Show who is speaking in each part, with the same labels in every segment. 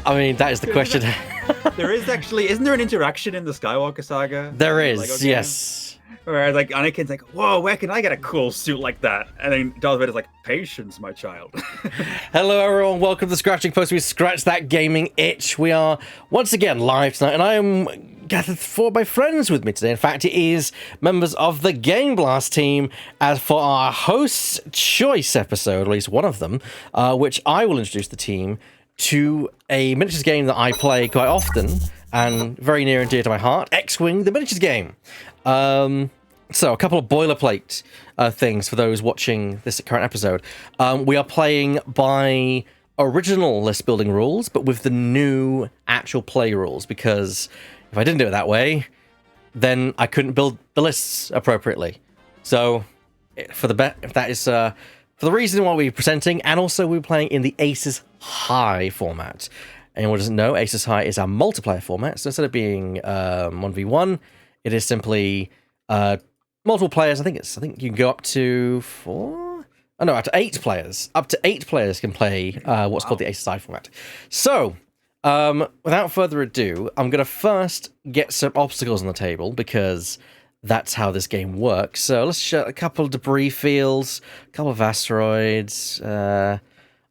Speaker 1: I mean, that is the question.
Speaker 2: There is actually, isn't there an interaction in the Skywalker saga?
Speaker 1: There
Speaker 2: Lego
Speaker 1: is,
Speaker 2: game?
Speaker 1: yes.
Speaker 2: Where like Anakin's like, whoa, where can I get a cool suit like that? And then Darth Vader's like, patience, my child.
Speaker 1: Hello, everyone. Welcome to the Scratching Post. We scratch that gaming itch. We are once again live tonight, and I am gathered for my friends with me today. In fact, it is members of the GameBlast team as for our host's choice episode, at least one of them, which I will introduce the team to a miniatures game that I play quite often and very near and dear to my heart, X-Wing, the miniatures game. So a couple of boilerplate things for those watching this current episode. We are playing by original list building rules, but with the new actual play rules, because if I didn't do it that way, then I couldn't build the lists appropriately. So for the reason why we're presenting, and also we're playing in the Aces High format. Anyone who doesn't know, Aces High is our multiplayer format. So instead of being 1v1, it is simply multiple players. I think you can go up to 4. Oh no, up to 8 players. Up to 8 players can play what's called the Aces High format. So without further ado, I'm gonna first get some obstacles on the table because that's how this game works. So let's show a couple of debris fields, a couple of asteroids.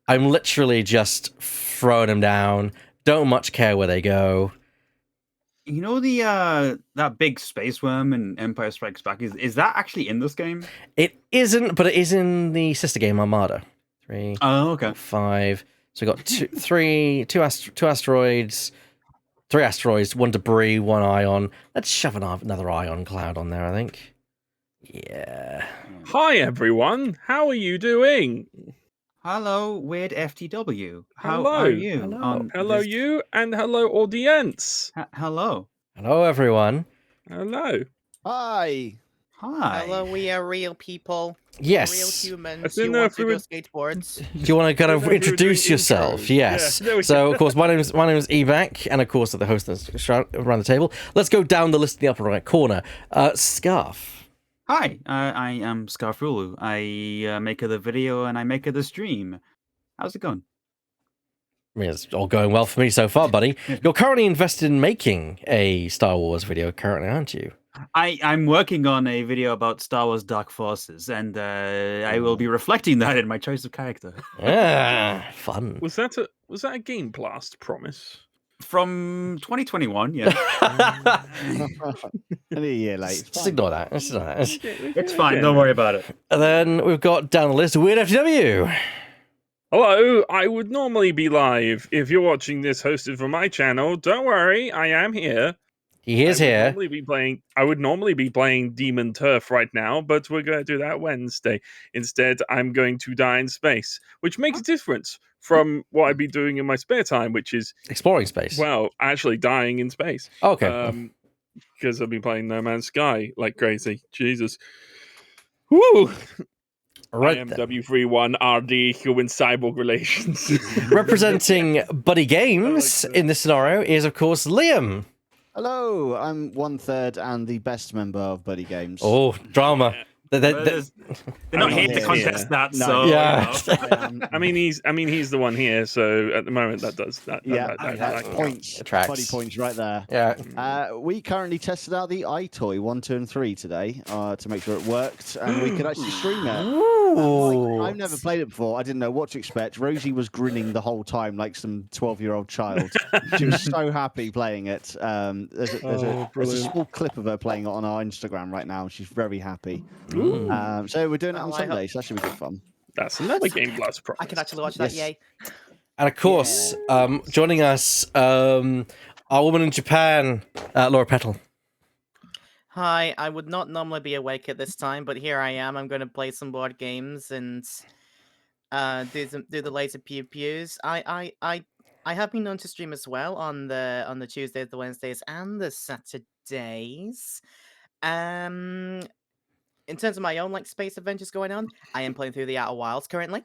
Speaker 1: I'm literally just throwing them down. Don't much care where they go.
Speaker 2: You know the that big space worm in Empire Strikes Back, is that actually in this game?
Speaker 1: It isn't, but it is in the sister game Armada. 3,
Speaker 2: Oh, okay.
Speaker 1: 5. So we got two asteroids, 3 asteroids, 1 debris, 1 ion. Let's shove another ion cloud on there, I think. Yeah.
Speaker 3: Hi everyone, how are you doing?
Speaker 2: Hello, Weird FTW. How
Speaker 3: Hello.
Speaker 2: are you?
Speaker 1: Hello.
Speaker 3: Hello you, and hello audience.
Speaker 2: Hello.
Speaker 1: Hello, everyone.
Speaker 3: Hello.
Speaker 4: Hi.
Speaker 2: Hi.
Speaker 5: Hello, we are real people.
Speaker 1: Yes.
Speaker 5: Real humans
Speaker 3: I didn't
Speaker 5: who
Speaker 3: know
Speaker 5: want
Speaker 3: if
Speaker 5: to
Speaker 3: we
Speaker 5: go
Speaker 3: would-
Speaker 5: skateboards.
Speaker 1: Do you want to kind of
Speaker 3: I thought we were
Speaker 1: introduce
Speaker 3: doing
Speaker 1: yourself?
Speaker 3: intros.
Speaker 1: Yes.
Speaker 3: Yeah, there we
Speaker 1: So,
Speaker 3: go.
Speaker 1: of course, my name is Evac, and of course, the host is around the table. Let's go down the list in the upper right corner. Scarf.
Speaker 2: Hi. I am Scarfulu. I make the video and I make the stream. How's it going?
Speaker 1: I mean, it's all going well for me so far, buddy. You're currently invested in making a Star Wars video, currently, aren't you?
Speaker 2: I'm working on a video about Star Wars Dark Forces, and I will be reflecting that in my choice of character.
Speaker 1: Yeah, fun.
Speaker 3: Was that a GameBlast promise?
Speaker 2: From 2021, yeah.
Speaker 4: Only a year late.
Speaker 1: Just ignore that. Just ignore that.
Speaker 2: It's fine, don't worry about it.
Speaker 1: And then we've got down the list Weird FTW.
Speaker 3: Hello, I would normally be live. If you're watching this hosted from my channel, don't worry, I am here.
Speaker 1: He is here.
Speaker 3: I would normally be playing Demon Turf right now, but we're going to do that Wednesday. Instead, I'm going to die in space, which makes a difference from what I'd be doing in my spare time, which is
Speaker 1: Exploring space.
Speaker 3: well, actually dying in space.
Speaker 1: Okay.
Speaker 3: Because I've been playing No Man's Sky like crazy. Jesus. Woo!
Speaker 1: Right
Speaker 3: I am
Speaker 1: then.
Speaker 3: W31RD Human Cyborg Relations.
Speaker 1: Representing Buddy Games in this scenario is, of course, Liam.
Speaker 4: Hello, I'm 1/3 and the best member of Buddy Games.
Speaker 1: Oh, drama.
Speaker 2: They're not
Speaker 4: I'm
Speaker 2: here
Speaker 4: not
Speaker 2: to
Speaker 4: here.
Speaker 2: contest that,
Speaker 4: No.
Speaker 2: so
Speaker 1: Yeah.
Speaker 3: I mean, he's the one here. So at the moment, that does that.
Speaker 4: Yeah,
Speaker 3: that
Speaker 4: that's
Speaker 3: counts.
Speaker 4: points.
Speaker 1: It tracks.
Speaker 4: Buddy points right there.
Speaker 1: Yeah.
Speaker 4: We currently tested out the iToy 1, 2, and 3 today to make sure it worked, and we could actually stream it.
Speaker 1: Ooh.
Speaker 4: I've never played it before. I didn't know what to expect. Rosie was grinning the whole time like some 12-year-old child. She was so happy playing it. There's a small clip of her playing it on our Instagram right now. She's very happy. So we're doing it on
Speaker 5: Oh, I
Speaker 4: Sunday, so that should be good fun.
Speaker 3: That's another GameBlast promise.
Speaker 5: I can actually watch that,
Speaker 4: Yes.
Speaker 5: yay.
Speaker 1: And of course, joining us, our woman in Japan, Laura Petal.
Speaker 5: Hi, I would not normally be awake at this time, but here I am. I'm going to play some board games and do the laser pew pews. I have been known to stream as well on the Tuesdays, the Wednesdays, and the Saturdays. In terms of my own like space adventures going on, I am playing through the Outer Wilds currently.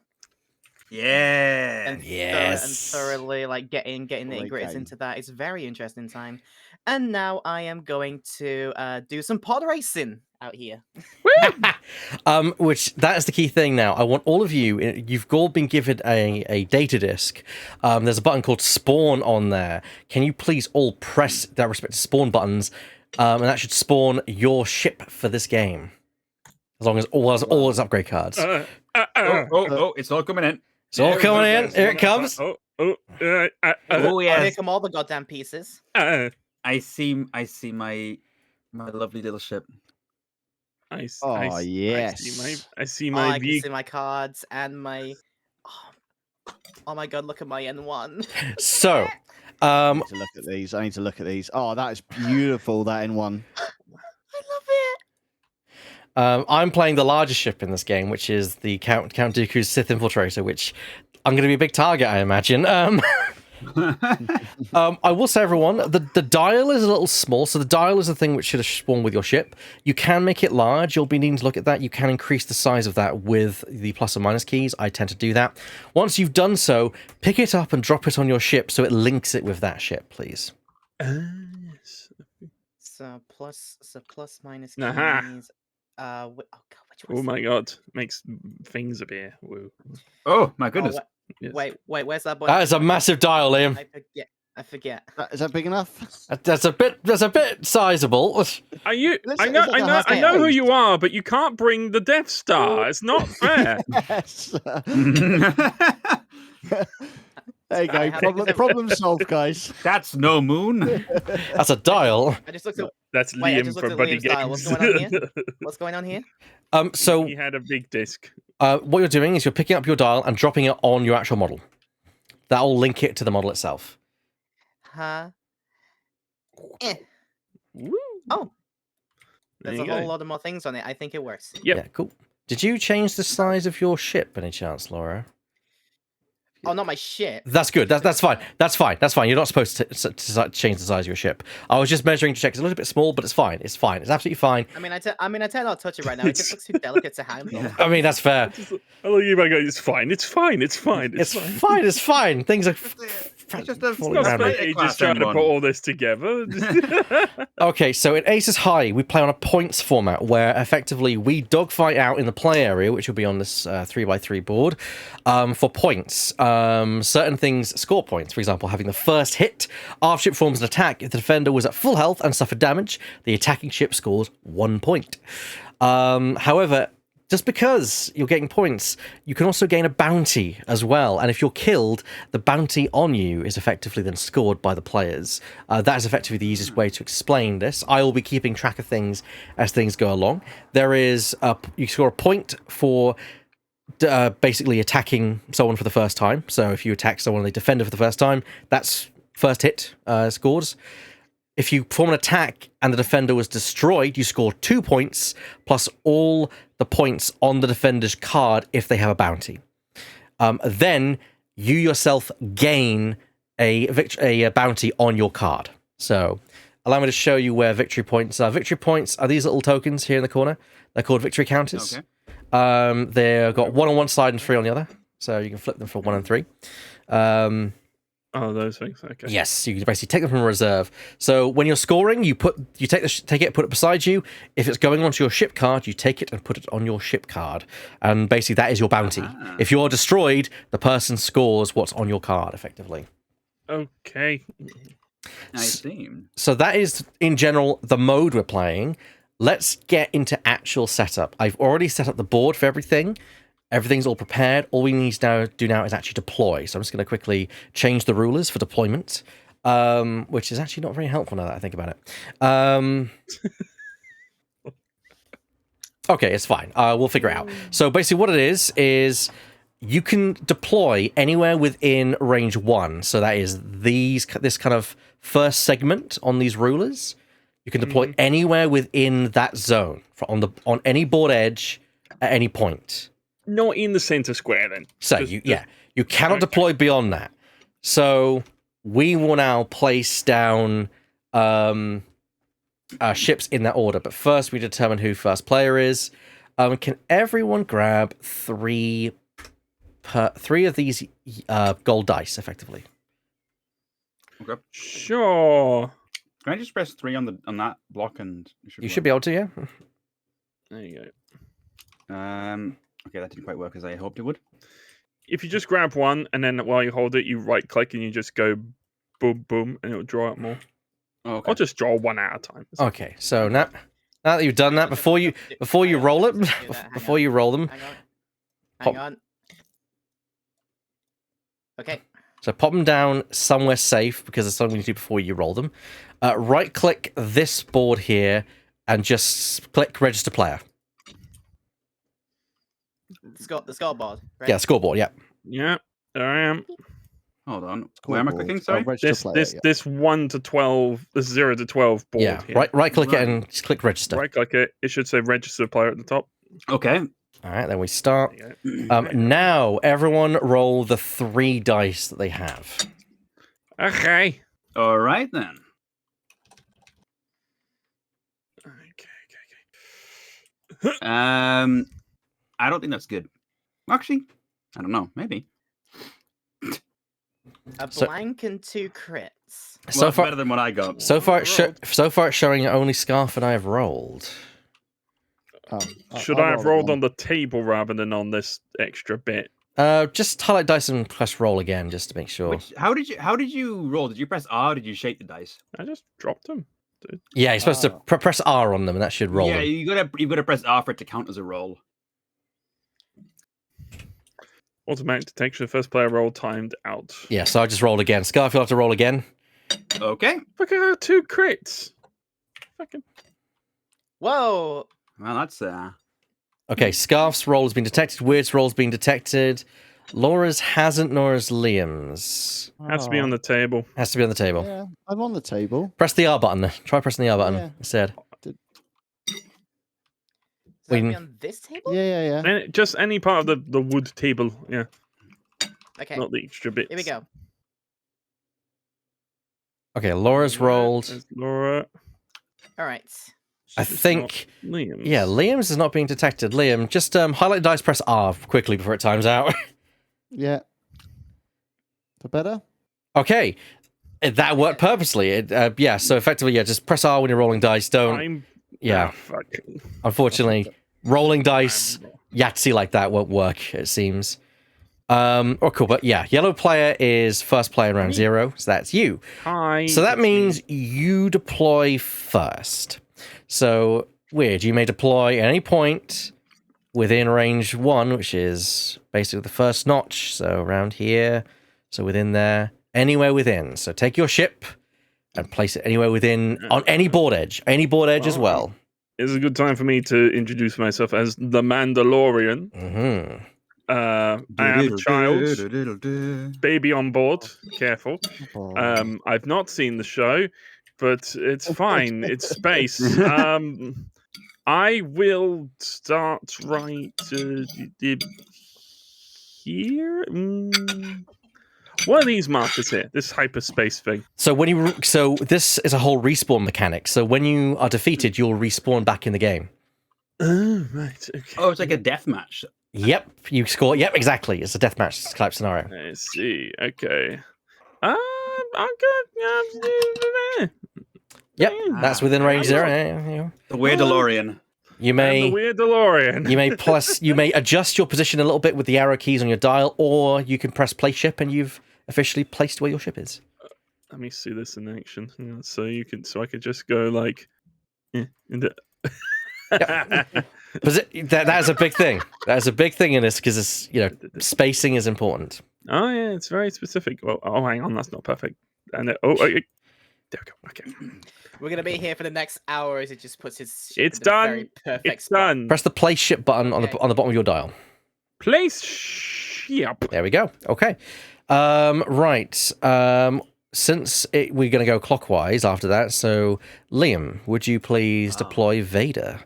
Speaker 2: yeah.
Speaker 5: And
Speaker 1: Yes.
Speaker 5: thoroughly like getting the
Speaker 4: Great
Speaker 5: nitty-gritties
Speaker 4: game.
Speaker 5: into that. It's a very interesting time. And now I am going to do some pod racing out here.
Speaker 3: Woo!
Speaker 1: Which that is the key thing now. I want all of you. You've all been given a data disk. There's a button called spawn on there. Can you please all press that respective spawn buttons, and that should spawn your ship for this game, as long as all its upgrade cards.
Speaker 2: It's all coming in.
Speaker 1: It's all coming in. Here it comes.
Speaker 2: Oh
Speaker 5: Here
Speaker 2: yes.
Speaker 5: come all the goddamn pieces.
Speaker 2: I see my lovely little ship.
Speaker 4: Yes.
Speaker 3: I see
Speaker 5: Oh,
Speaker 3: my
Speaker 5: I can
Speaker 3: vehicle.
Speaker 5: see my cards and my. Oh my god! Look at my N1.
Speaker 1: So,
Speaker 4: I need to look at these. I need to look at these. Oh, that is beautiful. That in one.
Speaker 5: I love it.
Speaker 1: I'm playing the largest ship in this game, which is the Count Dooku's Sith Infiltrator, which I'm going to be a big target, I imagine. I will say, everyone, the dial is a little small, so the dial is the thing which should have spawned with your ship. You can make it large. You'll be needing to look at that. You can increase the size of that with the plus and minus keys. I tend to do that. Once you've done so, pick it up and drop it on your ship so it links it with that ship, please.
Speaker 3: Yes.
Speaker 5: So plus minus
Speaker 3: Aha.
Speaker 5: keys. Oh god, which
Speaker 3: Oh
Speaker 5: was
Speaker 3: my god, makes things appear. Woo.
Speaker 2: Oh my goodness.
Speaker 3: Yes.
Speaker 5: wait, where's that button?
Speaker 1: That is a massive dial, Liam.
Speaker 5: I forget.
Speaker 4: Is that big enough?
Speaker 1: That's a bit sizable.
Speaker 3: Are you?
Speaker 4: Let's-
Speaker 3: I know,
Speaker 4: let's
Speaker 3: I
Speaker 4: not
Speaker 3: know,
Speaker 4: have
Speaker 3: I know who
Speaker 4: that.
Speaker 3: you are, but you can't bring the Death Star. It's not fair.
Speaker 4: Yes. There you
Speaker 5: I
Speaker 4: go.
Speaker 5: have-
Speaker 4: Problem solved, guys.
Speaker 2: That's no moon.
Speaker 1: That's a dial.
Speaker 5: I just looked at
Speaker 3: That's
Speaker 5: Wait, I
Speaker 3: Liam
Speaker 5: just looked
Speaker 3: from
Speaker 5: at
Speaker 3: Buddy
Speaker 5: Liam's dial.
Speaker 3: Games.
Speaker 5: What's going on here? What's going on here.
Speaker 1: So
Speaker 3: he had a big disc.
Speaker 1: what you're doing is you're picking up your dial and dropping it on your actual model. That'll link it to the model itself.
Speaker 5: Huh?
Speaker 3: Woo.
Speaker 5: Oh,
Speaker 3: There
Speaker 5: there's
Speaker 3: you
Speaker 5: a
Speaker 3: go.
Speaker 5: whole lot of more things on it. I think it works.
Speaker 3: Yep.
Speaker 1: Yeah, cool. Did you change the size of your ship, any chance, Laura?
Speaker 5: Oh, not my ship.
Speaker 1: That's good. That's fine. That's fine. That's fine. You're not supposed to change the size of your ship. I was just measuring to check. It's a little bit small, but it's fine. It's fine. It's absolutely fine.
Speaker 5: I mean, I tell not touch it right now. It just looks too delicate to handle.
Speaker 1: I mean, that's fair.
Speaker 3: I look at you, I go, it's fine. It's fine. It's fine.
Speaker 1: It's fine. It's fine. Things are
Speaker 2: It's just a
Speaker 1: falling
Speaker 3: Not
Speaker 1: around me.
Speaker 3: spent ages trying to put all this together.
Speaker 1: Okay, so in Aces High, we play on a points format where effectively we dogfight out in the play area, which will be on this 3x3 board, for points. Certain things score points. For example, having the first hit. Our ship forms an attack. If the defender was at full health and suffered damage, the attacking ship scores 1 point. However, just because you're getting points, you can also gain a bounty as well. And if you're killed, the bounty on you is effectively then scored by the players. That is effectively the easiest way to explain this. I will be keeping track of things as things go along. There is you score a point for basically attacking someone for the first time. So if you attack someone, they defender for the first time, that's first hit scores. If you perform an attack and the defender was destroyed, you score 2 points, plus all the points on the defender's card if they have a bounty. Then you yourself gain a bounty on your card. So allow me to show you where victory points are. Victory points are these little tokens here in the corner. They're called victory counters.
Speaker 2: Okay.
Speaker 1: They've got 1 on one side and 3 on the other. So you can flip them for 1 and 3.
Speaker 3: Oh, those things. Okay.
Speaker 1: Yes, you can basically take them from reserve. So when you're scoring, you take it, put it beside you. If it's going onto your ship card, you take it and put it on your ship card, and basically that is your bounty. If you're destroyed, the person scores what's on your card, effectively.
Speaker 3: Okay.
Speaker 2: I see.
Speaker 1: So that is, in general, the mode we're playing. Let's get into actual setup. I've already set up the board for everything. Everything's all prepared. All we need to do now is actually deploy. So I'm just going to quickly change the rulers for deployment, which is actually not very helpful now that I think about it. Okay, it's fine. We'll figure it out. So basically what it is you can deploy anywhere within range 1. So that is this kind of first segment on these rulers. You can deploy anywhere within that zone on any board edge at any point.
Speaker 3: Not in the center square, then.
Speaker 1: So you cannot deploy beyond that. So we will now place down ships in that order. But first, we determine who first player is. Can everyone grab 3 of these gold dice, effectively?
Speaker 2: Okay.
Speaker 3: Sure.
Speaker 2: Can I just press 3 on that block and
Speaker 1: You should be able to, yeah.
Speaker 3: There you go.
Speaker 2: Okay, that didn't quite work as I hoped it would.
Speaker 3: If you just grab one, and then while you hold it, you right click and you just go boom, boom, and it'll draw out more.
Speaker 2: Okay.
Speaker 3: Or just draw one at a time.
Speaker 1: Okay, so now that you've done that, before you roll it, before you roll them,
Speaker 5: Hang on. Okay.
Speaker 1: so pop them down somewhere safe because there's something you do before you roll them. Right click this board here and just click register player.
Speaker 5: The scoreboard. Right?
Speaker 1: Yeah, scoreboard. Yeah.
Speaker 3: Yeah, there I am.
Speaker 2: Hold on. Where am I clicking? Sorry.
Speaker 3: This 1 to 12, this 0 to 12 board.
Speaker 1: Yeah.
Speaker 3: Here.
Speaker 1: Right click it and just click register.
Speaker 3: Right click it. It should say register player at the top.
Speaker 2: Okay.
Speaker 1: All right, then we start.
Speaker 3: There you go.
Speaker 1: Now everyone roll the 3 dice that they have.
Speaker 3: Okay.
Speaker 2: All right then.
Speaker 3: Okay.
Speaker 2: I don't think that's good. Actually, I don't know. Maybe.
Speaker 5: A
Speaker 1: So-
Speaker 5: blank and 2 crits.
Speaker 1: So
Speaker 2: Well,
Speaker 1: far,
Speaker 2: better than what I got.
Speaker 1: so far it's showing only Scarf and I have rolled.
Speaker 3: Should I have rolled on the table rather than on this extra bit?
Speaker 1: Just highlight dice and press roll again just to make sure.
Speaker 2: How did you roll? Did you press R? Or did you shake the dice?
Speaker 3: I just dropped them.
Speaker 1: Yeah, you're supposed to press R on them and that should roll
Speaker 2: Yeah,
Speaker 1: them.
Speaker 2: you gotta press R for it to count as a roll.
Speaker 3: Automatic detection, first player roll timed out.
Speaker 1: Yeah, so I just rolled again. Scarf, you'll have to roll again.
Speaker 2: Okay.
Speaker 3: Look at our 2 crits. Fucking.
Speaker 5: Whoa!
Speaker 2: Well, that's
Speaker 1: Okay, Scarf's roll has been detected. Weird's roll's been detected. Laura's hasn't, nor has Liam's.
Speaker 3: Has to be on the table.
Speaker 1: Has to be on the table.
Speaker 4: Yeah, I'm on the table.
Speaker 1: Press the R button. Try pressing the R button
Speaker 4: Yeah.
Speaker 1: instead.
Speaker 5: Does
Speaker 1: We
Speaker 5: that be
Speaker 1: can-
Speaker 5: on this table?
Speaker 4: Yeah.
Speaker 3: Just any part of the wood table. Yeah,
Speaker 5: Okay.
Speaker 3: not the extra bits.
Speaker 5: Here we go.
Speaker 1: Okay, Laura's rolled.
Speaker 3: There's Laura.
Speaker 5: All right.
Speaker 1: I
Speaker 3: It's
Speaker 1: think.
Speaker 3: not Liam's.
Speaker 1: Yeah, Liam's is not being detected. Liam, just highlight dice, press R quickly before it times out.
Speaker 4: Yeah. For better?
Speaker 1: Okay, that worked purposely. Yeah, so effectively, yeah, just press R when you're rolling dice. Don't. Yeah,
Speaker 3: Fuck.
Speaker 1: unfortunately, rolling dice Yahtzee like that won't work. It seems. Oh, cool, but yeah, yellow player is first player in round 0, so that's you.
Speaker 3: Hi.
Speaker 1: So that
Speaker 3: that's me.
Speaker 1: means you deploy first. So, Weird, you may deploy at any point within range 1, which is basically the first notch. So around here, so within there, anywhere within. So take your ship and place it anywhere within, on any board edge as well.
Speaker 3: It's a good time for me to introduce myself as the Mandalorian.
Speaker 1: Mm-hmm.
Speaker 3: I am a child, baby on board. Careful.
Speaker 4: Oh.
Speaker 3: I've not seen the show, but it's fine. It's space. I will start right here. What are these markers here? This hyperspace thing.
Speaker 1: So this is a whole respawn mechanic. So when you are defeated, you'll respawn back in the game.
Speaker 3: Oh, right. Okay.
Speaker 2: Oh, it's like a death match.
Speaker 1: Yep, you score. Yep, exactly. It's a deathmatch type scenario.
Speaker 3: I see. Okay. I'm good.
Speaker 1: Yep, that's within range 0.
Speaker 2: The Weird DeLorean.
Speaker 1: You
Speaker 3: And
Speaker 1: may
Speaker 3: the weird DeLorean.
Speaker 1: you may adjust your position a little bit with the arrow keys on your dial, or you can press play ship and you've officially placed where your ship is.
Speaker 3: Let me see this in action. Yeah, so I could just go like,
Speaker 1: But that is a big thing. That is a big thing in this because it's spacing is important.
Speaker 3: Oh yeah, it's very specific. Well, hang on, that's not perfect. And there we go. Okay,
Speaker 5: We're gonna be here for the next hour as it just puts his.
Speaker 3: it's
Speaker 5: in the
Speaker 3: done.
Speaker 5: Very perfect
Speaker 3: It's
Speaker 5: spot.
Speaker 3: done.
Speaker 1: Press the play ship button on
Speaker 5: Okay.
Speaker 1: the bottom of your dial.
Speaker 3: Place ship.
Speaker 1: There we go. Okay. Right. Since we're going to go clockwise after that, so Liam, would you please deploy Vader?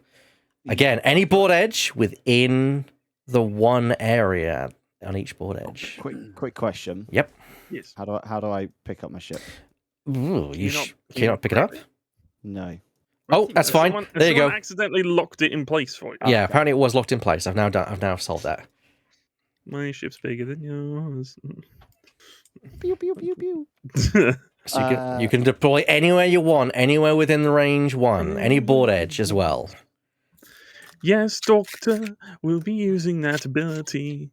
Speaker 1: Again, any board edge within the one area on each board edge.
Speaker 4: Quick question.
Speaker 1: Yep.
Speaker 3: Yes.
Speaker 4: How do I pick up my ship?
Speaker 1: Ooh,
Speaker 3: Can
Speaker 1: can you not pick it up?
Speaker 4: No.
Speaker 1: Oh, that's fine. There you go.
Speaker 3: Someone accidentally locked it in place for you.
Speaker 1: Yeah, apparently it was locked in place. I've now solved that.
Speaker 3: My ship's bigger than yours.
Speaker 4: Pew pew pew pew.
Speaker 1: So you can deploy anywhere you want, anywhere within the range 1, any board edge as well.
Speaker 3: Yes, Doctor, we'll be using that ability.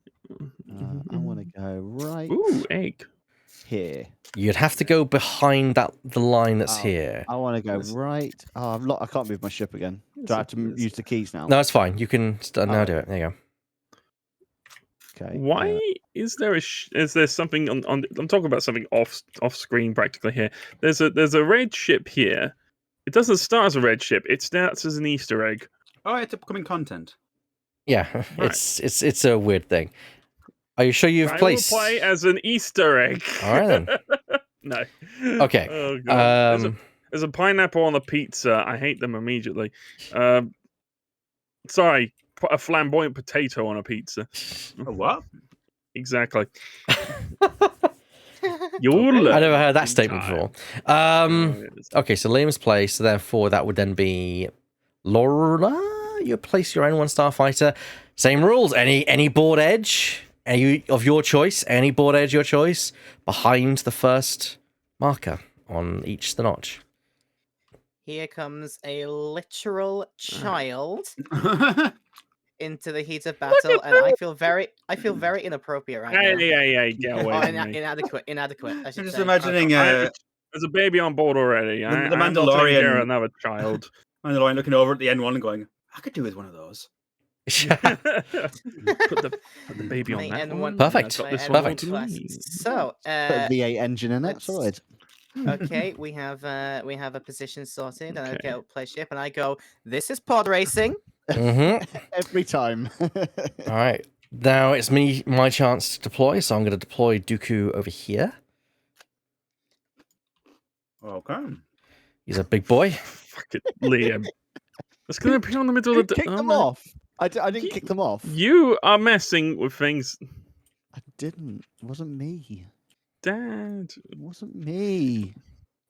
Speaker 4: I want to go right
Speaker 3: Ooh, egg.
Speaker 4: here.
Speaker 1: You'd have to go behind the line that's here.
Speaker 4: I want to go right. Oh, I can't move my ship again. Do I have to use the keys now?
Speaker 1: No, it's fine. You can now do it. There you go.
Speaker 4: Okay.
Speaker 3: Why is there is there something on? I'm talking about something off screen practically here. There's a red ship here. It doesn't start as a red ship. It starts as an Easter egg.
Speaker 2: Oh, it's upcoming content.
Speaker 1: Yeah,
Speaker 3: Right.
Speaker 1: it's a weird thing. Are you sure you've
Speaker 3: I
Speaker 1: placed?
Speaker 3: will play as an Easter egg.
Speaker 1: All right then.
Speaker 3: No.
Speaker 1: Okay.
Speaker 3: Oh god. There's a pineapple on a pizza. I hate them immediately. Sorry, put a flamboyant potato on a pizza.
Speaker 2: A what?
Speaker 3: Exactly. You'll learn.
Speaker 1: I never heard that
Speaker 3: in
Speaker 1: statement
Speaker 3: time.
Speaker 1: before.
Speaker 3: Oh, yes.
Speaker 1: Okay, so Liam's place. So therefore, that would then be Laura. You place your own 1-star fighter. Same rules. Any board edge, any of your choice. Any board edge your choice behind the first marker on each the notch.
Speaker 5: Here comes a literal child into the heat of battle, and I feel very inappropriate right now.
Speaker 3: Hey, get away
Speaker 5: Oh,
Speaker 3: from me.
Speaker 5: inadequate. I should
Speaker 2: I'm just
Speaker 5: say.
Speaker 2: imagining
Speaker 3: There's a baby on board already.
Speaker 2: The
Speaker 3: I'm not taking
Speaker 2: Mandalorian-
Speaker 3: care of another child.
Speaker 2: Mandalorian looking over at the N1 and going, I could do with one of those.
Speaker 3: put the baby on
Speaker 5: My
Speaker 3: that
Speaker 5: N1
Speaker 3: one.
Speaker 1: Perfect.
Speaker 3: I've got this
Speaker 5: my
Speaker 3: one
Speaker 1: Perfect.
Speaker 3: to
Speaker 5: N1
Speaker 3: me.
Speaker 5: So,
Speaker 4: Put a V8 engine in it.
Speaker 5: let's-
Speaker 4: Sorted.
Speaker 5: okay, we have a position sorted, and I
Speaker 3: Okay.
Speaker 5: go play ship, and I go. This is pod racing.
Speaker 4: Every time.
Speaker 1: All right. Now it's my chance to deploy. So I'm going to deploy Dooku over here.
Speaker 2: Okay.
Speaker 1: He's a big boy.
Speaker 3: Fuck it, Liam. It's going to be on the middle
Speaker 4: Who
Speaker 3: of the...
Speaker 4: kicked
Speaker 3: oh
Speaker 4: them
Speaker 3: my-
Speaker 4: off? I didn't kick them off.
Speaker 3: You are messing with things.
Speaker 4: I didn't. It wasn't me.
Speaker 3: Dad.
Speaker 4: It wasn't me.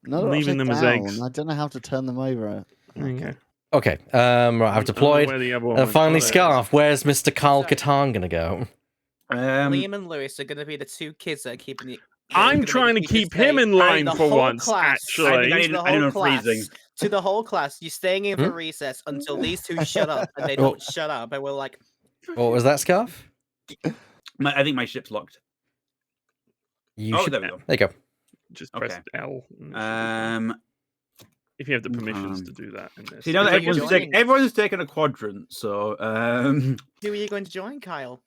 Speaker 4: No,
Speaker 3: Leaving them as eggs.
Speaker 4: I don't know how to turn them over.
Speaker 3: Okay.
Speaker 1: Okay. Right. I've deployed.
Speaker 3: Where the other one
Speaker 1: And
Speaker 3: went.
Speaker 1: finally,
Speaker 3: Oh, there it is.
Speaker 1: Scarf. Where's Mr. Carl
Speaker 5: So-
Speaker 1: Catan going to go?
Speaker 5: Liam and Lewis are going to be the two kids that are keeping the.
Speaker 3: I'm trying to keep him in line
Speaker 5: the
Speaker 3: for
Speaker 5: whole
Speaker 3: once,
Speaker 5: class.
Speaker 3: actually.
Speaker 2: I think I
Speaker 5: To
Speaker 2: need-
Speaker 5: the
Speaker 2: I need
Speaker 5: whole
Speaker 2: them
Speaker 5: class.
Speaker 2: freezing.
Speaker 5: To the whole class, you're staying in for recess until these two shut up, and they don't shut up, and we're like,
Speaker 1: What was that, Scarf?
Speaker 2: I think my ship's locked.
Speaker 1: You
Speaker 2: Oh,
Speaker 1: should...
Speaker 2: there we go.
Speaker 1: There you go.
Speaker 3: Just press
Speaker 2: Okay.
Speaker 3: L.
Speaker 2: If
Speaker 3: If you have the permissions to do that. In this.
Speaker 2: See, now that
Speaker 5: If you're
Speaker 2: everyone's taken a quadrant, so
Speaker 5: who are you going to join, Kyle?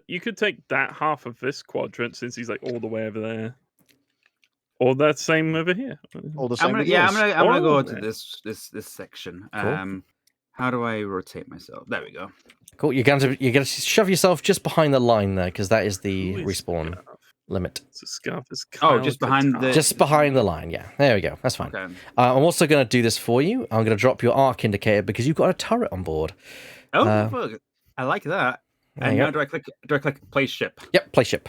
Speaker 3: You could take that half of this quadrant since he's like all the way over there. Or that same over here.
Speaker 4: All the same.
Speaker 2: I'm gonna
Speaker 4: with
Speaker 2: yeah,
Speaker 4: yours.
Speaker 2: I'm gonna go
Speaker 3: Oh,
Speaker 2: to
Speaker 3: yeah.
Speaker 2: this section.
Speaker 1: Cool.
Speaker 2: How do I rotate myself? There we go.
Speaker 1: Cool. You're going to shove yourself just behind the line there because that is the
Speaker 3: Who is
Speaker 1: respawn
Speaker 3: Scarf?
Speaker 1: limit.
Speaker 3: So Scarf is
Speaker 2: Oh,
Speaker 3: Kyle
Speaker 2: just behind
Speaker 3: Katarn.
Speaker 2: the-
Speaker 1: Just behind the line. Yeah. There we go. That's fine.
Speaker 2: Okay.
Speaker 1: I'm also going to do this for you. I'm going to drop your arc indicator because you've got a turret on board.
Speaker 2: Oh,
Speaker 1: Uh,
Speaker 2: look, I like that.
Speaker 1: There
Speaker 2: And
Speaker 1: you
Speaker 2: now
Speaker 1: go.
Speaker 2: do I click place ship?
Speaker 1: Yep. Play ship.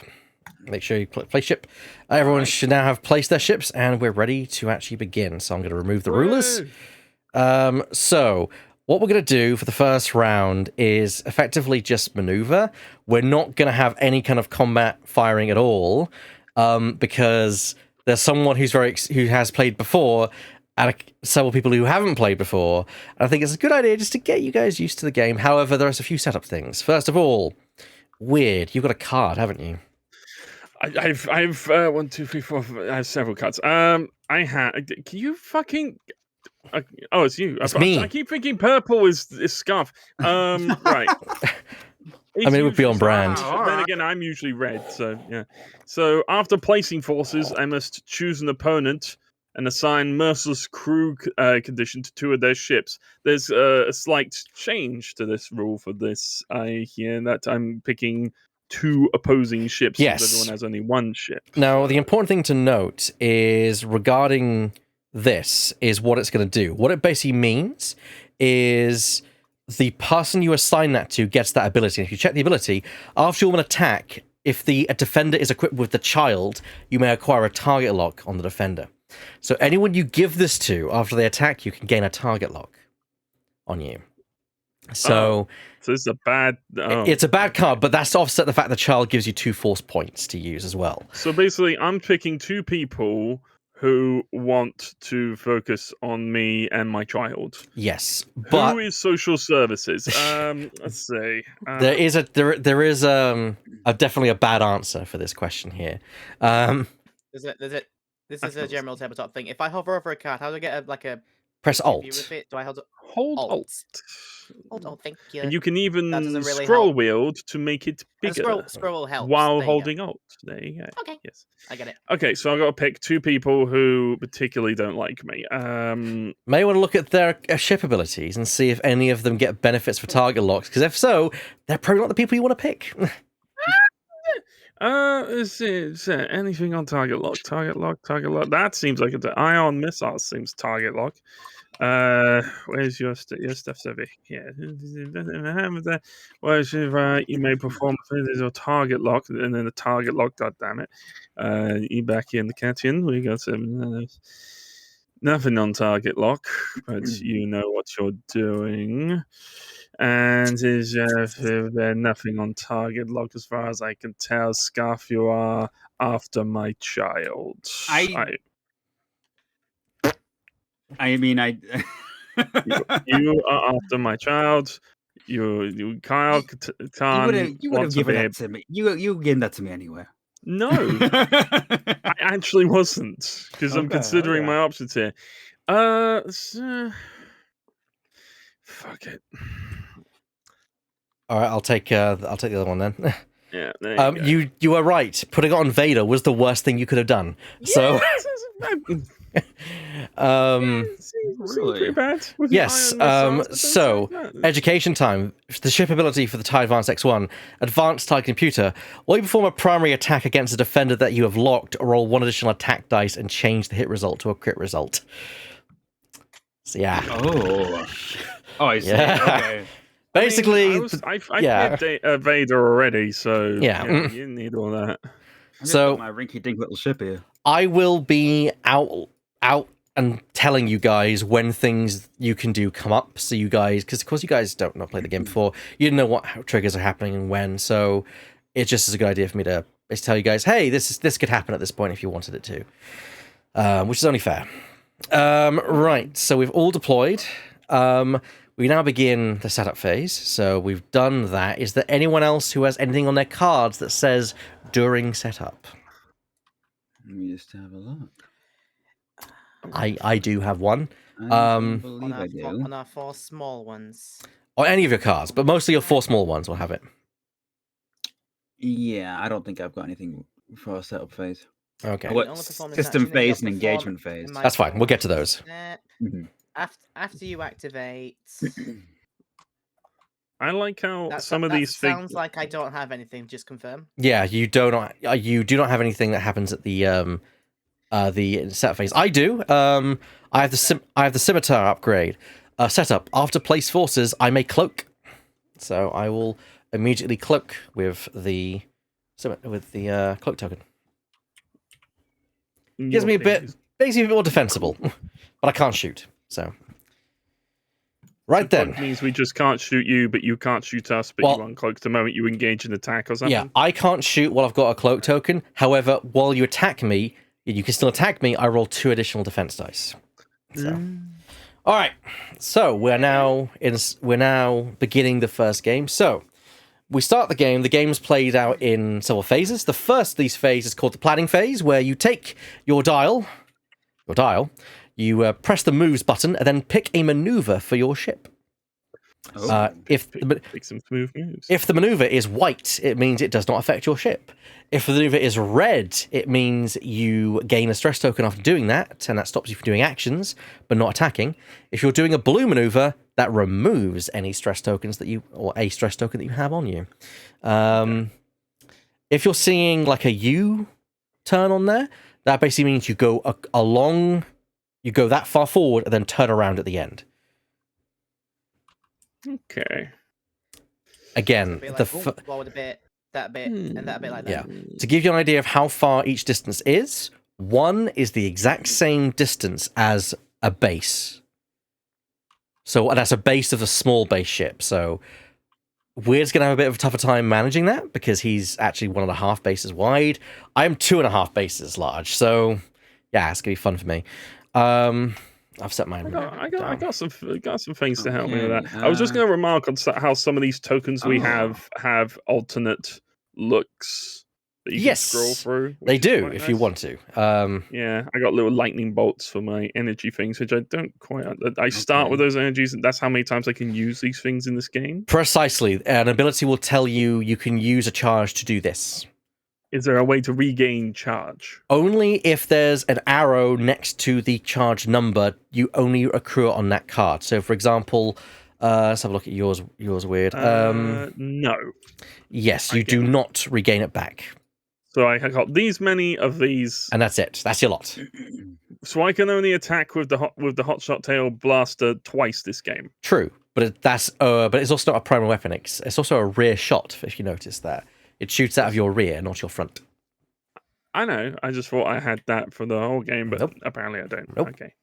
Speaker 1: Make sure you play ship. Everyone should now have placed their ships, and we're ready to actually begin. So I'm going to remove the rulers.
Speaker 3: Woo!
Speaker 1: So what we're going to do for the first round is effectively just maneuver. We're not going to have any kind of combat firing at all because there's someone who has played before and several people who haven't played before. And I think it's a good idea just to get you guys used to the game. However, there's a few setup things. First of all, Weird, you've got a card, haven't you?
Speaker 3: I've 1, 2, 3, 4. I have several cards. I have. Can you fucking? Oh, it's you.
Speaker 1: It's me.
Speaker 3: I keep thinking purple is Scarf. Right.
Speaker 1: I mean, it would be on
Speaker 3: It's
Speaker 1: brand.
Speaker 3: usually- Then again, I'm usually red, so yeah. So after placing forces, I must choose an opponent and assign merciless crew condition to 2 of their ships. There's a slight change to this rule for this. I hear that I'm picking 2 opposing ships.
Speaker 1: Yes.
Speaker 3: Since everyone has only 1 ship.
Speaker 1: Now, the important thing to note is regarding this is what it's going to do. What it basically means is the person you assign that to gets that ability. And if you check the ability, after an attack, if a defender is equipped with the child, you may acquire a target lock on the defender. So anyone you give this to after they attack you can gain a target lock on you. So
Speaker 3: So this is a bad. Oh.
Speaker 1: it's a bad card, but that's to offset the fact the child gives you 2 force points to use as well.
Speaker 3: So basically, I'm picking 2 people who want to focus on me and my child.
Speaker 1: Yes, but
Speaker 3: Who is social services? Let's see.
Speaker 1: there is definitely a bad answer for this question here.
Speaker 5: This is a general tabletop thing. If I hover over a card, how do I get a
Speaker 1: Press
Speaker 5: view
Speaker 1: Alt.
Speaker 5: with it? Do I hold
Speaker 3: Hold Alt.
Speaker 5: Alt, thank you.
Speaker 3: And you can even
Speaker 5: doesn't really
Speaker 3: scroll
Speaker 5: help.
Speaker 3: wheel to make it
Speaker 5: And
Speaker 3: bigger
Speaker 5: scroll helps.
Speaker 3: while
Speaker 5: There you go.
Speaker 3: holding Alt. There you go.
Speaker 5: Okay.
Speaker 3: Yes.
Speaker 5: I get it.
Speaker 3: Okay, so I've got to pick 2 people who particularly don't like me.
Speaker 1: May want to look at their ship abilities and see if any of them get benefits for target locks, because if so, they're probably not the people you want to pick.
Speaker 3: Is anything on target lock? Target lock. That seems like ion missile seems target lock. Where's your stuff, Sevi? Yeah. Where's you may perform a target lock, and then the target lock. God damn it! You back in the kitchen. We got some nothing on target lock, but you know what you're doing. And is there nothing on target lock as far as I can tell? Scarf, you are after my child. You are after my child. Kyle can't.
Speaker 2: You would have given that to me. You gave that to me anyway.
Speaker 3: No, I actually wasn't, because I'm considering my options here. Fuck it.
Speaker 1: All right, I'll take the other one then.
Speaker 3: Yeah, there
Speaker 1: you are right. Putting it on Vader was the worst thing you could have done. So,
Speaker 3: pretty bad.
Speaker 1: Yes. So, education time. The ship ability for the TIE Advanced X1. Advanced TIE computer. While you perform a primary attack against a defender that you have locked, roll 1 additional attack dice and change the hit result to a crit result. So, yeah.
Speaker 2: Oh, I see.
Speaker 1: Yeah.
Speaker 2: Okay.
Speaker 1: Basically,
Speaker 3: I did Vader already, so
Speaker 1: yeah.
Speaker 3: You didn't need all that.
Speaker 1: So
Speaker 2: my rinky-dink little ship here.
Speaker 1: I will be out and telling you guys when things you can do come up, so you guys, because of course you guys don't not play the game before, you don't know what triggers are happening and when, so it just is a good idea for me to tell you guys, hey, this could happen at this point if you wanted it to, which is only fair. Right, so we've all deployed. We now begin the setup phase, so we've done that. Is there anyone else who has anything on their cards that says during setup?
Speaker 2: Let me just have a look.
Speaker 1: I do have one.
Speaker 2: I believe I do.
Speaker 5: On our 4 small ones.
Speaker 1: Or any of your cards, but mostly your 4 small ones will have it.
Speaker 2: Yeah, I don't think I've got anything for our setup phase.
Speaker 1: Okay.
Speaker 2: What system phase and engagement phase?
Speaker 1: That's fine. We'll get to those.
Speaker 5: After you activate.
Speaker 3: I like how some of
Speaker 5: that
Speaker 3: these
Speaker 5: sounds like I don't have anything. Just confirm.
Speaker 1: Yeah, you do not have anything that happens at the set phase. I do. I have the scimitar upgrade. Setup. After place forces, I may cloak. So I will immediately cloak with the cloak token. Gives me makes me a bit more defensible, but I can't shoot. So right then,
Speaker 3: means we just can't shoot you, but you can't shoot us. But you uncloak the moment you engage an attack or something.
Speaker 1: Yeah, I can't shoot while I've got a cloak token. However, while you attack me, you can still attack me. I roll 2 additional defense dice. So, all right. So we're now beginning the first game. So we start the game. The game's played out in several phases. The first of these phases is called the planning phase, where you take your dial, you press the moves button, and then pick a maneuver for your ship. If the maneuver is white, it means it does not affect your ship. If the maneuver is red, it means you gain a stress token after doing that, and that stops you from doing actions, but not attacking. If you're doing a blue maneuver, that removes any stress tokens or a stress token that you have on you. If you're seeing like a U turn on there, that basically means you go you go that far forward and then turn around at the end.
Speaker 3: Okay.
Speaker 1: Again,
Speaker 5: forward a bit, that bit, and that bit like that.
Speaker 1: Yeah. To give you an idea of how far each distance is, 1 is the exact same distance as a base. So that's a base of a small base ship. So Weird's going to have a bit of a tougher time managing that because he's actually 1.5 bases wide. I'm 2.5 bases large. So yeah, it's gonna be fun for me. I've set mine.
Speaker 3: I got some things to help me with that. I was just going to remark on how some of these tokens we have alternate looks that you can scroll through.
Speaker 1: They do
Speaker 3: if
Speaker 1: you want to.
Speaker 3: Yeah, I got little lightning bolts for my energy things, which I don't quite. I start with those energies, and that's how many times I can use these things in this game.
Speaker 1: Precisely, an ability will tell you can use a charge to do this.
Speaker 3: Is there a way to regain charge?
Speaker 1: Only if there's an arrow next to the charge number, you only accrue it on that card. So, for example, let's have a look at yours. Yours weird.
Speaker 3: No.
Speaker 1: Yes, you do not regain it back.
Speaker 3: So I have got these many of these,
Speaker 1: and that's it. That's your lot.
Speaker 3: So I can only attack with the hotshot tail blaster twice this game.
Speaker 1: True, but it's also not a primary weapon. It's also a rear shot. If you notice that. It shoots out of your rear, not your front.
Speaker 3: I know. I just thought I had that for the whole game, but apparently I don't.
Speaker 1: Nope.
Speaker 3: Okay.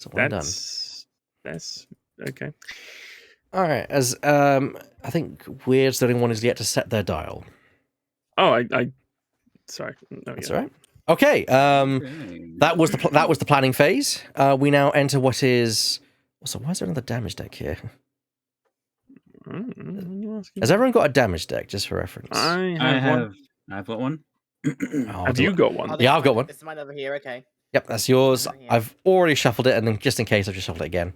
Speaker 1: So well done.
Speaker 3: That's okay.
Speaker 1: All right. As I think Weird's the only one who's yet to set their dial.
Speaker 3: Oh, I sorry. No,
Speaker 1: that's all right. Okay. That was the planning phase. We now enter what is. Also, why is there another damage deck here? Has everyone got a damage deck, just for reference?
Speaker 2: I've got one.
Speaker 3: Have you got one?
Speaker 1: Yeah, I've got one.
Speaker 5: It's mine over here. Okay.
Speaker 1: Yep, that's yours. I've already shuffled it, and then just in case, I've just shuffled it again.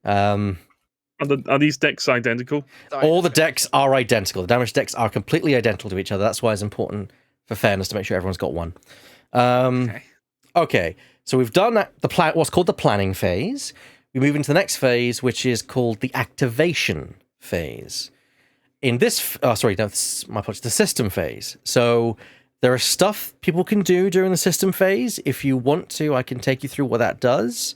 Speaker 3: Are these decks identical?
Speaker 1: All the decks are identical. The damage decks are completely identical to each other. That's why it's important for fairness to make sure everyone's got one. Okay. So we've done that. What's called the planning phase. We move into the next phase, which is called the activation phase. In this, my apologies, the system phase. So there are stuff people can do during the system phase. If you want to, I can take you through what that does.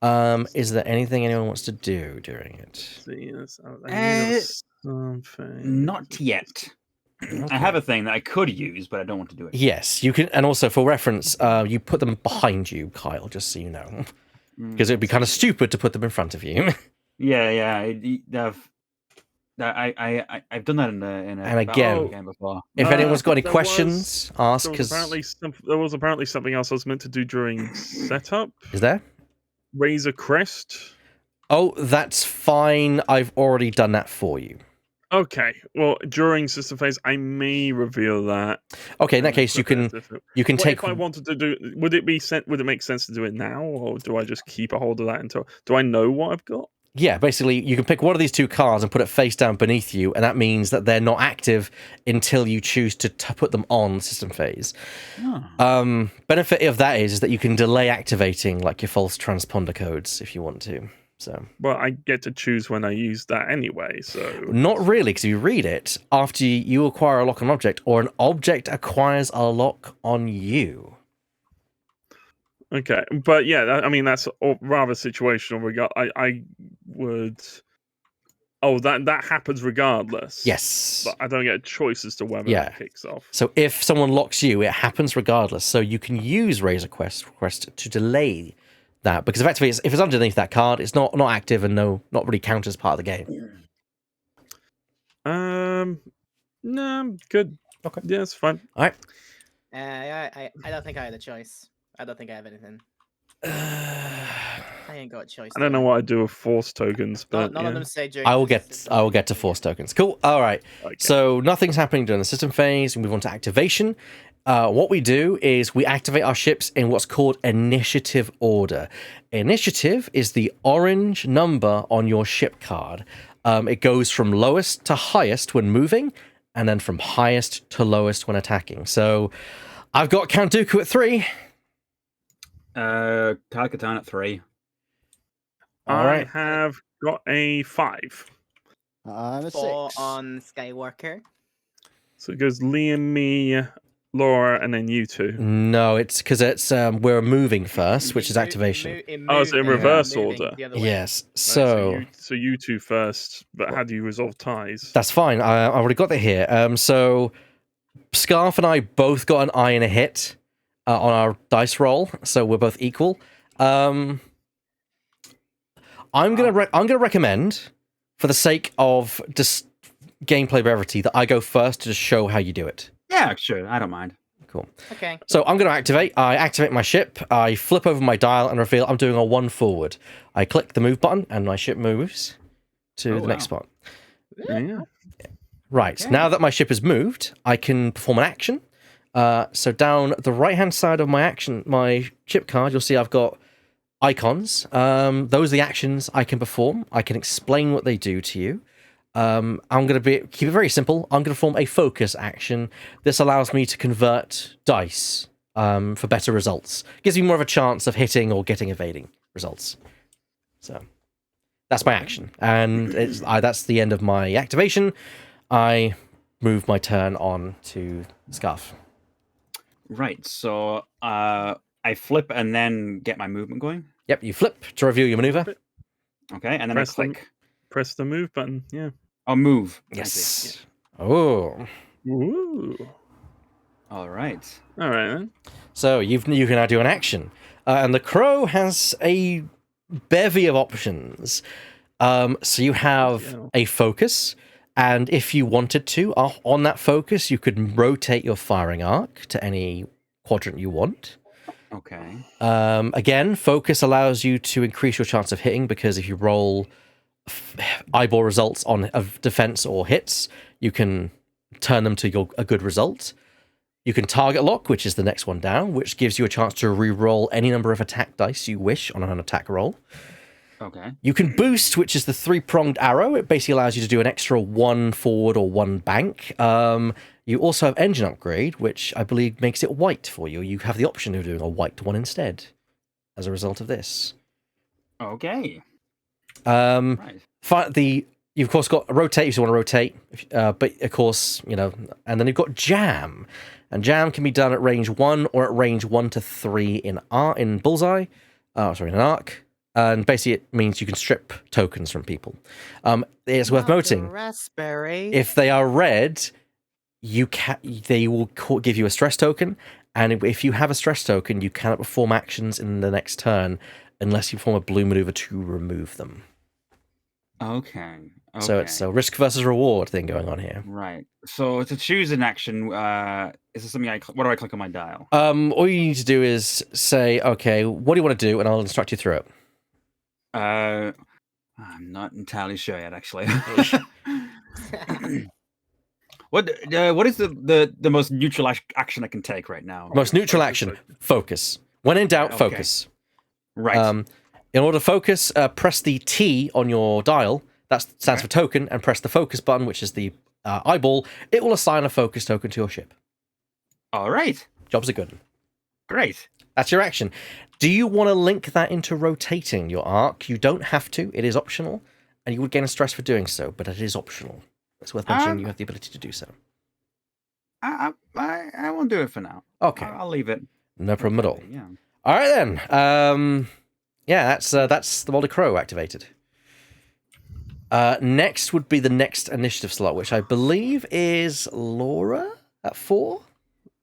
Speaker 1: Is there anything anyone wants to do during it?
Speaker 2: Not yet. Okay. I have a thing that I could use, but I don't want to do it.
Speaker 1: Yes, you can, and also for reference, you put them behind you, Kyle, just so you know. Because it'd be kind of stupid to put them in front of you. I've done that in a game before. If anyone's got any questions, ask. Because
Speaker 3: there was apparently something else I was meant to do during setup.
Speaker 1: Is there?
Speaker 3: Raise a crest.
Speaker 1: Oh, that's fine. I've already done that for you.
Speaker 3: Okay. Well, during system phase, I may reveal that.
Speaker 1: Okay, in that case, you can take.
Speaker 3: If I wanted to do, would it make sense to do it now, or do I just keep a hold of that until? Do I know what I've got?
Speaker 1: Yeah, basically, you can pick one of these two cards and put it face down beneath you, and that means that they're not active until you choose to put them on system phase. Oh. Benefit of that is that you can delay activating like your false transponder codes if you want to. So,
Speaker 3: well, I get to choose when I use that anyway. So
Speaker 1: not really, because if you read it after you acquire a lock on an object, or an object acquires a lock on you.
Speaker 3: Okay, but yeah, I mean that's rather situational. I would. Oh, that happens regardless.
Speaker 1: Yes,
Speaker 3: but I don't get a choice as to whether that kicks off.
Speaker 1: So if someone locks you, it happens regardless. So you can use Raise a request to delay that, because effectively, if it's underneath that card, it's not active and not really counted as part of the game.
Speaker 3: No, I'm good.
Speaker 1: Okay,
Speaker 3: yeah, it's fine.
Speaker 1: All right.
Speaker 5: I don't think I had a choice. I don't think I have anything. I ain't got a choice.
Speaker 3: I don't know what I do with force tokens, but
Speaker 5: none of them say during.
Speaker 1: I will get to force tokens. Cool. All right.
Speaker 3: Okay.
Speaker 1: So nothing's happening during the system phase. We move on to activation. What we do is we activate our ships in what's called initiative order. Initiative is the orange number on your ship card. It goes from lowest to highest when moving, and then from highest to lowest when attacking. So I've got Count Dooku at 3.
Speaker 2: Kyle-Katarn at 3.
Speaker 1: All right.
Speaker 3: I have got a 5.
Speaker 4: I'm a
Speaker 5: 4
Speaker 4: 6
Speaker 5: on Skywalker.
Speaker 3: So it goes Liam, me, Laura, and then you two.
Speaker 1: No, it's because we're moving first, which is activation.
Speaker 3: It's in reverse order.
Speaker 1: Yes.
Speaker 3: So you two first, but how do you resolve ties?
Speaker 1: That's fine. I already got it here. So Scarf and I both got an eye and a hit on our dice roll, so we're both equal. I'm gonna recommend, for the sake of just gameplay brevity, that I go first to just show how you do it.
Speaker 2: Yeah, sure. I don't mind.
Speaker 1: Cool.
Speaker 5: Okay.
Speaker 1: So I'm going to activate. I activate my ship. I flip over my dial and reveal I'm doing a 1 forward. I click the move button and my ship moves to the next spot.
Speaker 3: Yeah.
Speaker 1: Right.
Speaker 2: Okay.
Speaker 1: Now that my ship has moved, I can perform an action. So down the right-hand side of my ship card, you'll see I've got icons. Those are the actions I can perform. I can explain what they do to you. I'm going to keep it very simple. I'm going to perform a focus action. This allows me to convert dice for better results. Gives me more of a chance of hitting or getting evading results. So that's my action, and that's the end of my activation. I move my turn on to Scarf.
Speaker 2: Right. So I flip and then get my movement going.
Speaker 1: Yep, you flip to reveal your maneuver.
Speaker 2: Okay, and then
Speaker 3: Press
Speaker 2: I click.
Speaker 3: Press the move button. Yeah.
Speaker 2: I'll move. I see.
Speaker 1: Yes. Oh.
Speaker 3: Ooh.
Speaker 2: All right.
Speaker 3: All right then.
Speaker 1: So you can now do an action, and the crow has a bevy of options. So you have a focus, and if you wanted to, on that focus, you could rotate your firing arc to any quadrant you want.
Speaker 2: Okay.
Speaker 1: Again, focus allows you to increase your chance of hitting, because if you roll eyeball results on of defense or hits, you can turn them to a good result. You can target lock, which is the next one down, which gives you a chance to re-roll any number of attack dice you wish on an attack roll.
Speaker 2: Okay.
Speaker 1: You can boost, which is the 3-pronged arrow. It basically allows you to do an extra 1 forward or 1 bank. You also have engine upgrade, which I believe makes it white for you. You have the option of doing a white one instead as a result of this.
Speaker 2: Okay.
Speaker 1: Right. You've of course got rotate if you want to rotate, but of course, and then you've got jam. And jam can be done at range 1 or at range 1 to 3 in bullseye. In an arc. And basically it means you can strip tokens from people. It's worth noting,
Speaker 5: Raspberry.
Speaker 1: if they are red, they will give you a stress token, and if you have a stress token, you cannot perform actions in the next turn unless you perform a blue maneuver to remove them.
Speaker 2: Okay.
Speaker 1: So it's a risk versus reward thing going on here.
Speaker 2: Right. So to choose an action, is this something what do I click on my dial?
Speaker 1: All you need to do is say, okay, what do you want to do, and I'll instruct you through it.
Speaker 2: I'm not entirely sure yet, actually. What is the most neutral action I can take right now?
Speaker 1: Most neutral action, focus. When in doubt, focus.
Speaker 2: Right.
Speaker 1: In order to focus, press the T on your dial. That stands for token, and press the focus button, which is the eyeball. It will assign a focus token to your ship.
Speaker 2: All right.
Speaker 1: Jobs are good.
Speaker 2: Great.
Speaker 1: That's your action. Do you want to link that into rotating your arc? You don't have to. It is optional, and you would gain a stress for doing so, but it is optional. It's worth mentioning you have the ability to do so.
Speaker 2: I won't do it for now.
Speaker 1: Okay.
Speaker 2: I'll leave it.
Speaker 1: No problem at all.
Speaker 2: Yeah.
Speaker 1: All right, then. That's the Moldy Crow activated. Next would be the next initiative slot, which I believe is Laura at 4?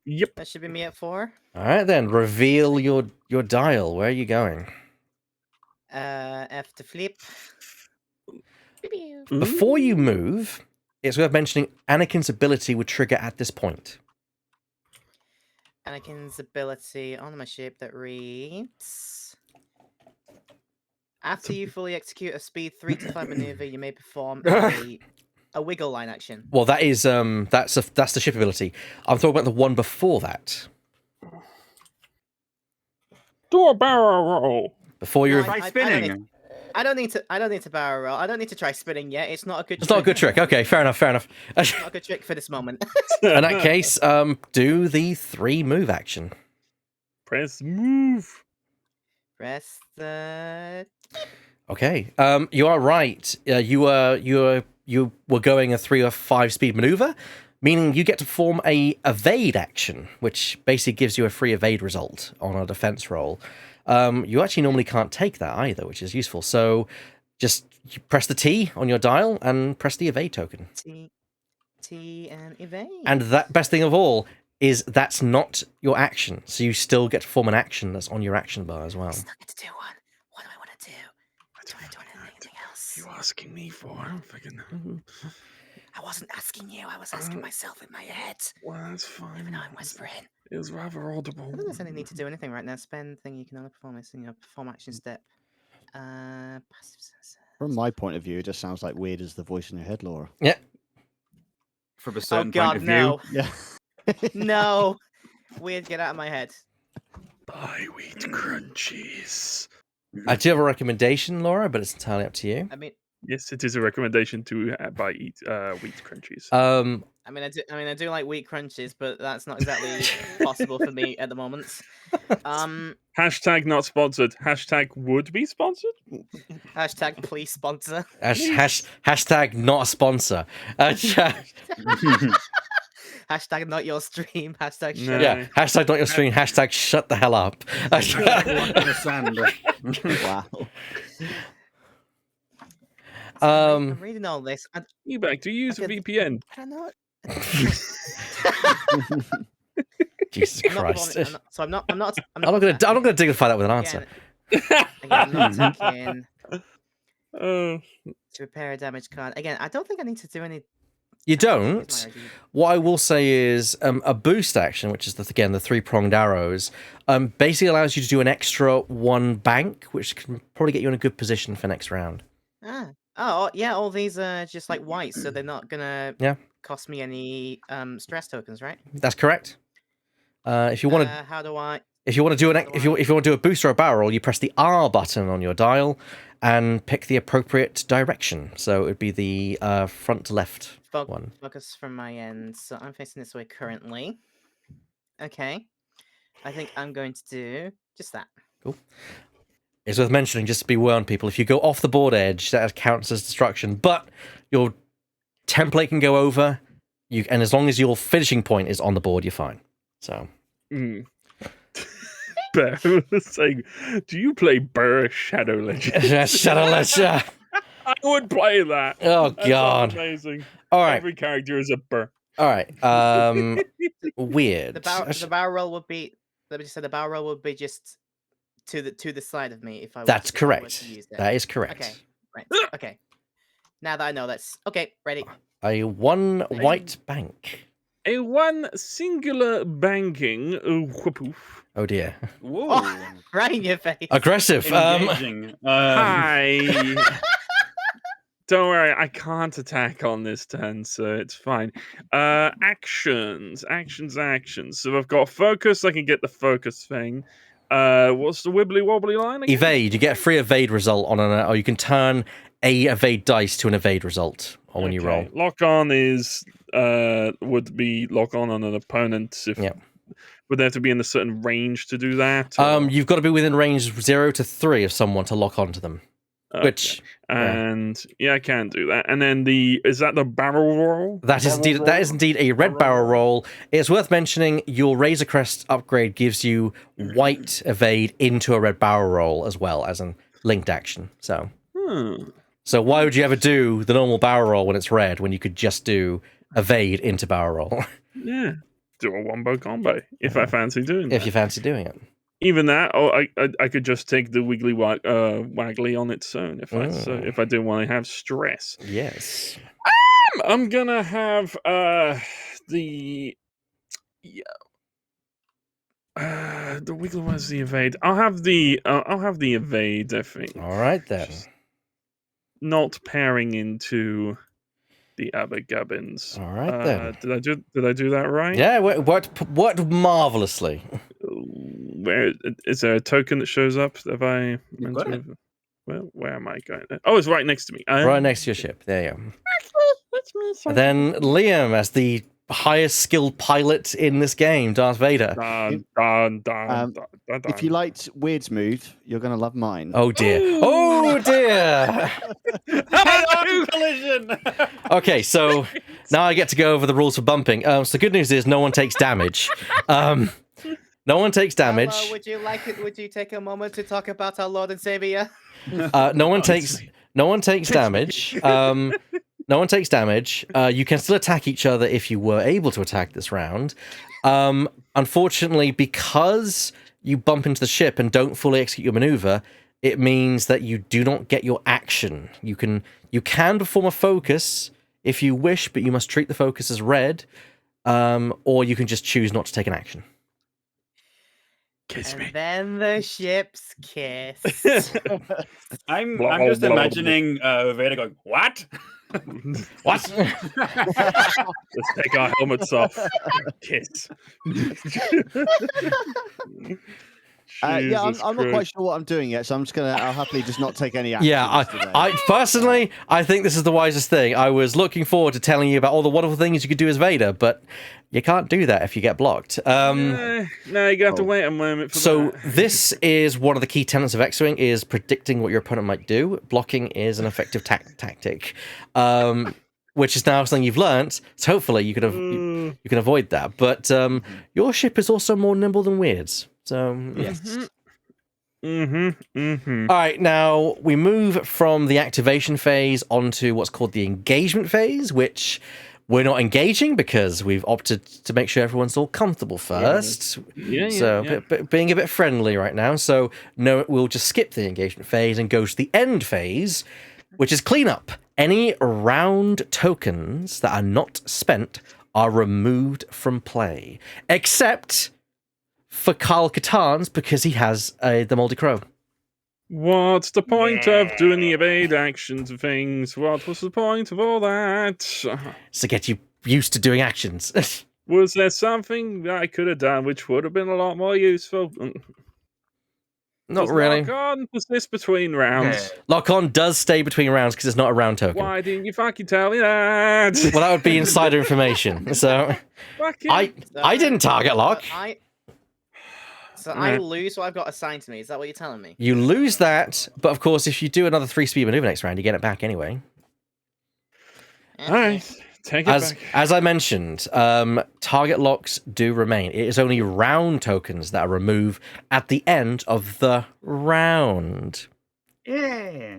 Speaker 3: Yep.
Speaker 5: That should be me at 4.
Speaker 1: All right, then. Reveal your dial. Where are you going?
Speaker 5: F to flip.
Speaker 1: Before you move, it's worth mentioning Anakin's ability would trigger at this point.
Speaker 5: Anakin's ability on my ship that reads: after you fully execute a speed 3 to 5 maneuver, you may perform a wiggle line action.
Speaker 1: Well, that is that's the ship ability. I'm talking about the one before that.
Speaker 3: Do a barrel roll.
Speaker 1: Before you're
Speaker 2: Try spinning.
Speaker 5: I don't need to barrel roll. I don't need to try spinning yet. It's not a good trick.
Speaker 1: It's not a good trick. Okay, fair enough.
Speaker 5: It's not a good trick for this moment.
Speaker 1: In that case, do the 3 move action.
Speaker 3: Press move.
Speaker 5: Press the...
Speaker 1: Okay. You are right. You were going a 3 or 5 speed maneuver, meaning you get to perform a evade action, which basically gives you a free evade result on a defense roll. You actually normally can't take that either, which is useful. So just press the T on your dial and press the evade token.
Speaker 5: T and evade.
Speaker 1: And that best thing of all is that's not your action. So you still get to perform an action that's on your action bar as well.
Speaker 5: I still get to do one. What do I want to do? Do I want to do anything else?
Speaker 3: You asking me for?
Speaker 5: I wasn't asking you. I was asking myself in my head.
Speaker 3: Well, that's fine.
Speaker 5: Even though I'm whispering.
Speaker 3: It was rather audible.
Speaker 5: I don't think there's any need to do anything right now. Spend thing you can only perform this in your perform action step. Passive sensor.
Speaker 4: From my point of view, it just sounds like weird as the voice in your head, Laura.
Speaker 1: Yeah.
Speaker 2: From a
Speaker 5: Oh
Speaker 2: certain point
Speaker 5: God,
Speaker 2: of
Speaker 5: no,
Speaker 2: view.
Speaker 4: Yeah.
Speaker 5: no! Weird, get out of my head.
Speaker 3: Buy wheat crunchies.
Speaker 1: I do have a recommendation, Laura, but it's entirely up to you.
Speaker 5: I mean,
Speaker 3: Yes, it is a recommendation to buy wheat crunchies.
Speaker 5: I do like wheat crunches, but that's not exactly possible for me at the moment.
Speaker 3: Hashtag not sponsored. Hashtag would be sponsored.
Speaker 5: Hashtag please sponsor.
Speaker 1: Hashtag not a sponsor.
Speaker 5: Hashtag not your stream. Hashtag
Speaker 3: No.
Speaker 5: shut
Speaker 1: Yeah, hashtag not your stream. Hashtag shut the hell up.
Speaker 2: Walk in the sand.
Speaker 4: Wow.
Speaker 5: I'm reading all this.
Speaker 3: Ebag, do you use a
Speaker 5: Okay.
Speaker 3: VPN?
Speaker 5: I don't know.
Speaker 1: Jesus
Speaker 5: I'm not
Speaker 1: Christ!
Speaker 5: performing- I'm not.
Speaker 1: I'm not gonna dignify that with an answer.
Speaker 5: Again, I'm not attacking
Speaker 3: Oh,
Speaker 5: to repair a damaged card. Again, I don't think I need to do any.
Speaker 1: You
Speaker 5: Use my
Speaker 1: don't.
Speaker 5: RG.
Speaker 1: What I will say is a boost action, which is again the three-pronged arrows, basically allows you to do an extra one bank, which can probably get you in a good position for next round.
Speaker 5: Ah. Oh, yeah. All these are just like white, so they're not gonna
Speaker 1: Yeah.
Speaker 5: cost me any stress tokens, right?
Speaker 1: That's correct. If you want to,
Speaker 5: How do I?
Speaker 1: if you want to do if you want to do a boost or a barrel roll, you press the R button on your dial and pick the appropriate direction. So it would be the front to left one.
Speaker 5: Focus from my end. So I'm facing this way currently. Okay. I think I'm going to do just that.
Speaker 1: Cool. It's worth mentioning, just to be warned, people, if you go off the board edge, that counts as destruction. But your template can go over, and as long as your finishing point is on the board, you're fine. So.
Speaker 3: Bear was saying, do you play Burr Shadow Legend?
Speaker 1: Shadow Ledger.
Speaker 3: I would play that.
Speaker 1: Oh,
Speaker 3: That sounds
Speaker 1: God.
Speaker 3: amazing.
Speaker 1: All right.
Speaker 3: Every character is a Burr.
Speaker 1: All right. Weird.
Speaker 5: The barrel roll would be. Let me just say the barrel roll would be just to the side of me if I.
Speaker 1: That's
Speaker 5: if I were
Speaker 1: correct.
Speaker 5: to use it.
Speaker 1: That is correct.
Speaker 5: Okay. Right. Okay. Now that I know that's okay. Ready.
Speaker 1: A one white bank.
Speaker 3: A one singular banking. Whoopoof.
Speaker 1: Oh dear.
Speaker 2: Whoa.
Speaker 5: Right in your face.
Speaker 1: Aggressive.
Speaker 2: Engaging.
Speaker 3: Hi. Don't worry, I can't attack on this turn, so it's fine. Actions. So I've got focus. I can get the focus thing. What's the wibbly wobbly line again?
Speaker 1: Evade. You get a free evade result on an, or you can turn a evade dice to an evade result on when you roll.
Speaker 3: Lock on is would be lock on an opponent. If
Speaker 1: Yep.
Speaker 3: Would they have to be in a certain range to do that? or-
Speaker 1: You've got to be within range 0 to 3 of someone to lock onto them.
Speaker 3: Okay.
Speaker 1: Which
Speaker 3: And yeah, I can do that. And then is that the barrel roll?
Speaker 1: that is indeed a red barrel roll. It's worth mentioning your Razor Crest upgrade gives you white evade into a red barrel roll as well as a linked action. So why would you ever do the normal barrel roll when it's red when you could just do evade into barrel roll?
Speaker 3: Yeah, do a wombo combo if I fancy doing that.
Speaker 1: If you fancy doing it.
Speaker 3: Even that, or I could just take the wiggly waggly on its own if I didn't want to have stress.
Speaker 1: Yes.
Speaker 3: I'm gonna have the wiggly was the evade. I'll have the evade. I think.
Speaker 1: All right then.
Speaker 3: Not pairing into the other gubbins.
Speaker 1: All right then.
Speaker 3: Did I do that right?
Speaker 1: Yeah, worked marvelously.
Speaker 3: Where is there a token that shows up? Have I?
Speaker 2: You've got it.
Speaker 3: Well, where am I going? Oh, it's right next to me.
Speaker 1: Right next to your ship. There you go.
Speaker 3: That's me.
Speaker 1: And then Liam, as the highest skilled pilot in this game, Darth Vader.
Speaker 4: If you liked Weird's move, you're going to love mine.
Speaker 1: Oh dear. Oh dear.
Speaker 3: Collision.
Speaker 1: Okay, so now I get to go over the rules for bumping. So the good news is no one takes damage. No one takes damage.
Speaker 5: Hello, would you take a moment to talk about our Lord and Savior?
Speaker 1: No one takes damage. No one takes damage. You can still attack each other if you were able to attack this round. Unfortunately, because you bump into the ship and don't fully execute your maneuver, it means that you do not get your action. You can perform a focus if you wish, but you must treat the focus as red, or you can just choose not to take an action.
Speaker 3: Kiss me.
Speaker 5: And then the ships kiss.
Speaker 2: I'm
Speaker 3: Blah,
Speaker 2: just
Speaker 3: blah, blah.
Speaker 2: imagining Vader going, "What?
Speaker 1: What?
Speaker 3: Let's take our helmets off. Kiss.
Speaker 4: Yeah, I'm
Speaker 3: Jesus
Speaker 4: not quite
Speaker 3: Christ.
Speaker 4: sure what I'm doing yet, so I'll happily just not take any action.
Speaker 1: Yeah, I personally, I think this is the wisest thing. I was looking forward to telling you about all the wonderful things you could do as Vader, but you can't do that if you get blocked.
Speaker 3: No, you have to wait a moment for
Speaker 1: So
Speaker 3: that.
Speaker 1: this is one of the key tenets of X-Wing, is predicting what your opponent might do. Blocking is an effective tactic, which is now something you've learnt. So hopefully you can avoid that. But your ship is also more nimble than Weird's. So
Speaker 4: Yes.
Speaker 1: All right, now we move from the activation phase onto what's called the engagement phase, which we're not engaging because we've opted to make sure everyone's all comfortable first. Being a bit friendly right now. So no, we'll just skip the engagement phase and go to the end phase, which is cleanup. Any round tokens that are not spent are removed from play, except for Kyle Katarn's, because he has the Moldy Crow.
Speaker 3: What's the point of doing the evade actions and things? What was the point of all that?
Speaker 1: To get you used to doing actions.
Speaker 3: Was there something that I could have done which would have been a lot more useful?
Speaker 1: Not
Speaker 3: Does
Speaker 1: really.
Speaker 3: Lock on persist between rounds?
Speaker 1: Lock on does stay between rounds because it's not a round token.
Speaker 3: Why didn't you fucking tell me that?
Speaker 1: Well, that would be insider information. So I didn't target lock.
Speaker 5: I lose what I've got assigned to me. Is that what you're telling me?
Speaker 1: You lose that, but of course, if you do another 3-speed maneuver next round, you get it back anyway.
Speaker 3: All right, take it back.
Speaker 1: As I mentioned, target locks do remain. It is only round tokens that are removed at the end of the round.
Speaker 2: Yeah.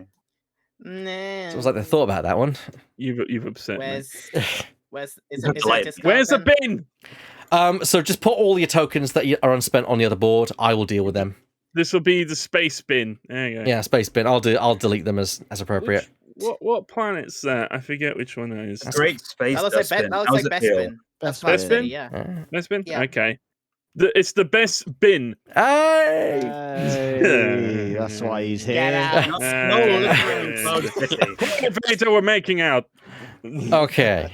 Speaker 5: Nah.
Speaker 1: So it was like they thought about that one.
Speaker 3: You've upset me.
Speaker 5: Where's is it discard
Speaker 3: Where's the
Speaker 5: then?
Speaker 3: bin?
Speaker 1: So just put all your tokens that are unspent on the other board. I will deal with them.
Speaker 3: This will be the space bin. There you go.
Speaker 1: Yeah, space bin. I'll delete them as appropriate.
Speaker 3: What planet's that? I forget which one that is.
Speaker 2: Great space.
Speaker 5: That looks like best bin.
Speaker 4: Best
Speaker 5: Best
Speaker 3: bin?
Speaker 5: Yeah.
Speaker 3: Best bin?
Speaker 5: Yeah.
Speaker 3: Okay. It's the best bin.
Speaker 1: Hey!
Speaker 4: Hey, that's why he's here.
Speaker 5: Get out.
Speaker 3: Vader, we're making out.
Speaker 1: Okay.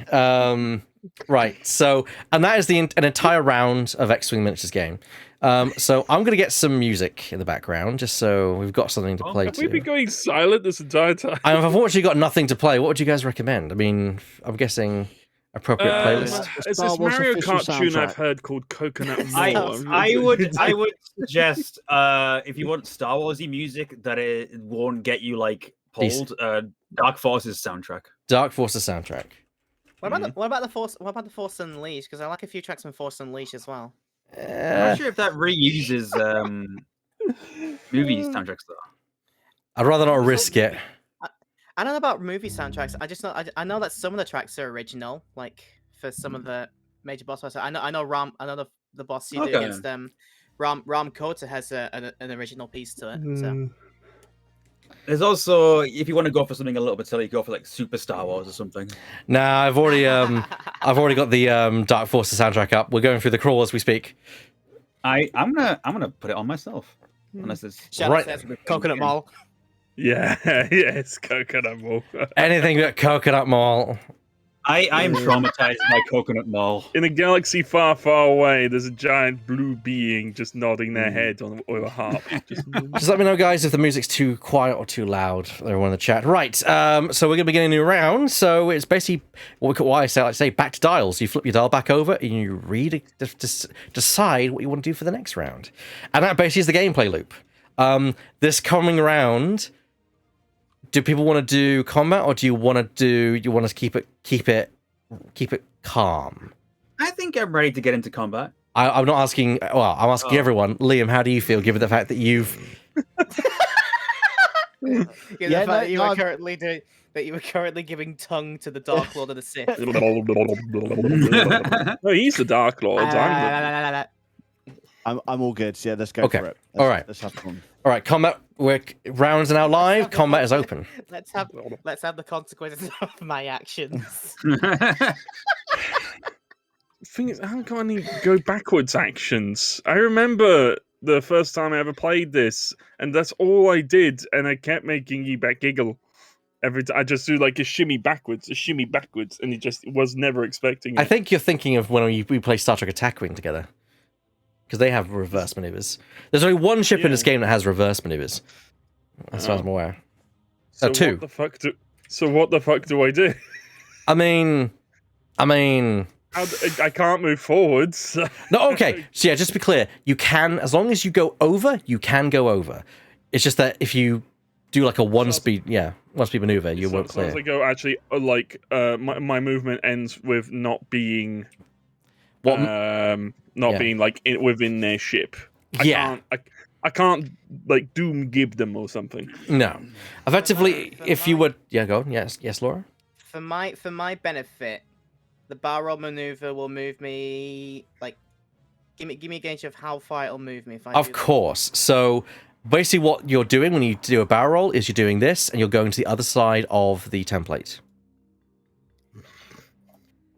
Speaker 1: Right. So, and that is an entire round of X-Wing Miniatures game. So I'm going to get some music in the background, just so we've got something to play
Speaker 3: Have
Speaker 1: to.
Speaker 3: we been going silent this entire time?
Speaker 1: I've unfortunately got nothing to play. What would you guys recommend? I mean, I'm guessing appropriate playlist.
Speaker 3: It's
Speaker 4: Star
Speaker 3: this
Speaker 4: Wars
Speaker 3: Mario
Speaker 4: official
Speaker 3: Kart tune I've
Speaker 4: soundtrack.
Speaker 3: heard called Coconut
Speaker 2: I
Speaker 3: Mall.
Speaker 2: I would suggest if you want Star Warsy music that it won't get you like pulled, Dark Forces soundtrack.
Speaker 1: Dark Forces soundtrack.
Speaker 5: What about the Force? What about the Force Unleashed? Because I like a few tracks from Force Unleashed as well.
Speaker 2: I'm not sure if that reuses movie soundtracks though.
Speaker 1: I'd rather not risk it.
Speaker 5: I don't know about movie soundtracks. I know that some of the tracks are original, like for some of the major boss fights. I know the boss you do against them. Ram Kota has an original piece to it. So.
Speaker 2: There's also, if you want to go for something a little bit silly, go for like Super Star Wars or something.
Speaker 1: Nah, I've already got the Dark Forces soundtrack up. We're going through the crawl as we speak.
Speaker 2: I'm gonna put it on myself. Unless it's
Speaker 1: Right.
Speaker 5: Coconut Mall.
Speaker 3: Yeah, it's Coconut Mall.
Speaker 1: Anything but Coconut Mall.
Speaker 2: I'm traumatized by Coconut Mall.
Speaker 3: In a galaxy far, far away, there's a giant blue being just nodding their head on a harp.
Speaker 1: Just let me know, guys, if the music's too quiet or too loud. Everyone in the chat. Right, so we're going to begin a new round. So it's basically what I say, back to dials. You flip your dial back over and you decide what you want to do for the next round. And that basically is the gameplay loop. This coming round, do people want to do combat, or do you want to keep it calm?
Speaker 2: I think I'm ready to get into combat.
Speaker 1: I'm not asking. Well, I'm asking everyone. Liam, how do you feel given the fact that you've?
Speaker 5: You were currently giving tongue to the Dark Lord of the Sith.
Speaker 3: No, he's the Dark Lord.
Speaker 4: I'm all good. Yeah, let's go
Speaker 1: Okay.
Speaker 4: for it.
Speaker 1: All right.
Speaker 4: Let's have fun.
Speaker 1: All right, combat. Rounds are now live. Combat is open.
Speaker 5: Let's have the consequences of my actions.
Speaker 3: Thing is, I haven't got any go backwards actions. I remember the first time I ever played this, and that's all I did, and I kept making you back giggle. Every time I just do like a shimmy backwards, and he just was never expecting it.
Speaker 1: I think you're thinking of when we play Star Trek Attack Wing together. Because they have reverse maneuvers. There's only one ship in this game that has reverse maneuvers. As far as I'm aware.
Speaker 3: So
Speaker 1: two.
Speaker 3: What the fuck do I do?
Speaker 1: I mean...
Speaker 3: I can't move forwards.
Speaker 1: No, okay. So yeah, just to be clear, you can, as long as you go over, you can go over. It's just that if you do like a one-speed maneuver, you won't clear.
Speaker 3: Sounds like my movement ends with not being... being like within their ship. I can't like doom gib them or something.
Speaker 1: No, effectively, if you would, go. Yes, Laura.
Speaker 5: For my benefit, the barrel roll maneuver will move me like. Give me a gauge of how far it'll move me if I.
Speaker 1: Of course. So basically, what you're doing when you do a barrel roll is you're doing this, and you're going to the other side of the template.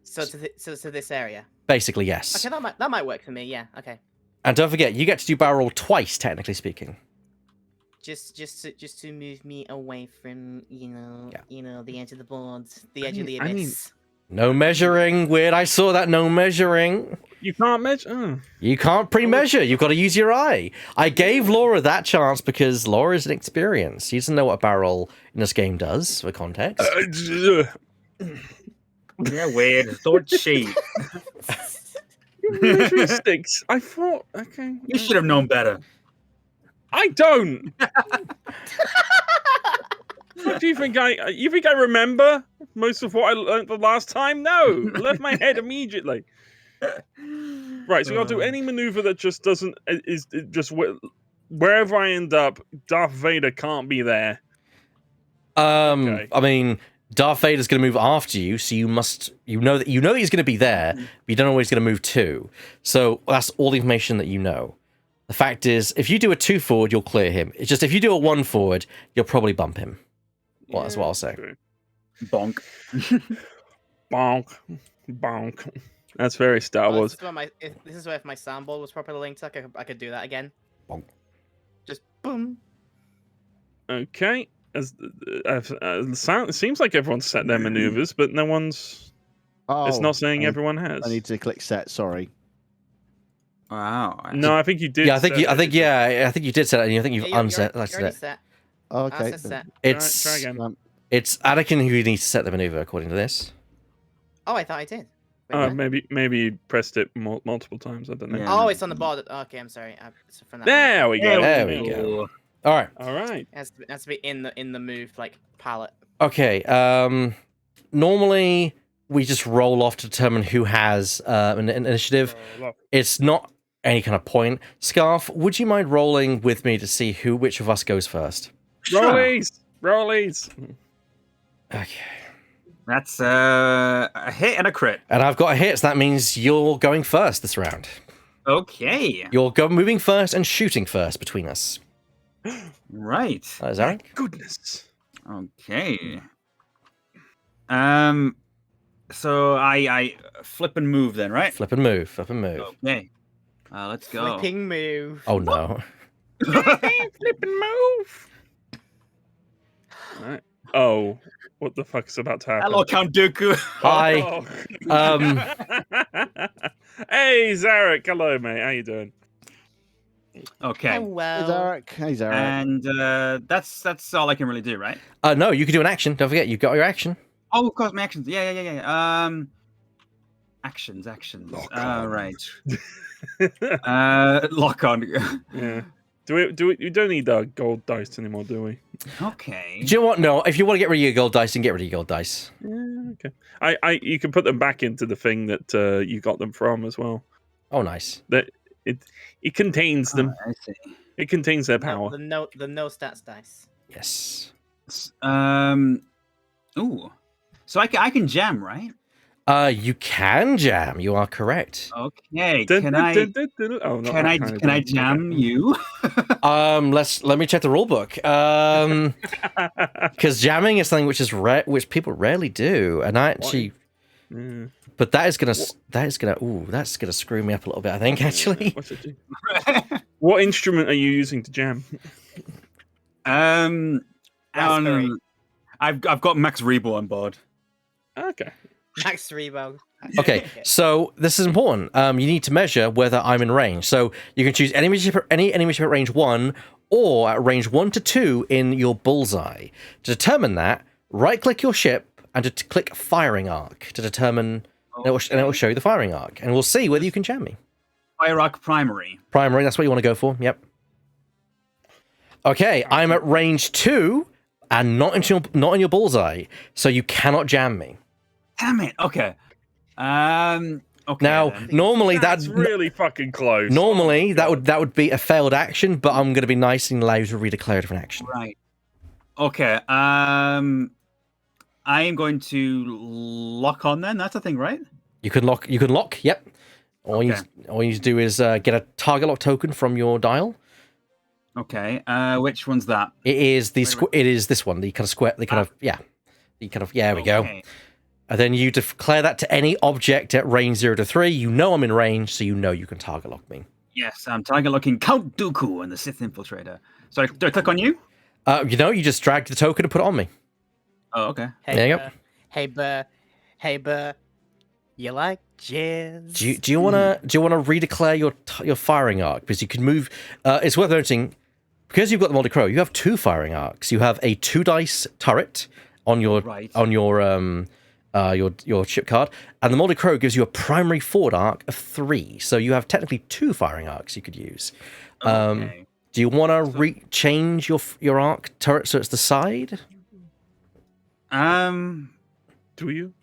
Speaker 5: So to this area.
Speaker 1: Basically, yes.
Speaker 5: Okay, that might work for me. Yeah. Okay.
Speaker 1: And don't forget, you get to do barrel roll twice, technically speaking.
Speaker 5: Just to move me away from the edge of the board, the edge of the abyss.
Speaker 1: No measuring, Weird. I saw that. No measuring.
Speaker 3: You can't measure.
Speaker 1: You can't pre-measure. You've got to use your eye. I gave Laura that chance because Laura is inexperienced. She doesn't know what a barrel in this game does, for context.
Speaker 2: Yeah, weird. Don't cheat.
Speaker 3: Measuring sticks. I thought, okay.
Speaker 2: You should have known better.
Speaker 3: I don't. Do you think I remember most of what I learned the last time? No, I left my head immediately. Right, so I'll do any maneuver that just doesn't is just wherever I end up, Darth Vader can't be there.
Speaker 1: Okay. I mean, Darth Vader's going to move after you, so you know that he's going to be there, but you don't know where he's going to move to. So that's all the information that you know. The fact is, if you do a 2 forward, you'll clear him. It's just if you do a 1 forward, you'll probably bump him. Well, that's what I'll say.
Speaker 3: True.
Speaker 2: Bonk.
Speaker 3: Bonk. Bonk. That's very Star Wars.
Speaker 5: This is where if my soundboard was properly linked, I could do that again.
Speaker 1: Bonk.
Speaker 5: Just boom.
Speaker 3: Okay. It seems like everyone's set their maneuvers, but no one's. It's not saying everyone has.
Speaker 4: I need to click set. Sorry.
Speaker 2: Wow.
Speaker 3: No, I think you did.
Speaker 1: Yeah, I think you did set it, and I think you've unset.
Speaker 5: You're already
Speaker 1: it.
Speaker 5: set.
Speaker 4: Oh, okay.
Speaker 5: Set.
Speaker 1: It's
Speaker 3: Try again.
Speaker 1: it's Anakin who needs to set the maneuver according to this.
Speaker 5: Oh, I thought I did.
Speaker 3: Maybe you pressed it multiple times. I don't know.
Speaker 2: Yeah.
Speaker 5: Oh, it's on the board. Okay, I'm sorry. From that
Speaker 3: There we go.
Speaker 1: There we go. All right.
Speaker 3: All right.
Speaker 5: It has to be in the move like palette.
Speaker 1: Okay. Normally we just roll off to determine who has an initiative. It's not any kind of point. Scarf, would you mind rolling with me to see which of us goes first?
Speaker 3: Rollies.
Speaker 1: Okay.
Speaker 2: That's a hit and a crit.
Speaker 1: And I've got a hit, so that means you're going first this round.
Speaker 2: Okay.
Speaker 1: You're moving first and shooting first between us.
Speaker 2: Right.
Speaker 1: Is that right?
Speaker 3: Goodness.
Speaker 2: Okay. So I flip and move then, right?
Speaker 1: Flip and move.
Speaker 2: Okay. Let's go.
Speaker 5: Flipping move.
Speaker 1: Oh no.
Speaker 3: Flip and move. All right. Oh, what the fuck is about to happen?
Speaker 2: Hello, Count Dooku.
Speaker 1: Hi.
Speaker 3: Hey, Zarek. Hello, mate. How you doing?
Speaker 2: Okay.
Speaker 5: Oh, well.
Speaker 4: Hey, Zarek.
Speaker 2: And that's all I can really do, right?
Speaker 1: No, you can do an action. Don't forget, you've got your action.
Speaker 2: Oh, of course, my actions. Yeah. Actions.
Speaker 3: Lock
Speaker 2: All
Speaker 3: on.
Speaker 2: right. Lock on.
Speaker 3: Yeah. You don't need gold dice anymore, do we?
Speaker 2: Okay.
Speaker 1: Do you know what? No, if you want to get rid of your gold dice, then get rid of your gold dice.
Speaker 3: Yeah, okay. You can put them back into the thing that you got them from as well.
Speaker 1: Oh, nice.
Speaker 3: That it contains them.
Speaker 2: I see.
Speaker 3: It contains their power.
Speaker 5: The no stats dice.
Speaker 1: Yes.
Speaker 2: Ooh. So I can jam, right?
Speaker 1: You can jam. You are correct.
Speaker 2: Okay. Can I
Speaker 3: Oh, not
Speaker 2: can
Speaker 3: that
Speaker 2: I
Speaker 3: kind of
Speaker 2: can I
Speaker 3: jam.
Speaker 2: jam you?
Speaker 1: Let me check the rule book. Because jamming is something which is which people rarely do, and I actually.
Speaker 3: Mm.
Speaker 1: But that's gonna screw me up a little bit. I think actually.
Speaker 3: What's it do? What instrument are you using to jam?
Speaker 5: Raspberry.
Speaker 2: I've got Max Rebo on board.
Speaker 3: Okay.
Speaker 5: Max Rebo.
Speaker 1: Okay, so this is important. You need to measure whether I'm in range. So you can choose any enemy ship at range 1 or at range 1 to 2 in your bullseye. To determine that, right-click your ship and to click firing arc to determine, and it will show you the firing arc, and we'll see whether you can jam me.
Speaker 2: Fire arc primary.
Speaker 1: Primary, that's what you want to go for. Yep. Okay, I'm at range 2 and not in your bullseye, so you cannot jam me.
Speaker 2: Damn it. Okay. Okay.
Speaker 1: Now,
Speaker 2: then.
Speaker 1: normally
Speaker 3: That's really fucking close.
Speaker 1: Normally, that would be a failed action, but I'm going to be nice and allow you to redeclare a different action.
Speaker 2: Right. Okay. I am going to lock on then. That's a thing, right?
Speaker 1: You can lock. Yep. All you need to do is get a target lock token from your dial.
Speaker 2: Okay. Which one's that?
Speaker 1: It is it is this one. The kind of square. The kind of yeah. There we go. And then you declare that to any object at range 0 to 3. You know I'm in range, so you know you can target lock me.
Speaker 2: Yes, I'm target locking Count Dooku and the Sith Infiltrator. So do I click on you?
Speaker 1: You just drag the token and put it on me.
Speaker 2: Oh, okay.
Speaker 5: Hey,
Speaker 1: there you go.
Speaker 5: Hey, Burr. You like jazz?
Speaker 1: Do you want to redeclare your firing arc, because you can move? It's worth noting, because you've got the multi-crow, you have 2 firing arcs. You have a 2-dice turret on your your ship card, and the multi-crow gives you a primary forward arc of 3. So you have technically 2 firing arcs you could use.
Speaker 2: Okay.
Speaker 1: Do you want to change your arc turret so it's the side?
Speaker 3: Do you?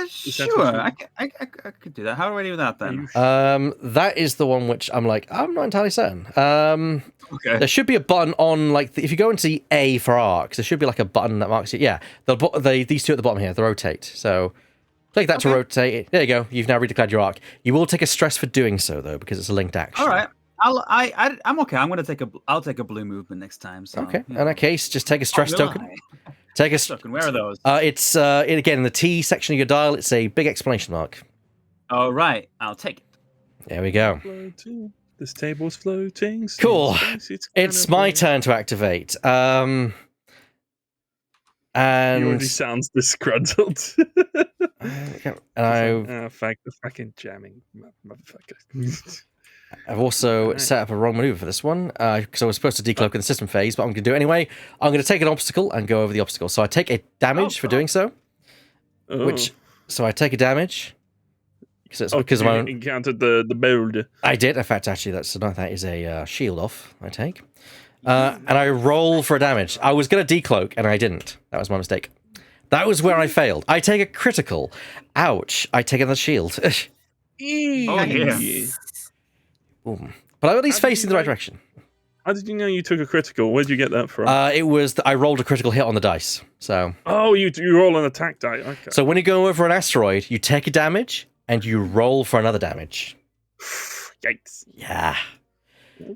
Speaker 2: Sure. I could do that. How do I do that then?
Speaker 1: That is the one which I'm not entirely certain.
Speaker 2: Okay.
Speaker 1: There should be a button on, if you go into the A for arcs, there should be a button that marks it. Yeah, these 2 at the bottom here, the rotate. So click that to rotate it. There you go. You've now redeclared your arc. You will take a stress for doing so though, because it's a linked action.
Speaker 2: All right. I'm okay. I'll take a blue movement next time. So,
Speaker 1: okay. In that case, just take a stress token. Take a
Speaker 2: token. Where are those?
Speaker 1: It's again in the T section of your dial. It's a big exclamation mark.
Speaker 2: All right. I'll take it.
Speaker 1: There we go.
Speaker 3: Floating. This table's floating.
Speaker 1: Cool. It's my turn to activate. And
Speaker 3: he already sounds disgruntled.
Speaker 1: and
Speaker 3: fucking jamming motherfucker.
Speaker 1: I've also set up a wrong maneuver for this one, because I was supposed to decloak in the system phase, but I'm going to do it anyway. I'm going to take an obstacle and go over the obstacle. So I take a damage for doing so. So I take a damage. Because
Speaker 3: I encountered the build.
Speaker 1: I did. In fact, actually, that is a shield off I take. And I roll for damage. I was going to decloak, and I didn't. That was my mistake. That was where I failed. I take a critical. Ouch. I take another shield.
Speaker 2: Oh, yeah.
Speaker 1: Boom. But I'm at least facing the right direction.
Speaker 3: How did you know you took a critical? Where'd you get that from?
Speaker 1: It was I rolled a critical hit on the dice. So.
Speaker 3: Oh, you roll an attack die. Okay.
Speaker 1: So when you go over an asteroid, you take a damage and you roll for another damage.
Speaker 3: Yikes.
Speaker 1: Yeah.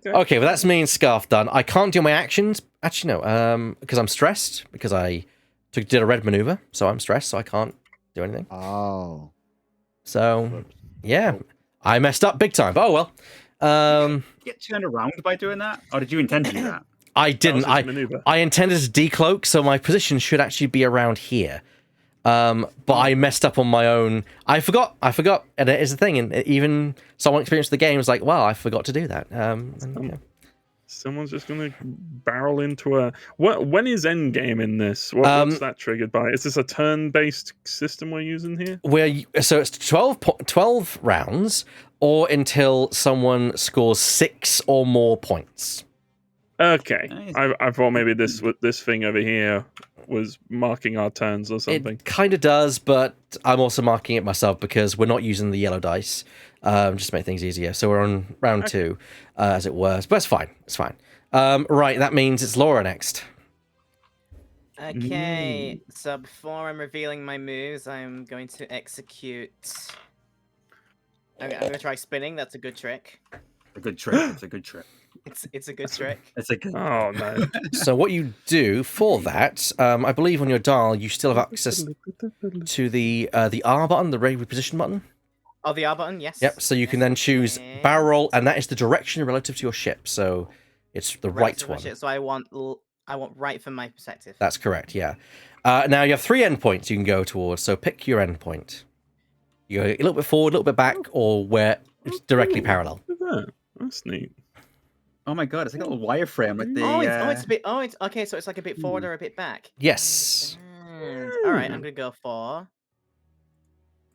Speaker 1: Okay, well that's me and Scarf done. I can't do my actions. Actually, no. Because I'm stressed. Because I did a red maneuver, so I'm stressed, so I can't do anything.
Speaker 4: Oh.
Speaker 1: So yeah, I messed up big time. But oh well.
Speaker 2: Get turned around by doing that, or did you intend to do that?
Speaker 1: I didn't. I intended to decloak, so my position should actually be around here. But I messed up on my own. I forgot, and it is the thing. And even someone experienced the game was like, "Wow, I forgot to do that."
Speaker 3: Someone's just gonna barrel into a. When is endgame in this? What's that triggered by? Is this a turn-based system we're using here?
Speaker 1: So it's 12 rounds, or until someone scores 6 or more points.
Speaker 3: Okay,
Speaker 2: Nice.
Speaker 3: I thought maybe this thing over here was marking our turns or something.
Speaker 1: It kind of does, but I'm also marking it myself because we're not using the yellow dice, just to make things easier. So we're on round 2, as it were. But it's fine. It's fine. Right, that means it's Laura next.
Speaker 5: Okay, so before I'm revealing my moves, I'm going to execute. I'm going to try spinning. That's a good trick.
Speaker 2: A good trick. It's a good trick.
Speaker 5: It's a good trick.
Speaker 2: It's a good.
Speaker 3: Oh no.
Speaker 1: So what you do for that, I believe on your dial you still have access to the R button, the reposition button.
Speaker 5: Oh, the R button, yes.
Speaker 1: Yep. So you can then choose
Speaker 5: Okay.
Speaker 1: barrel roll, and that is the direction relative to your ship. So it's the right one.
Speaker 5: So I want right from my perspective.
Speaker 1: That's correct. Yeah. Now you have 3 endpoints you can go towards. So pick your endpoint. You go a little bit forward, a little bit back, or where it's directly parallel.
Speaker 3: Look at that. That's neat.
Speaker 2: Oh my god! It's like a little wireframe with the.
Speaker 5: It's a bit. Oh, it's okay. So it's like a bit forward or a bit back.
Speaker 1: Yes.
Speaker 5: All right, I'm gonna go for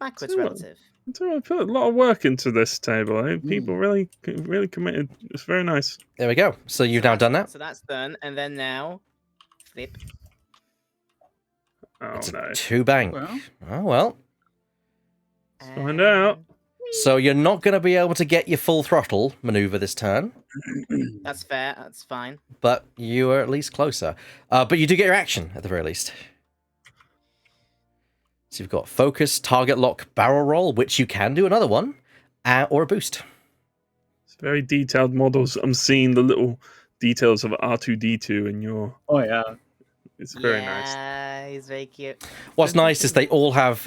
Speaker 5: backwards relative.
Speaker 3: I put a lot of work into this table. People really committed. It's very nice.
Speaker 1: There we go. So you've now done that.
Speaker 5: So that's done, and then now flip.
Speaker 3: Oh
Speaker 1: It's
Speaker 3: no.
Speaker 1: a 2 bank.
Speaker 2: Well.
Speaker 1: Oh well.
Speaker 3: Find out.
Speaker 1: So you're not going to be able to get your full throttle maneuver this turn,
Speaker 5: That's fair. That's fine.
Speaker 1: but you are at least closer. But you do get your action at the very least. So you've got focus, target lock, barrel roll, which you can do another one, or a boost.
Speaker 3: It's very detailed models. I'm seeing the little details of R2D2 in your.
Speaker 2: Oh yeah.
Speaker 3: It's very nice.
Speaker 5: Yeah, he's very cute.
Speaker 1: What's nice is they all have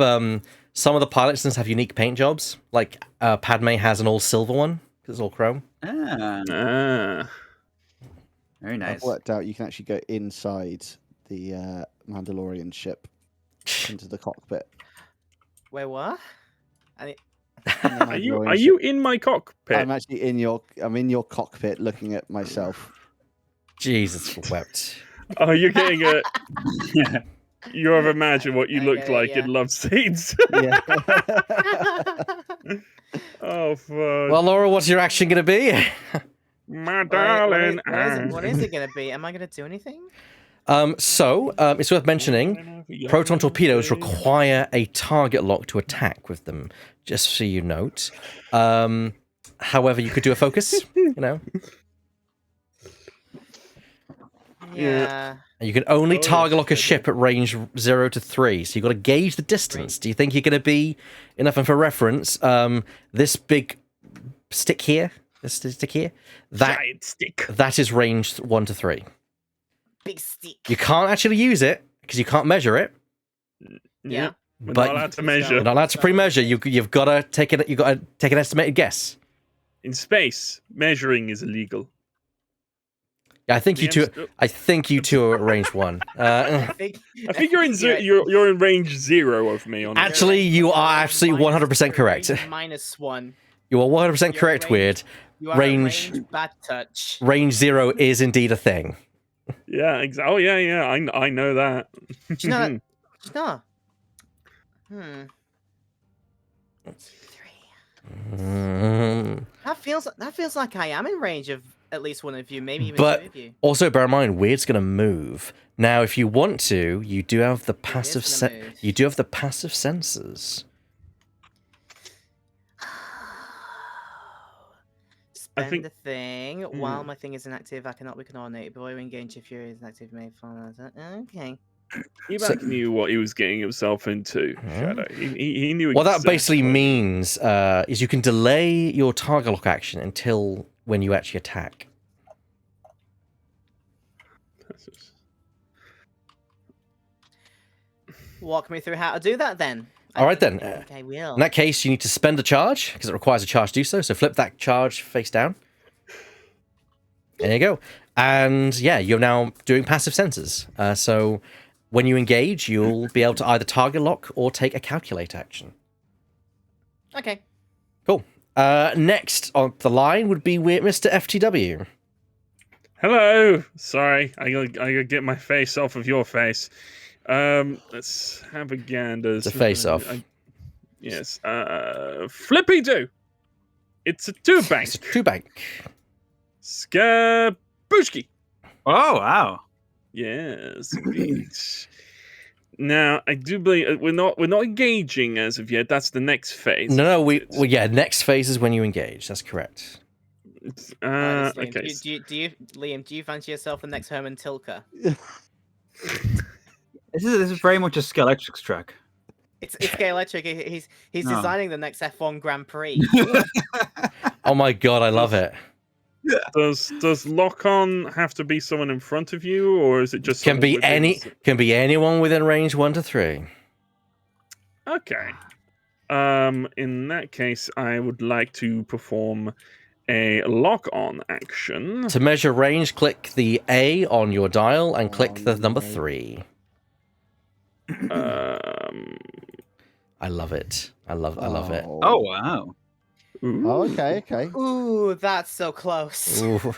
Speaker 1: some of the pilot systems have unique paint jobs. Like Padme has an all silver one because it's all chrome.
Speaker 3: Ah.
Speaker 2: Very nice.
Speaker 4: I've worked out you can actually go inside the Mandalorian ship into the cockpit.
Speaker 5: Wait, what?
Speaker 3: Are you in my cockpit?
Speaker 4: I'm actually in your cockpit looking at myself.
Speaker 1: Jesus wept.
Speaker 3: Oh, you're getting a.
Speaker 2: Yeah.
Speaker 3: You have imagined what you
Speaker 5: I
Speaker 3: look
Speaker 5: get it,
Speaker 3: like
Speaker 5: yeah.
Speaker 3: in Love Scenes.
Speaker 4: Yeah.
Speaker 3: Oh, fuck.
Speaker 1: Well, Laura, what's your action going to be?
Speaker 3: My darling.
Speaker 5: What is it gonna be? Am I gonna do anything?
Speaker 1: It's worth mentioning, proton torpedoes require a target lock to attack with them, just so you note. However, you could do a focus, you know.
Speaker 5: Yeah.
Speaker 1: And you can only
Speaker 3: Oh,
Speaker 1: target lock a
Speaker 3: yes,
Speaker 1: ship at range 0 to 3, so you've got to gauge the distance. Do you think you're going to be enough? And for reference, this big stick here,
Speaker 3: Giant stick.
Speaker 1: that is range 1 to 3.
Speaker 5: Big stick.
Speaker 1: You can't actually use it because you can't measure it.
Speaker 5: Yeah.
Speaker 3: We're
Speaker 1: But-
Speaker 3: not allowed to
Speaker 5: You're
Speaker 3: measure.
Speaker 1: You're not allowed to pre-measure. You've got to take it. You've got to take an estimated guess.
Speaker 3: In space, measuring is illegal.
Speaker 1: Yeah, I think you two.
Speaker 3: Liam's-
Speaker 1: I think you two are at range 1.
Speaker 5: I think
Speaker 3: you're in you're in range 0 of me. On
Speaker 1: Actually, you are absolutely 100% correct.
Speaker 5: -1.
Speaker 1: You are 100%
Speaker 5: You're
Speaker 1: correct,
Speaker 5: range-
Speaker 1: Weird.
Speaker 5: You are
Speaker 1: Range-
Speaker 5: range bad touch.
Speaker 1: Range 0 is indeed a thing.
Speaker 3: Yeah, exactly. Oh yeah. I know that.
Speaker 5: Do you know that? Do you know? Three.
Speaker 1: Mm.
Speaker 5: That feels like I am in range of at least one of you, maybe even
Speaker 1: But-
Speaker 5: two of you.
Speaker 1: Also, bear in mind, Weird's going to move. Now, if you want to, you do have the passive
Speaker 5: gonna move.
Speaker 1: You do have the passive sensors.
Speaker 5: Spend
Speaker 3: think-
Speaker 5: the thing while my thing is inactive. I cannot be coordinated. Boy, engage if Fury is inactive. May follow. Okay.
Speaker 3: He knew what he was getting himself into. Shadow. He knew.
Speaker 1: What that
Speaker 3: exactly.
Speaker 1: basically means is you can delay your target lock action until when you actually attack.
Speaker 5: Walk me through how to do that then.
Speaker 1: All right, then.
Speaker 5: I think I will.
Speaker 1: In that case, you need to spend a charge because it requires a charge to do so. So flip that charge face down. There you go. And yeah, you're now doing passive sensors. So when you engage, you'll be able to either target lock or take a calculate action.
Speaker 5: Okay.
Speaker 1: Cool. Next on the line would be Mr. FTW.
Speaker 3: Hello. Sorry, I gotta get my face off of your face. Let's have a gander.
Speaker 1: It's a face-off.
Speaker 3: Yes. Flippy do. It's a 2-bank.
Speaker 1: It's a 2-bank.
Speaker 3: Skabushki.
Speaker 2: Oh wow.
Speaker 3: Yes, indeed. Now I do believe we're not engaging as of yet. That's the next phase.
Speaker 1: No, yeah, next phase is when you engage. That's correct.
Speaker 5: Honestly,
Speaker 3: Okay.
Speaker 5: do you, Liam? Do you fancy yourself the next Herman Tilke?
Speaker 2: This is very much a Skeletrix track.
Speaker 5: It's Electric. He's
Speaker 2: No.
Speaker 5: designing the next F1 Grand Prix.
Speaker 1: Oh my god, I love it.
Speaker 3: Does lock on have to be someone in front of you, or is it just
Speaker 1: Can be
Speaker 3: someone
Speaker 1: can be anyone within range 1 to 3.
Speaker 3: Okay. In that case, I would like to perform a lock on action.
Speaker 1: To measure range, click the A on your dial and click the number 3. I love it. I love it.
Speaker 2: Oh wow.
Speaker 4: Oh, okay.
Speaker 5: Ooh, that's so close.
Speaker 1: Ooh.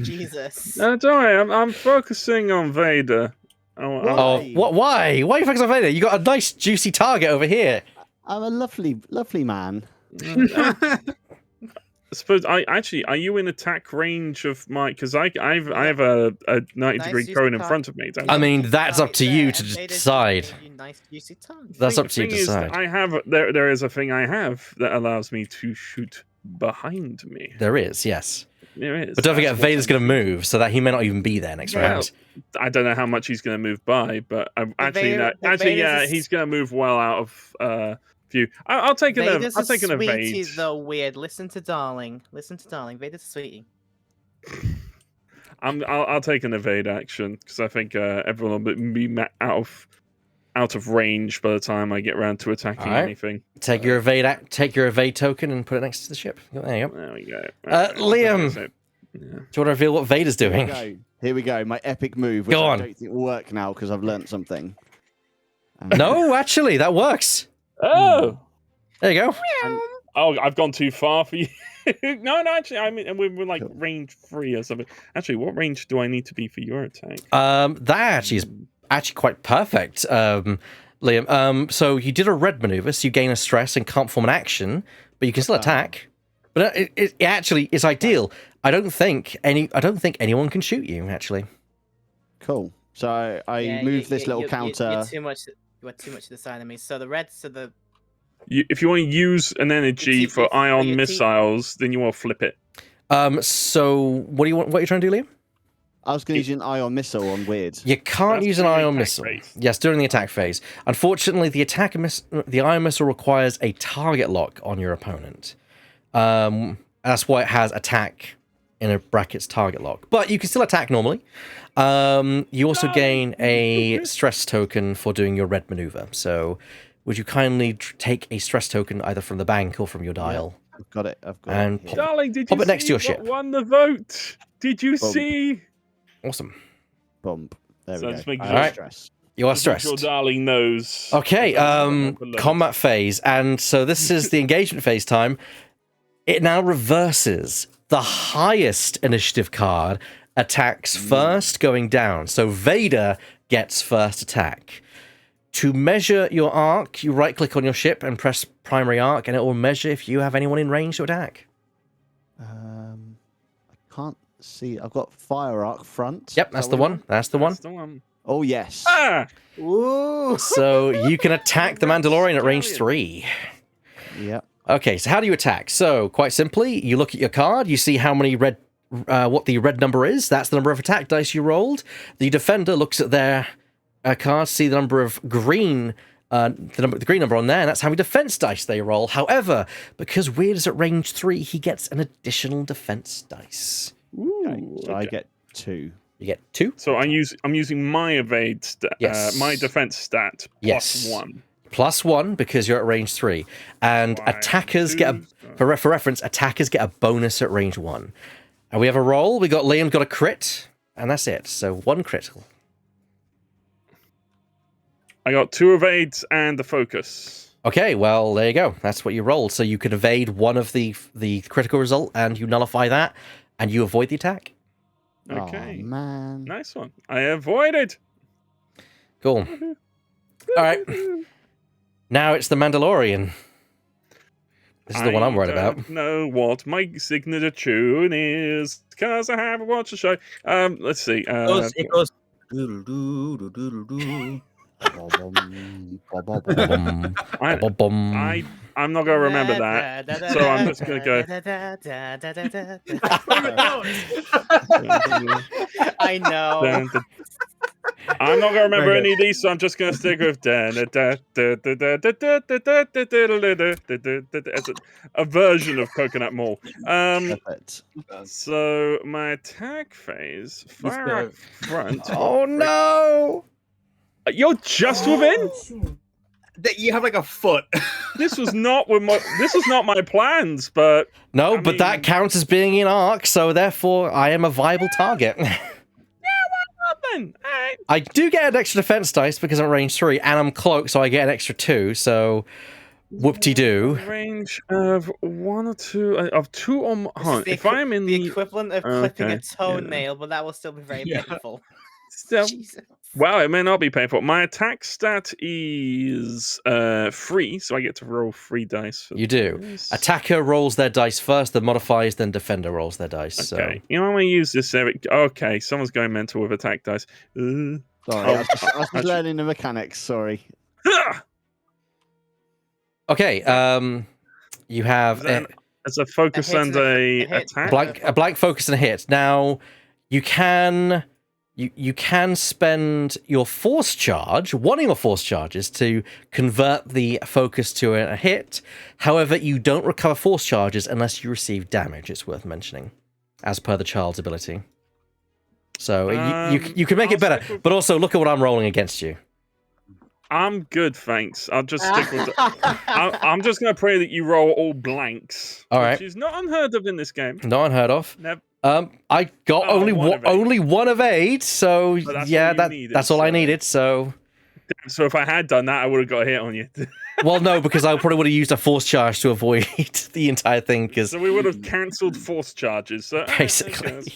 Speaker 5: Jesus.
Speaker 3: Don't worry, I'm focusing on Vader.
Speaker 1: Oh, what? Why? Why are you focusing on Vader? You got a nice juicy target over here.
Speaker 4: I'm a lovely man.
Speaker 3: I suppose are you in attack range of my? Because I have a 90-degree cone in front of me.
Speaker 1: I mean, that's up to you to decide.
Speaker 5: Nice juicy tongue.
Speaker 1: That's up to you to decide.
Speaker 3: I have there is a thing I have that allows me to shoot behind me.
Speaker 1: There is, yes.
Speaker 3: There is.
Speaker 1: But don't forget, Vader's going to move, so that he may not even be there next round.
Speaker 3: I don't know how much he's going to move by, but he's going to move well out of view. I'll take an evade.
Speaker 5: Vader's though weird. Listen to Darling. Vader's a sweetie.
Speaker 3: I'll take an evade action because I think everyone will be out of range by the time I get around to attacking anything.
Speaker 1: Take your evade token and put it next to the ship. There you go.
Speaker 3: There we go.
Speaker 1: Liam, do you want to reveal what Vader's doing?
Speaker 4: Here we go. My epic move, which
Speaker 1: Go on.
Speaker 4: I don't think will work now because I've learnt something.
Speaker 1: No, actually, that works.
Speaker 3: Oh,
Speaker 1: there you go.
Speaker 3: Oh, I've gone too far for you. No, actually, I mean, we're like range 3 or something. Actually, what range do I need to be for your attack?
Speaker 1: That actually is quite perfect, Liam. So you did a red maneuver, so you gain a stress and can't perform an action, but you can still attack. But it actually is ideal. I don't think anyone can shoot you. Actually,
Speaker 4: cool. So I move this little counter.
Speaker 5: You are too much to the side of me. So the red,
Speaker 3: if you want to use an energy for ion missiles, then you want to flip it.
Speaker 1: So what do you want? What are you trying to do, Liam?
Speaker 4: I was going to use an ion missile on Weird.
Speaker 1: You can't use an ion missile. Yes, during the attack phase. Unfortunately, the ion missile requires a target lock on your opponent. That's why it has attack in a brackets target lock. But you can still attack normally. You also gain a stress token for doing your red maneuver. So would you kindly take a stress token either from the bank or from your dial?
Speaker 4: I've got it.
Speaker 1: And
Speaker 3: Darling, did you
Speaker 1: pop it next
Speaker 3: see
Speaker 1: to your
Speaker 3: what
Speaker 1: ship.
Speaker 3: won the vote? Did you see?
Speaker 1: Awesome.
Speaker 4: Bump. There we go.
Speaker 3: Make
Speaker 1: All right.
Speaker 4: Stress.
Speaker 1: You are stressed.
Speaker 3: Your darling knows.
Speaker 1: Okay, combat phase. And so this is the engagement phase time. It now reverses. The highest initiative card attacks first, going down. So Vader gets first attack. To measure your arc, you right-click on your ship and press primary arc, and it will measure if you have anyone in range to attack.
Speaker 4: I can't see. I've got fire arc front.
Speaker 1: Yep, that's the one. That's the one.
Speaker 4: Oh, yes.
Speaker 3: Ah!
Speaker 5: ooh.
Speaker 1: So you can attack the Mandalorian at range 3.
Speaker 4: Yep.
Speaker 1: Okay, so how do you attack? So, quite simply, you look at your card, you see how many what the red number is. That's the number of attack dice you rolled. The defender looks at their card, see the number of green, the green number on there, and that's how many defense dice they roll. However, because Weird is at range 3, he gets an additional defense dice.
Speaker 4: Okay, so I get 2.
Speaker 1: You get 2.
Speaker 3: So I'm using my evade my defense stat plus
Speaker 1: Yes.
Speaker 3: 1.
Speaker 1: Plus 1 because you're at range 3. And attackers get for reference, attackers get a bonus at range 1. And we have a roll. We got Liam got a crit, and that's it. So 1 critical.
Speaker 3: I got 2 evades and a focus.
Speaker 1: Okay, well, there you go. That's what you rolled. So you can evade one of the critical result, and you nullify that, and you avoid the attack.
Speaker 3: Okay.
Speaker 4: Oh, man.
Speaker 3: Nice one. I avoided.
Speaker 1: Cool. All right. Now it's the Mandalorian. This is the one I'm worried about.
Speaker 3: I don't know what my signature tune is, because I haven't watched the show. Let's see.
Speaker 2: It goes. Doodle-doo-doo-doo-doo-doo.
Speaker 3: I'm not going to remember that, so I'm just going to go.
Speaker 5: I know.
Speaker 3: I'm not gonna remember
Speaker 2: Very
Speaker 3: any of these, so I'm just gonna stick with as a version of Coconut Mall.
Speaker 4: Perfect.
Speaker 3: So my attack phase, fire up front.
Speaker 1: Oh no!
Speaker 3: You're just within.
Speaker 2: That you have like a foot.
Speaker 3: This was not my plans, but
Speaker 1: No,
Speaker 3: I
Speaker 1: but that
Speaker 3: mean-
Speaker 1: counts as being in arc, so therefore I am a viable target.
Speaker 3: then. Alright.
Speaker 1: I do get an extra defense dice because I'm range 3, and I'm cloaked, so I get an extra 2, so whoop-de-doo.
Speaker 3: Range of 1 or 2 of 2 or more.
Speaker 5: This is the
Speaker 3: If I'm in
Speaker 5: the equivalent of clipping
Speaker 3: Okay,
Speaker 5: a toenail, but that will still be very
Speaker 2: Yeah.
Speaker 5: painful.
Speaker 3: still,
Speaker 5: Jesus.
Speaker 3: wow, it may not be painful. My attack stat is 3, so I get to roll 3 dice. For
Speaker 1: You do.
Speaker 3: this.
Speaker 1: Attacker rolls their dice first, then modifies, then defender rolls their dice.
Speaker 3: Okay,
Speaker 1: So
Speaker 3: you know I'm gonna use this. Eric. Okay, someone's going mental with attack dice.
Speaker 4: Sorry,
Speaker 3: Oh,
Speaker 4: I was just
Speaker 3: actually-
Speaker 4: learning the mechanics. Sorry.
Speaker 1: okay, you have
Speaker 3: Is that It's a focus
Speaker 5: A hit
Speaker 3: and
Speaker 5: and
Speaker 3: a
Speaker 5: a hit.
Speaker 3: attack.
Speaker 1: a blank focus and a hit. Now you can spend your force charge, one of your force charges, to convert the focus to a hit. However, you don't recover force charges unless you receive damage. It's worth mentioning, as per the child's ability. So you can make
Speaker 3: I'll
Speaker 1: it better,
Speaker 3: stick with-
Speaker 1: but also look at what I'm rolling against you.
Speaker 3: I'm good, thanks. I'll just stick with. I'm just gonna pray that you roll all blanks.
Speaker 1: All right.
Speaker 3: Which is not unheard of in this game.
Speaker 1: Not unheard of.
Speaker 3: Never.
Speaker 1: I got
Speaker 3: Oh,
Speaker 1: only
Speaker 3: one of eight.
Speaker 1: only 1 of 8, so
Speaker 3: But that's
Speaker 1: yeah,
Speaker 3: all you needed,
Speaker 1: that's all I
Speaker 3: so-
Speaker 1: needed. So,
Speaker 3: So if I had done that, I would have got a hit on you.
Speaker 1: well, no, because I probably would have used a force charge to avoid the entire thing. Because
Speaker 3: So we would have cancelled force charges. So, alright,
Speaker 1: basically,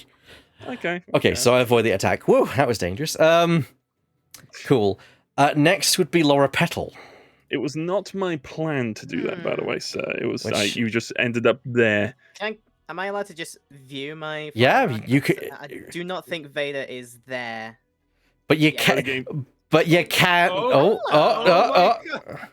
Speaker 3: okay.
Speaker 1: so I avoid the attack. Whoa, that was dangerous. Cool. Next would be Laura Petal.
Speaker 3: It was not my plan to do that, by the way. So it was
Speaker 1: Which-
Speaker 3: you just ended up there.
Speaker 5: Am I allowed to just view my?
Speaker 1: Yeah,
Speaker 5: firearm?
Speaker 1: you could-
Speaker 5: I do not think Vader is there.
Speaker 1: But you
Speaker 5: Yeah.
Speaker 1: can. But you can't.
Speaker 2: Oh, my God.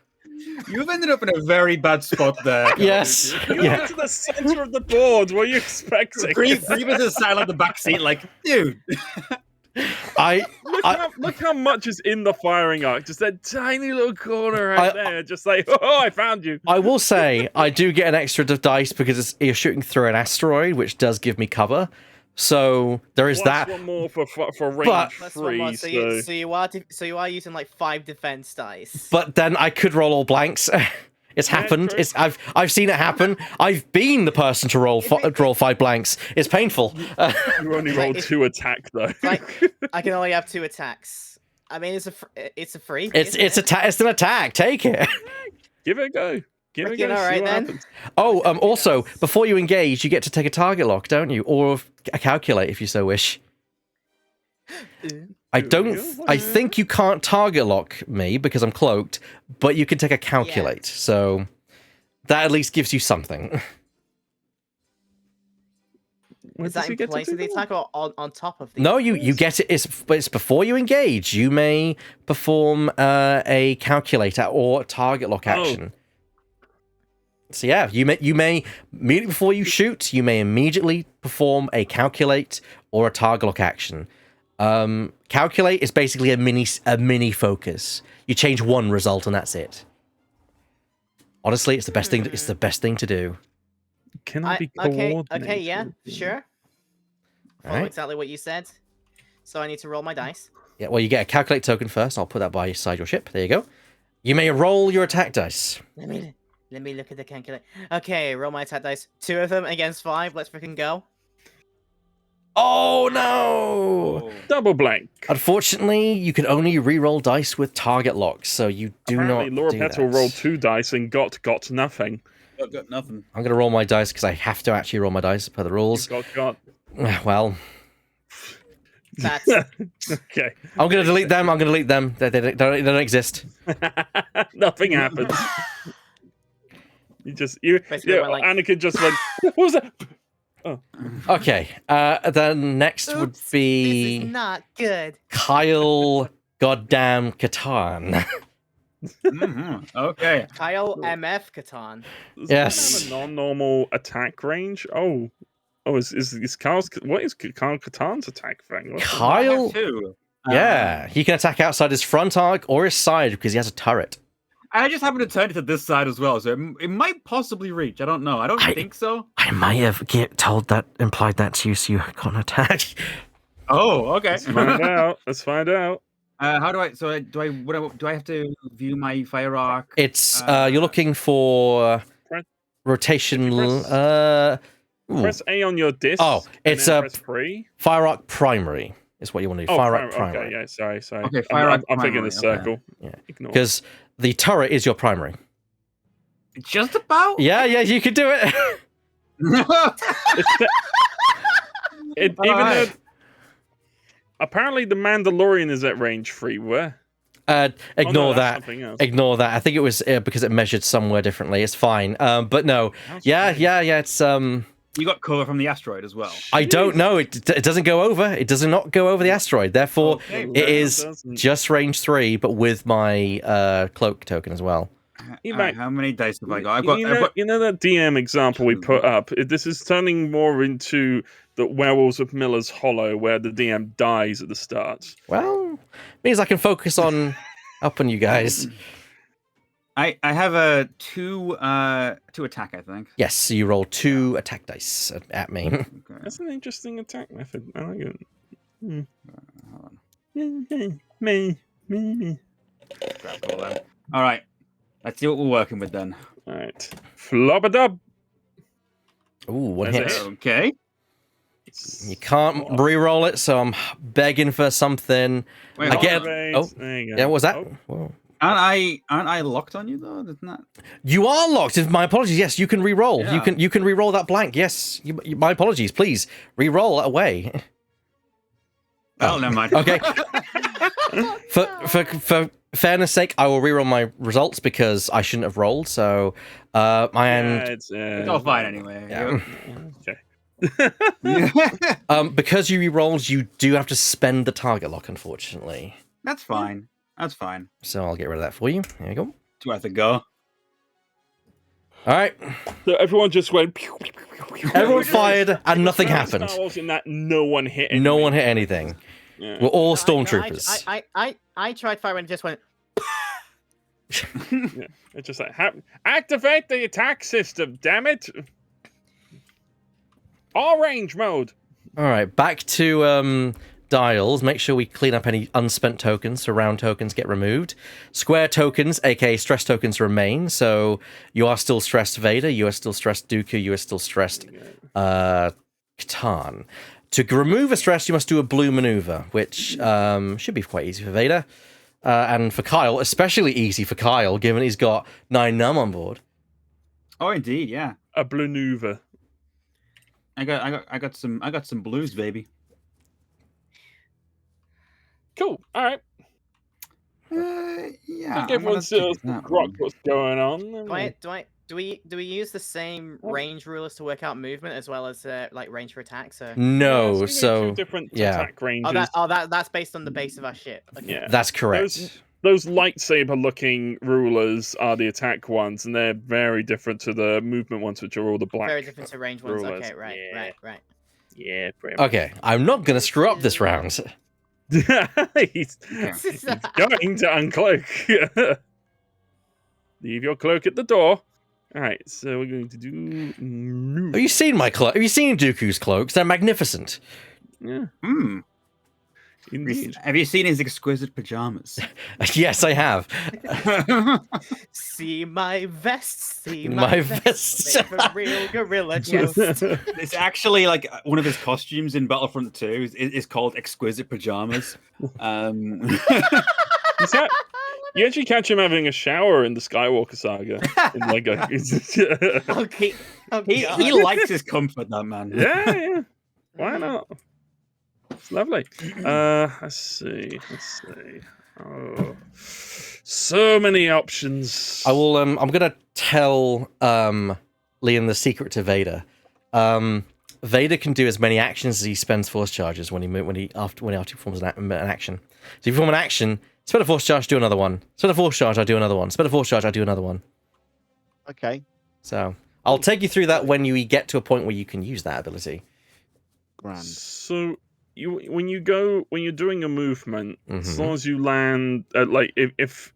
Speaker 2: You've ended up in a very bad spot there.
Speaker 1: Yes.
Speaker 3: You
Speaker 1: Yeah.
Speaker 3: went to the center of the board. What are you expecting?
Speaker 2: Grievous is sat on the back seat, like, dude.
Speaker 3: Look how much is in the firing arc. Just that tiny little corner right there. Just like, oh, I found you.
Speaker 1: I will say I do get an extra dice because you're shooting through an asteroid, which does give me cover. So there is
Speaker 3: Plus
Speaker 1: that.
Speaker 3: one more for range
Speaker 1: But-
Speaker 5: Plus one more,
Speaker 3: 3.
Speaker 5: so you are using like 5 defense dice.
Speaker 1: But then I could roll all blanks. It's happened.
Speaker 3: true.
Speaker 1: I've seen it happen. I've been the person to roll 5 blanks. It's painful.
Speaker 3: You only
Speaker 5: Like,
Speaker 3: rolled
Speaker 5: if-
Speaker 3: 2 attack though.
Speaker 5: Like I can only have 2 attacks. I mean, it's a free.
Speaker 1: It's an attack. Take it.
Speaker 3: Give it a go. Give it a
Speaker 5: Freaking
Speaker 3: go.
Speaker 5: alright
Speaker 3: See what
Speaker 5: then.
Speaker 3: happens.
Speaker 1: Oh, also, before you engage, you get to take a target lock, don't you? Or a calculate if you so wish. I don't. I think you can't target lock me because I'm cloaked, but you can take a calculate. So that at least gives you something.
Speaker 3: Where
Speaker 5: Is
Speaker 3: does
Speaker 5: that
Speaker 3: he
Speaker 5: in
Speaker 3: get to
Speaker 5: place of the
Speaker 3: do that?
Speaker 5: attack or on top of the?
Speaker 1: No, you get it. It's before you engage. You may perform a calculator or target lock action. So yeah, you may immediately before you shoot, you may immediately perform a calculate or a target lock action. Calculate is basically a mini focus. You change one result and that's it. Honestly, it's the best thing. It's the best thing to do.
Speaker 3: Can I be
Speaker 5: Okay,
Speaker 3: coordinated?
Speaker 5: yeah, sure. Follow
Speaker 1: Alright.
Speaker 5: exactly what you said. So I need to roll my dice.
Speaker 1: Yeah. Well, you get a calculate token first. I'll put that by side your ship. There you go. You may roll your attack dice.
Speaker 5: Let me look at the calculator. Okay, roll my attack dice. 2 of them against 5. Let's freaking go.
Speaker 1: Oh no!
Speaker 3: Double blank.
Speaker 1: Unfortunately, you can only re-roll dice with target locks, so you do
Speaker 3: Apparently,
Speaker 1: not
Speaker 3: Laura
Speaker 1: do
Speaker 3: Petal
Speaker 1: that.
Speaker 3: rolled 2 dice and got nothing.
Speaker 2: Got nothing.
Speaker 1: I'm going to roll my dice because I have to actually roll my dice per the rules.
Speaker 3: Got.
Speaker 1: Well,
Speaker 5: That's
Speaker 3: Okay.
Speaker 1: I'm going to delete them. I'm going to delete them. They don't exist.
Speaker 3: Nothing happens.
Speaker 5: Basically,
Speaker 3: Yeah,
Speaker 5: we're like-
Speaker 3: Anakin just went, what was that?
Speaker 1: Okay. Then next would
Speaker 5: Oops, this
Speaker 1: be
Speaker 5: is not good.
Speaker 1: Kyle Goddamn Catan.
Speaker 2: Okay.
Speaker 5: Kyle MF Catan.
Speaker 3: Does
Speaker 1: Yes.
Speaker 3: Have a non-normal attack range? Oh, is Kyle's, what is Kyle Katan's attack thing? What's that?
Speaker 1: Kyle.
Speaker 2: Two.
Speaker 1: Yeah, he can attack outside his front arc or his side because he has a turret.
Speaker 2: I just happened to turn it to this side as well, so it might possibly reach. I don't know. I don't think so.
Speaker 1: I might have implied that to you, so you can't attack.
Speaker 2: Oh, okay.
Speaker 3: Let's find out. Let's find out.
Speaker 2: How do I? So do I have to view my fire arc?
Speaker 1: It's you're looking for
Speaker 3: Press-
Speaker 1: rotation.
Speaker 3: Press A on your disc.
Speaker 1: Oh, it's
Speaker 3: and then press free.
Speaker 1: fire arc primary is what you want to do.
Speaker 3: Oh,
Speaker 1: Fire arc
Speaker 3: primary.
Speaker 1: primary.
Speaker 3: Okay, yeah, sorry.
Speaker 2: Okay, fire arc
Speaker 3: I'm thinking
Speaker 2: primary,
Speaker 3: the circle.
Speaker 1: Yeah,
Speaker 3: Ignore.
Speaker 1: because the turret is your primary.
Speaker 2: Just about.
Speaker 1: Yeah, you could do it.
Speaker 3: Even though apparently the Mandalorian is at range 3, where?
Speaker 1: Ignore
Speaker 3: that's
Speaker 1: that.
Speaker 3: something else.
Speaker 1: Ignore that. I think it was because it measured somewhere differently. It's fine. But no. Yeah. It's
Speaker 2: You got cover from the asteroid as well.
Speaker 1: I don't know. It doesn't go over. It does not go over the asteroid. Therefore,
Speaker 2: Okay,
Speaker 1: it is
Speaker 3: doesn't.
Speaker 1: just range 3, but with my cloak token as well.
Speaker 3: Right.
Speaker 2: How many dice have I got? I've
Speaker 3: You
Speaker 2: got.
Speaker 3: know that DM example we put up? This is turning more into the Werewolves of Miller's Hollow, where the DM dies at the start.
Speaker 1: Well, means I can focus on helping you guys.
Speaker 2: I have a two attack, I think.
Speaker 1: Yes, so you roll 2 attack dice at me.
Speaker 2: Okay.
Speaker 3: That's an interesting attack method. I like it.
Speaker 2: Hold
Speaker 3: Me.
Speaker 2: Grab all them. All right. Let's see what we're working with then.
Speaker 3: All right. Flub-a-dub.
Speaker 1: Ooh, one
Speaker 3: That's
Speaker 1: hit.
Speaker 3: it.
Speaker 2: Okay.
Speaker 1: You can't re-roll it, so I'm begging for something.
Speaker 2: Wait,
Speaker 1: I
Speaker 2: hold
Speaker 1: get.
Speaker 2: on.
Speaker 1: Oh,
Speaker 3: There you go.
Speaker 1: yeah, what was that?
Speaker 3: Oh,
Speaker 1: Whoa.
Speaker 2: Aren't I locked on you though? Isn't that?
Speaker 1: You are locked. My apologies. Yes, you can re-roll.
Speaker 2: Yeah.
Speaker 1: You can re-roll that blank. Yes, my apologies. Please re-roll it away.
Speaker 2: Oh, never mind.
Speaker 1: Okay. For fairness' sake, I will re-roll my results because I shouldn't have rolled. So,
Speaker 3: yeah,
Speaker 1: and
Speaker 3: it's
Speaker 2: all fine anyway.
Speaker 1: yeah.
Speaker 3: okay.
Speaker 1: Because you re-rolled, you do have to spend the target lock, unfortunately.
Speaker 2: That's fine. That's fine.
Speaker 1: So I'll get rid of that for you. There you go.
Speaker 2: Do I have to go?
Speaker 1: All right.
Speaker 3: So everyone just went.
Speaker 1: Everyone fired and nothing
Speaker 3: Star
Speaker 1: happened.
Speaker 3: Wars in that no one hit.
Speaker 1: No one hit anything.
Speaker 3: Yeah.
Speaker 1: We're all
Speaker 5: No,
Speaker 1: stormtroopers.
Speaker 5: I tried firing and just went.
Speaker 3: Yeah. It's just like activate the attack system. Damn it! All range mode.
Speaker 1: All right, back to dials. Make sure we clean up any unspent tokens, so round tokens get removed. Square tokens, aka stress tokens, remain. So you are still stressed Vader, you are still stressed Dooku, you are still stressed Katan. To remove a stress, you must do a blue maneuver, which should be quite easy for Vader. And for Kyle, especially easy for Kyle, given he's got 9 numb on board.
Speaker 2: Oh, indeed, yeah.
Speaker 3: A bluenouver.
Speaker 2: I got some blues, baby.
Speaker 3: Cool. All right.
Speaker 2: Yeah.
Speaker 3: I think everyone's grok what's going on.
Speaker 5: Do we use the same range rulers to work out movement as well as like range for attack? So
Speaker 1: No,
Speaker 3: Yeah,
Speaker 1: so
Speaker 3: two different
Speaker 1: yeah.
Speaker 3: attack ranges.
Speaker 5: that's based on the base of our ship. Okay.
Speaker 3: Yeah.
Speaker 1: That's correct.
Speaker 3: Those lightsaber-looking rulers are the attack ones, and they're very different to the movement ones, which are all the black.
Speaker 5: Very different to range ones.
Speaker 3: rulers.
Speaker 5: Okay, right.
Speaker 3: Yeah, pretty much.
Speaker 1: Okay, I'm not going to screw up this round.
Speaker 3: he's going to uncloak. Leave your cloak at the door. All right, so we're going to do.
Speaker 1: Have you seen my cloak? Have you seen Dooku's cloaks? They're magnificent.
Speaker 3: Yeah,
Speaker 2: Hmm.
Speaker 3: indeed.
Speaker 2: Have you seen his exquisite pajamas?
Speaker 1: Yes, I have.
Speaker 5: See my vest. See
Speaker 1: My
Speaker 5: my
Speaker 1: vest.
Speaker 5: vest. A real gorilla chest.
Speaker 2: It's actually like one of his costumes in Battlefront 2 is called exquisite pajamas.
Speaker 3: You actually catch him having a shower in the Skywalker saga. In Lego.
Speaker 5: Okay.
Speaker 2: He likes his comfort, that man.
Speaker 3: Yeah. Why not? It's lovely. Let's see. Oh, so many options.
Speaker 1: I will. I'm gonna tell Liam the secret to Vader. Vader can do as many actions as he spends force charges when he performs an action. So if you perform an action, spend a force charge, do another one. Spend a force charge, I do another one. Spend a force charge, I do another one.
Speaker 4: Okay.
Speaker 1: So I'll take you through that when you get to a point where you can use that ability.
Speaker 4: Grand.
Speaker 3: So when you're doing a movement, as
Speaker 1: Mhm.
Speaker 3: long as you land, like if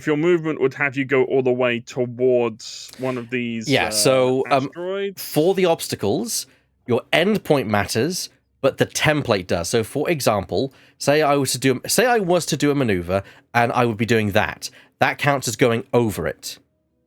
Speaker 3: your movement would have you go all the way towards one of these
Speaker 1: so
Speaker 3: asteroids.
Speaker 1: for the obstacles, your endpoint matters, but the template does. So, for example, say I was to do a maneuver, and I would be doing that. That counts as going over it.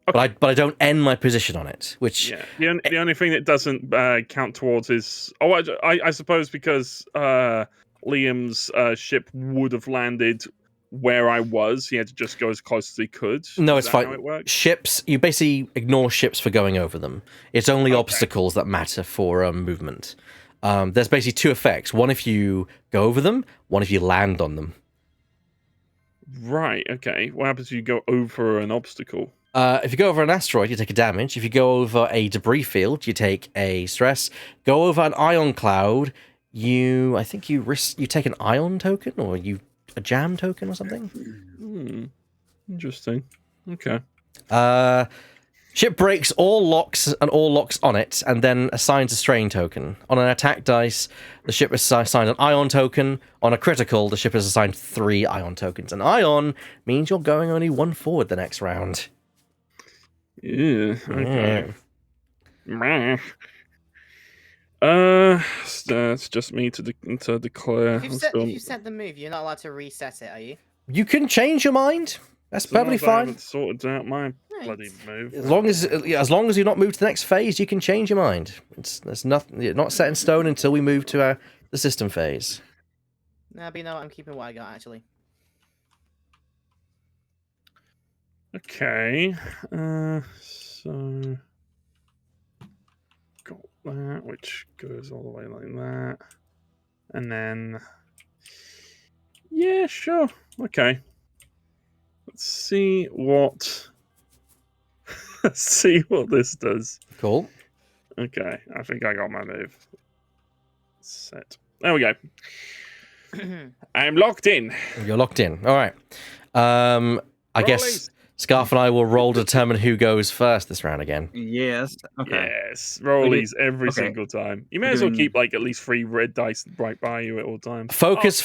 Speaker 3: Okay.
Speaker 1: But I don't end my position on it, which
Speaker 3: the only thing that doesn't count towards is I suppose because Liam's ship would have landed where I was, he had to just go as close as he could.
Speaker 1: No,
Speaker 3: Is
Speaker 1: it's
Speaker 3: that
Speaker 1: fine.
Speaker 3: How it works?
Speaker 1: Ships, you basically ignore ships for going over them. It's only
Speaker 3: Okay.
Speaker 1: obstacles that matter for movement. There's basically two effects. One if you go over them, one if you land on them.
Speaker 3: Right. Okay. What happens if you go over an obstacle?
Speaker 1: If you go over an asteroid, you take a damage. If you go over a debris field, you take a stress. Go over an ion cloud, I think you take an ion token or a jam token or something.
Speaker 3: Interesting. Okay.
Speaker 1: Ship breaks all locks on it, and then assigns a strain token. On an attack dice, the ship is assigned an ion token. On a critical, the ship is assigned 3 ion tokens. An ion means you're going only 1 forward the next round.
Speaker 3: Yeah. Okay. Meh. It's just me to declare.
Speaker 5: If you set the move, you're not allowed to reset it, are you?
Speaker 1: You can change your mind. That's perfectly
Speaker 3: I
Speaker 1: fine.
Speaker 3: haven't sorted out my bloody move.
Speaker 1: As long as you're not moved to the next phase, you can change your mind. It's not set in stone until we move to the system phase.
Speaker 5: No, but you know what? I'm keeping what I got, actually.
Speaker 3: Okay. So got that, which goes all the way like that, and then yeah, sure. Okay. Let's see what. Let's see what this does.
Speaker 1: Cool.
Speaker 3: Okay, I think I got my move set. There we go. I'm locked in.
Speaker 1: You're locked in. All right. I guess Scarf and I will roll to determine who goes first this round again.
Speaker 2: Yes. Okay.
Speaker 3: Yes, rollies every single time. You may as well keep like at least 3 red dice right by you at all times.
Speaker 1: Focus.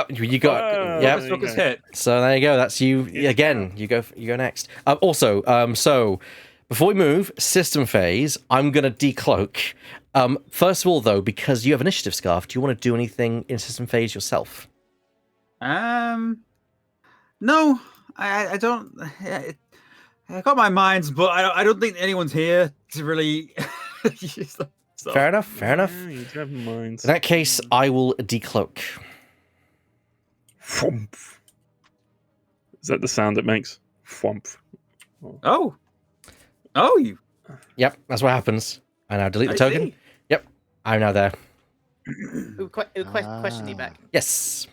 Speaker 1: You got. Yeah.
Speaker 2: Focus hit.
Speaker 1: So there you go. That's you again. You go next. So before we move, system phase, I'm gonna decloak. First of all, though, because you have initiative, Scarf, do you want to do anything in system phase yourself?
Speaker 2: No, I don't. I got my minds, but I don't think anyone's here to really use them. So.
Speaker 1: Fair enough.
Speaker 3: Yeah, you do have minds.
Speaker 1: In that case, I will decloak.
Speaker 3: Thwomp. Is that the sound it makes? Thwomp.
Speaker 2: Oh, you.
Speaker 1: Yep, that's what happens. I now delete the token.
Speaker 2: See.
Speaker 1: Yep, I'm now there.
Speaker 5: Question, back.
Speaker 1: Yes.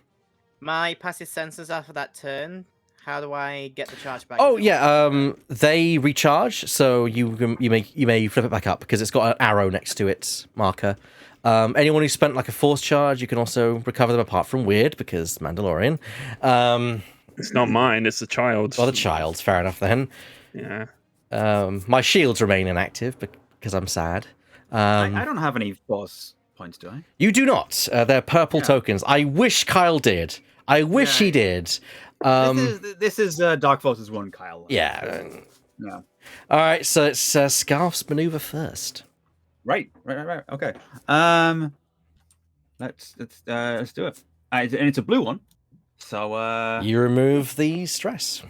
Speaker 5: My passive sensors after that turn. How do I get the charge back?
Speaker 1: Oh yeah, they recharge, so you may flip it back up because it's got an arrow next to its marker. Anyone who spent like a force charge, you can also recover them apart from Weird because Mandalorian.
Speaker 3: It's not mine, it's the child's.
Speaker 1: Well, the child's, fair enough then.
Speaker 3: Yeah.
Speaker 1: My shields remain inactive because I'm sad.
Speaker 2: I don't have any force points, do I?
Speaker 1: You do not. They're purple tokens. I wish Kyle did. I wish he did.
Speaker 2: This is Dark Forces 1, Kyle.
Speaker 1: Yeah.
Speaker 2: No.
Speaker 1: All right, so it's Scarf's maneuver first.
Speaker 2: Right. Okay. Let's do it. And it's a blue one. So
Speaker 1: you remove the stress.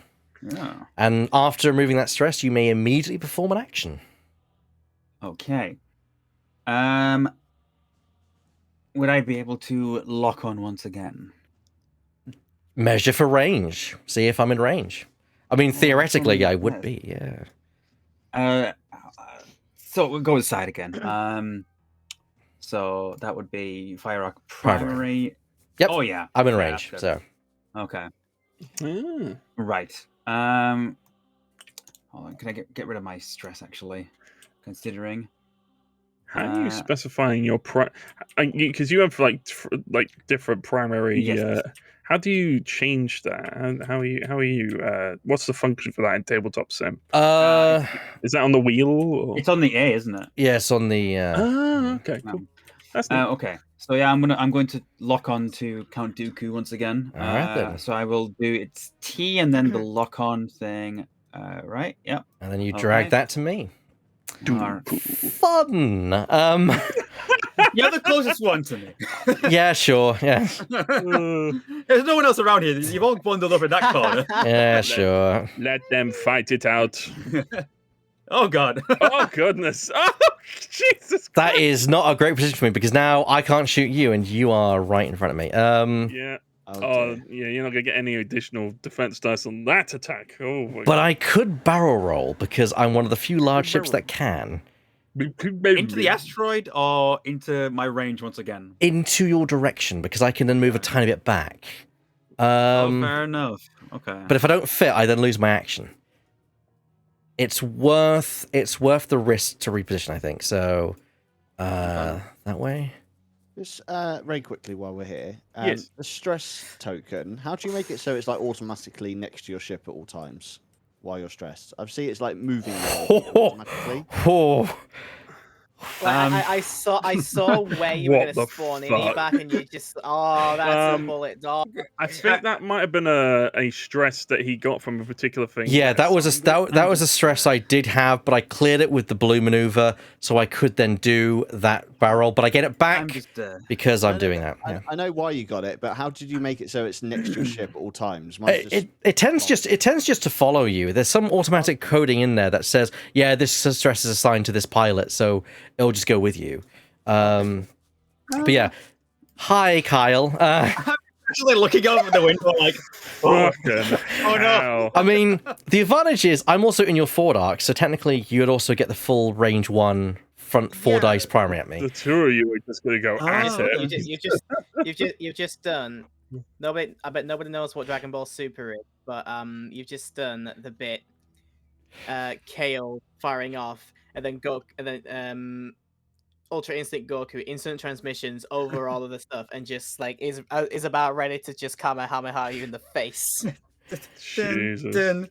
Speaker 2: Yeah.
Speaker 1: And after removing that stress, you may immediately perform an action.
Speaker 2: Okay. Would I be able to lock on once again?
Speaker 1: Measure for range. See if I'm in range. I mean, theoretically, I would be. Yeah.
Speaker 2: So we'll go inside again. So that would be Fire Rock primary.
Speaker 1: Yep.
Speaker 2: Oh yeah.
Speaker 1: I'm in range.
Speaker 2: Good.
Speaker 1: So.
Speaker 2: Okay.
Speaker 3: Ah.
Speaker 2: Right. Hold on. Can I get rid of my stress actually? Considering.
Speaker 3: How are you specifying your because you have like different primary.
Speaker 2: Yes.
Speaker 3: How do you change that? How are you? What's the function for that in tabletop sim?
Speaker 1: Is
Speaker 3: that on the wheel? Or?
Speaker 2: It's on the A, isn't it?
Speaker 1: Yes, on the.
Speaker 3: Okay, cool. That's neat.
Speaker 2: Okay, so yeah, I'm going to lock on to Count Dooku once again.
Speaker 1: All right, then.
Speaker 2: So I will do it's T and then the lock on thing. Right? Yep.
Speaker 1: And then you drag
Speaker 2: Okay.
Speaker 1: that to me.
Speaker 2: Alright.
Speaker 1: Fun.
Speaker 2: You're the closest one to me.
Speaker 1: Yeah, sure. Yeah.
Speaker 2: There's no one else around here. You've all bundled up in that corner.
Speaker 1: Yeah, sure.
Speaker 3: Let them fight it out.
Speaker 2: Oh God.
Speaker 3: Oh goodness. Oh Jesus.
Speaker 1: That is not a great position for me because now I can't shoot you and you are right in front of me.
Speaker 3: Yeah.
Speaker 4: Oh,
Speaker 3: Oh,
Speaker 4: dear.
Speaker 3: yeah. You're not gonna get any additional defense dice on that attack. Oh. My
Speaker 1: But I could barrel roll because I'm one of the few large ships that can.
Speaker 2: Into the asteroid or into my range once again?
Speaker 1: Into your direction because I can then move a tiny bit back.
Speaker 2: Fair enough. Okay.
Speaker 1: But if I don't fit, I then lose my action. It's worth the risk to reposition, I think. So that way.
Speaker 4: Just very quickly while we're here,
Speaker 3: Yes.
Speaker 4: the stress token. How do you make it so it's like automatically next to your ship at all times while you're stressed? I've seen it's like moving automatically.
Speaker 1: Oh.
Speaker 5: Well, I saw where you were
Speaker 3: What
Speaker 5: going
Speaker 3: the
Speaker 5: to spawn in
Speaker 3: fuck?
Speaker 5: back, and you just that's a bullet dog.
Speaker 3: I think that might have been a stress that he got from a particular thing.
Speaker 1: Yeah, that was a stress I did have, but I cleared it with the blue maneuver, so I could then do that barrel. But I get it back because I'm doing that. Yeah.
Speaker 4: I know why you got it, but how did you make it so it's next to your ship at all times? Mine's just-
Speaker 1: It tends just to follow you. There's some automatic coding in there that says, yeah, this stress is assigned to this pilot, so it'll just go with you. But yeah, hi Kyle.
Speaker 2: Actually looking over the window like,
Speaker 3: Oh
Speaker 2: no.
Speaker 1: I mean, the advantage is I'm also in your forward arc, so technically you would also get the full range 1 front 4 dice primary at me.
Speaker 3: The two of you are just gonna go at it.
Speaker 5: You've just done. Nobody, I bet nobody knows what Dragon Ball Super is, but you've just done the bit, Kale firing off, and then Ultra Instinct Goku instant transmissions over all of the stuff, and just like is about ready to just Kamehameha you in the face.
Speaker 3: Jesus.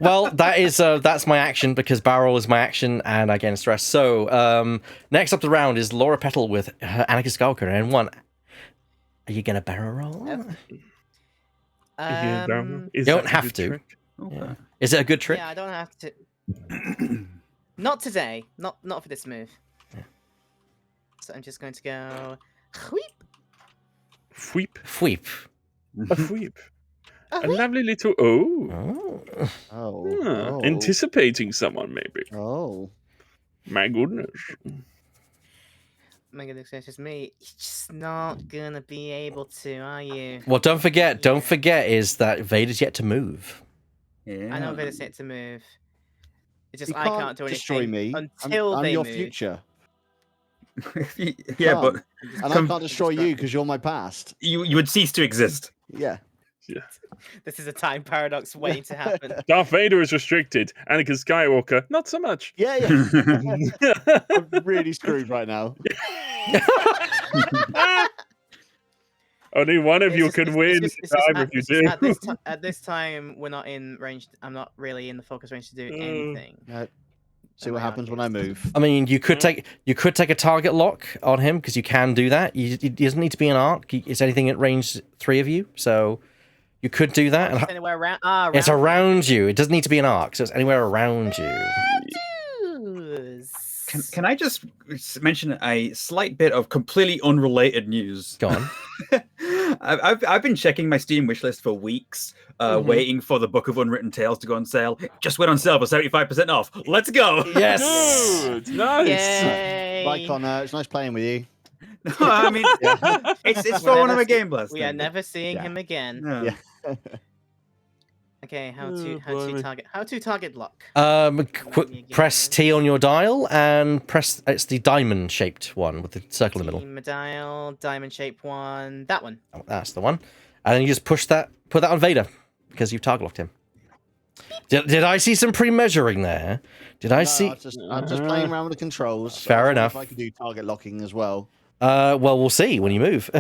Speaker 1: Well, that's my action because barrel is my action and I gain stress. So next up the round is Laura Petal with Anakin Skywalker and N1. Are you gonna barrel roll?
Speaker 3: You
Speaker 1: don't have to. Yeah. Is it a good trick?
Speaker 5: Yeah, I don't have to. Not today. Not for this move.
Speaker 1: Yeah.
Speaker 5: So I'm just going to go. Wheep.
Speaker 3: Fweep.
Speaker 1: Fweep.
Speaker 3: A fweep. A lovely little. Oh. Anticipating someone, maybe.
Speaker 4: Oh.
Speaker 3: My goodness.
Speaker 5: My goodness, it's just me. You're just not gonna be able to, are you?
Speaker 1: Well, don't forget is that Vader's yet to move.
Speaker 2: Yeah.
Speaker 5: I know Vader's yet to move. It's just
Speaker 4: You
Speaker 5: I can't do anything
Speaker 4: destroy me.
Speaker 5: until
Speaker 4: I'm
Speaker 5: they
Speaker 4: your
Speaker 5: move.
Speaker 4: future.
Speaker 2: Yeah, but
Speaker 4: And I can't destroy you because you're my past.
Speaker 2: you would cease to exist.
Speaker 4: Yeah.
Speaker 3: Yeah.
Speaker 5: This is a time paradox waiting to happen.
Speaker 3: Darth Vader is restricted. Anakin Skywalker, not so much.
Speaker 4: Yeah, yeah. I'm really screwed right now.
Speaker 3: Only one of you
Speaker 5: It's just-
Speaker 3: can win.
Speaker 5: it's just
Speaker 3: If you do.
Speaker 5: At this time, we're not in range. I'm not really in the focus range to do anything.
Speaker 4: See what happens when I move.
Speaker 1: I mean, you could take a target lock on him because you can do that. It doesn't need to be an arc. It's anything at range 3 of you, so you could do that.
Speaker 5: It's anywhere around.
Speaker 1: It's around you. It doesn't need to be an arc, so it's anywhere around you.
Speaker 2: Can I just mention a slight bit of completely unrelated news?
Speaker 1: Go on.
Speaker 2: I've been checking my Steam wishlist for weeks, waiting for the Book of Unwritten Tales to go on sale. Just went on sale for 75% off. Let's go!
Speaker 1: Yes.
Speaker 3: Good. Nice.
Speaker 5: Yay!
Speaker 4: Bye, Connor. It's nice playing with you.
Speaker 2: No, I mean, it's for one of my GameBlast.
Speaker 5: We are never seeing him again.
Speaker 2: Yeah.
Speaker 5: Okay, how to target lock.
Speaker 1: Press T on your dial and press. It's the diamond shaped one with the circle in the middle.
Speaker 5: Team dial, diamond shaped one. That one.
Speaker 1: Oh, that's the one. And then you just put that on Vader because you've target locked him. Did I see some pre-measuring there? Did I see?
Speaker 4: I'm just playing around with the controls.
Speaker 1: Fair enough.
Speaker 4: If I could do target locking as well.
Speaker 1: Well, we'll see when you move.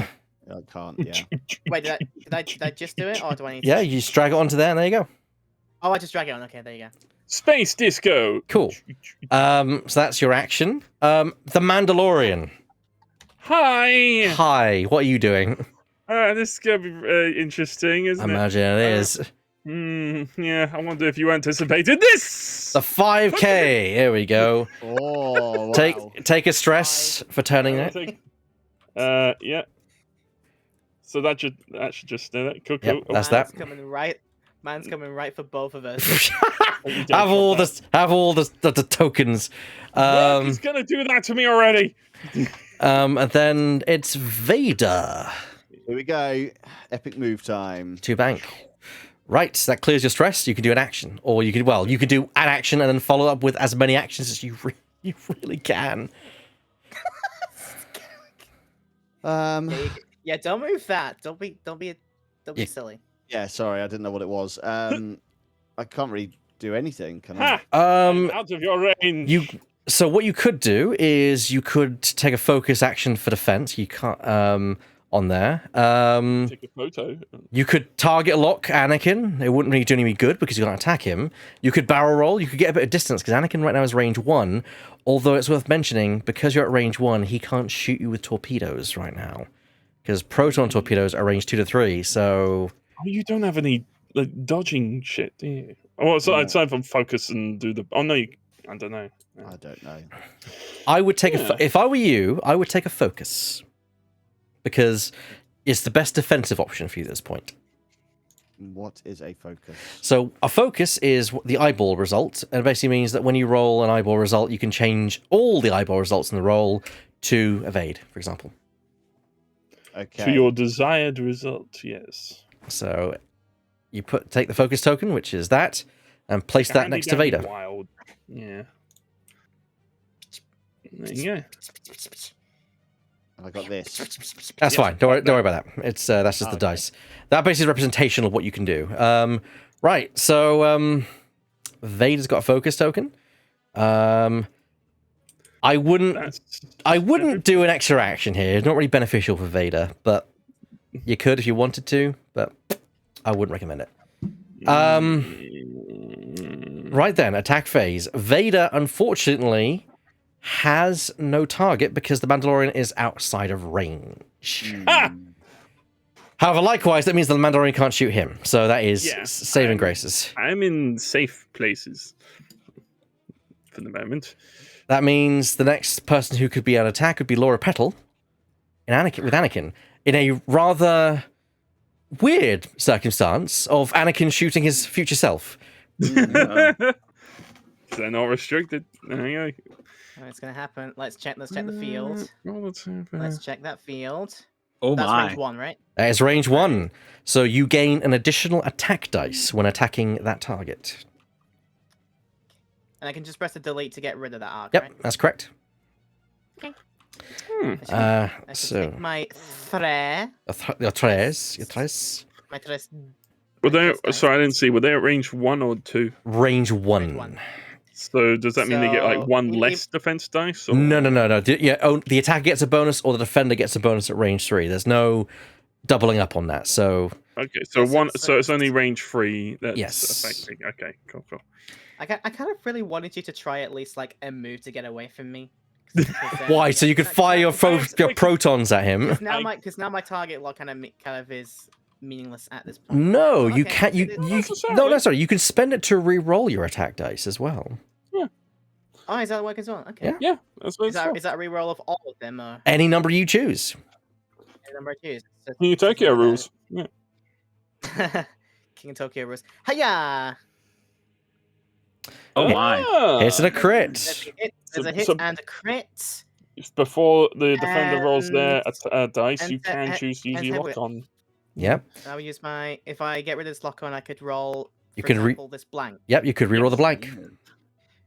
Speaker 4: I can't. Yeah.
Speaker 5: Wait, did I just do it, or do I need?
Speaker 1: Yeah, you just drag it onto there, and there you go.
Speaker 5: Oh, I just drag it on. Okay, there you go.
Speaker 3: Space disco.
Speaker 1: Cool. So that's your action. The Mandalorian.
Speaker 3: Hi.
Speaker 1: Hi. What are you doing?
Speaker 3: This is gonna be interesting, isn't it?
Speaker 1: Imagine it is.
Speaker 3: Yeah, I wonder if you anticipated this.
Speaker 1: The 5K. Here we go.
Speaker 4: Oh, wow.
Speaker 1: Take a stress for turning it.
Speaker 3: Yeah. So that should just stay there. Cool.
Speaker 1: Yep, that's
Speaker 5: Man's
Speaker 1: that.
Speaker 5: coming right. Man's coming right for both of us.
Speaker 1: have all the tokens.
Speaker 3: He's gonna do that to me already.
Speaker 1: And then it's Vader.
Speaker 4: Here we go. Epic move time.
Speaker 1: To bank. Right, so that clears your stress. You can do an action, or you could do an action and then follow up with as many actions as you really can.
Speaker 5: Yeah, don't move that. Don't be silly.
Speaker 4: Yeah, sorry, I didn't know what it was. I can't really do anything, can I?
Speaker 3: Out of your range.
Speaker 1: So what you could do is you could take a focus action for defense. You can't on there.
Speaker 3: Take a photo.
Speaker 1: You could target lock Anakin. It wouldn't really do any good because you can't attack him. You could barrel roll. You could get a bit of distance because Anakin right now is range 1. Although it's worth mentioning, because you're at range 1, he can't shoot you with torpedoes right now. Because proton torpedoes are range 2 to 3, so...
Speaker 3: Oh, you don't have any dodging shit, do you? Oh, so aside from focus and do the... Oh, no, I don't know.
Speaker 4: I don't know.
Speaker 1: I would take if I were you, I would take a focus. Because it's the best defensive option for you at this point.
Speaker 4: What is a focus?
Speaker 1: So a focus is the eyeball result, and it basically means that when you roll an eyeball result, you can change all the eyeball results in the roll to evade, for example.
Speaker 4: Okay.
Speaker 3: To your desired result, yes.
Speaker 1: So you take the focus token, which is that, and place that next to Vader.
Speaker 3: Wild. Yeah. There you go.
Speaker 4: I got this.
Speaker 1: That's fine. Don't worry about that. It's that's just the dice. That basically is representation of what you can do. Right. So Vader's got a focus token. I wouldn't do an extra action here. It's not really beneficial for Vader, but you could if you wanted to. But I wouldn't recommend it. Right then, attack phase. Vader, unfortunately, has no target because the Mandalorian is outside of range. However, likewise, that means the Mandalorian can't shoot him. So that is saving graces.
Speaker 3: I'm in safe places for the moment.
Speaker 1: That means the next person who could be on attack would be Laura Petal with Anakin in a rather weird circumstance of Anakin shooting his future self.
Speaker 3: They're not restricted. There you go.
Speaker 5: It's gonna happen. Let's check the field. Let's check that field.
Speaker 2: Oh
Speaker 5: That's
Speaker 2: my.
Speaker 5: range 1, right?
Speaker 1: That is range 1. So you gain an additional attack dice when attacking that target.
Speaker 5: And I can just press the delete to get rid of that arc,
Speaker 1: Yep,
Speaker 5: right?
Speaker 1: that's correct.
Speaker 5: Okay.
Speaker 1: So
Speaker 5: take my thre.
Speaker 1: your tres.
Speaker 5: My tres.
Speaker 3: Were they? Sorry, I didn't see. Were they at range 1 or 2?
Speaker 1: Range 1.
Speaker 5: Range 1.
Speaker 3: So does that mean they get like
Speaker 5: So,
Speaker 3: one less defense dice? Or...
Speaker 1: No. The attacker gets a bonus, or the defender gets a bonus at range 3. There's no doubling up on that. So
Speaker 3: okay, so so it's only range 3 that's affecting. Okay, cool.
Speaker 5: I kind of really wanted you to try at least like a move to get away from me.
Speaker 1: Why? So you could fire your protons at him?
Speaker 5: Because now my target lock kind of is meaningless at this point.
Speaker 1: No,
Speaker 5: Okay,
Speaker 1: you can't. No, sorry. You can spend it to re-roll your attack dice as well.
Speaker 5: Oh, is that work as well? Okay.
Speaker 3: Yeah, that's what
Speaker 5: Is that a reroll of all of them? Or
Speaker 1: Any number you choose.
Speaker 5: any number I choose?
Speaker 3: King of Tokyo rules. Yeah.
Speaker 5: King of Tokyo rules. Hiya!
Speaker 2: Oh my.
Speaker 1: It's a crit.
Speaker 5: There's a hit and a crit.
Speaker 3: Before the defender rolls their
Speaker 5: And-
Speaker 3: dice, you can choose to use
Speaker 5: and
Speaker 3: your
Speaker 5: hit
Speaker 3: lock on.
Speaker 1: Yep.
Speaker 5: I'll use my. If I get rid of this lock on, I could roll.
Speaker 1: You
Speaker 5: For
Speaker 1: could
Speaker 5: example, this blank.
Speaker 1: Yep. You could re-roll the blank.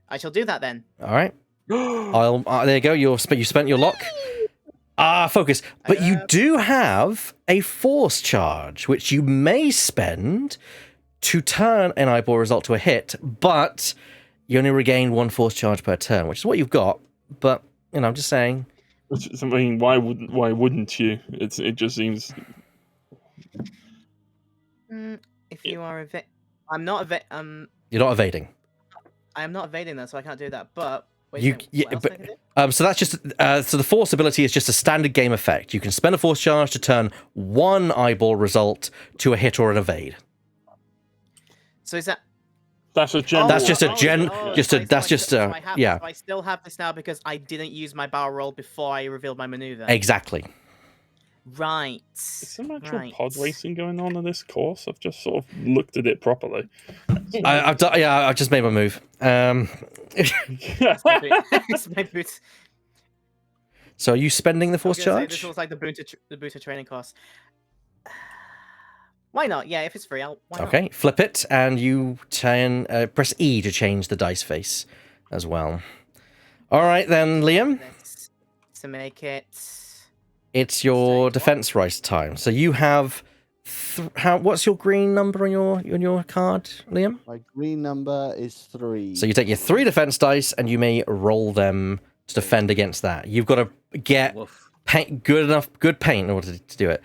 Speaker 5: I shall do that then.
Speaker 1: All right. There you go. You spent your lock. Focus. But you do have a force charge, which you may spend to turn an eyeball result to a hit, but you only regain 1 force charge per turn, which is what you've got. But I'm just saying.
Speaker 3: I mean, why wouldn't you? It just seems.
Speaker 5: If you are I'm not
Speaker 1: You're not evading.
Speaker 5: I am not evading that, so I can't do that. But wait,
Speaker 1: You-
Speaker 5: a minute,
Speaker 1: yeah,
Speaker 5: what else
Speaker 1: but-
Speaker 5: I can do?
Speaker 1: So that's just so the force ability is just a standard game effect. You can spend a force charge to turn one eyeball result to a hit or an evade.
Speaker 5: So is that?
Speaker 3: That's a general.
Speaker 1: That's just a
Speaker 5: oh,
Speaker 1: gen-
Speaker 5: oh,
Speaker 1: just
Speaker 5: so
Speaker 1: a-
Speaker 5: I-
Speaker 1: that's
Speaker 5: so I
Speaker 1: just
Speaker 5: still-
Speaker 1: a-
Speaker 5: so I have-
Speaker 1: yeah.
Speaker 5: so I still have this now because I didn't use my barrel roll before I revealed my maneuver.
Speaker 1: Exactly.
Speaker 5: Right.
Speaker 3: Is some actual
Speaker 5: right.
Speaker 3: pod racing going on in this course? I've just sort of looked at it properly.
Speaker 1: I've done, yeah, I've just made my move.
Speaker 5: It's my boots.
Speaker 1: So are you spending the
Speaker 5: I was
Speaker 1: force
Speaker 5: gonna say,
Speaker 1: charge?
Speaker 5: This was like the booster training course. Why not? Yeah, if it's free, why not?
Speaker 1: Okay, flip it, and you press E to change the dice face as well. All right then, Liam.
Speaker 5: Let's to make it.
Speaker 1: It's your
Speaker 5: what?
Speaker 1: defense rise time. So you have what's your green number on your card, Liam?
Speaker 4: My green number is 3.
Speaker 1: So you take your 3 defense dice and you may roll them to defend against that. You've got to get
Speaker 2: Woof.
Speaker 1: good paint in order to do it.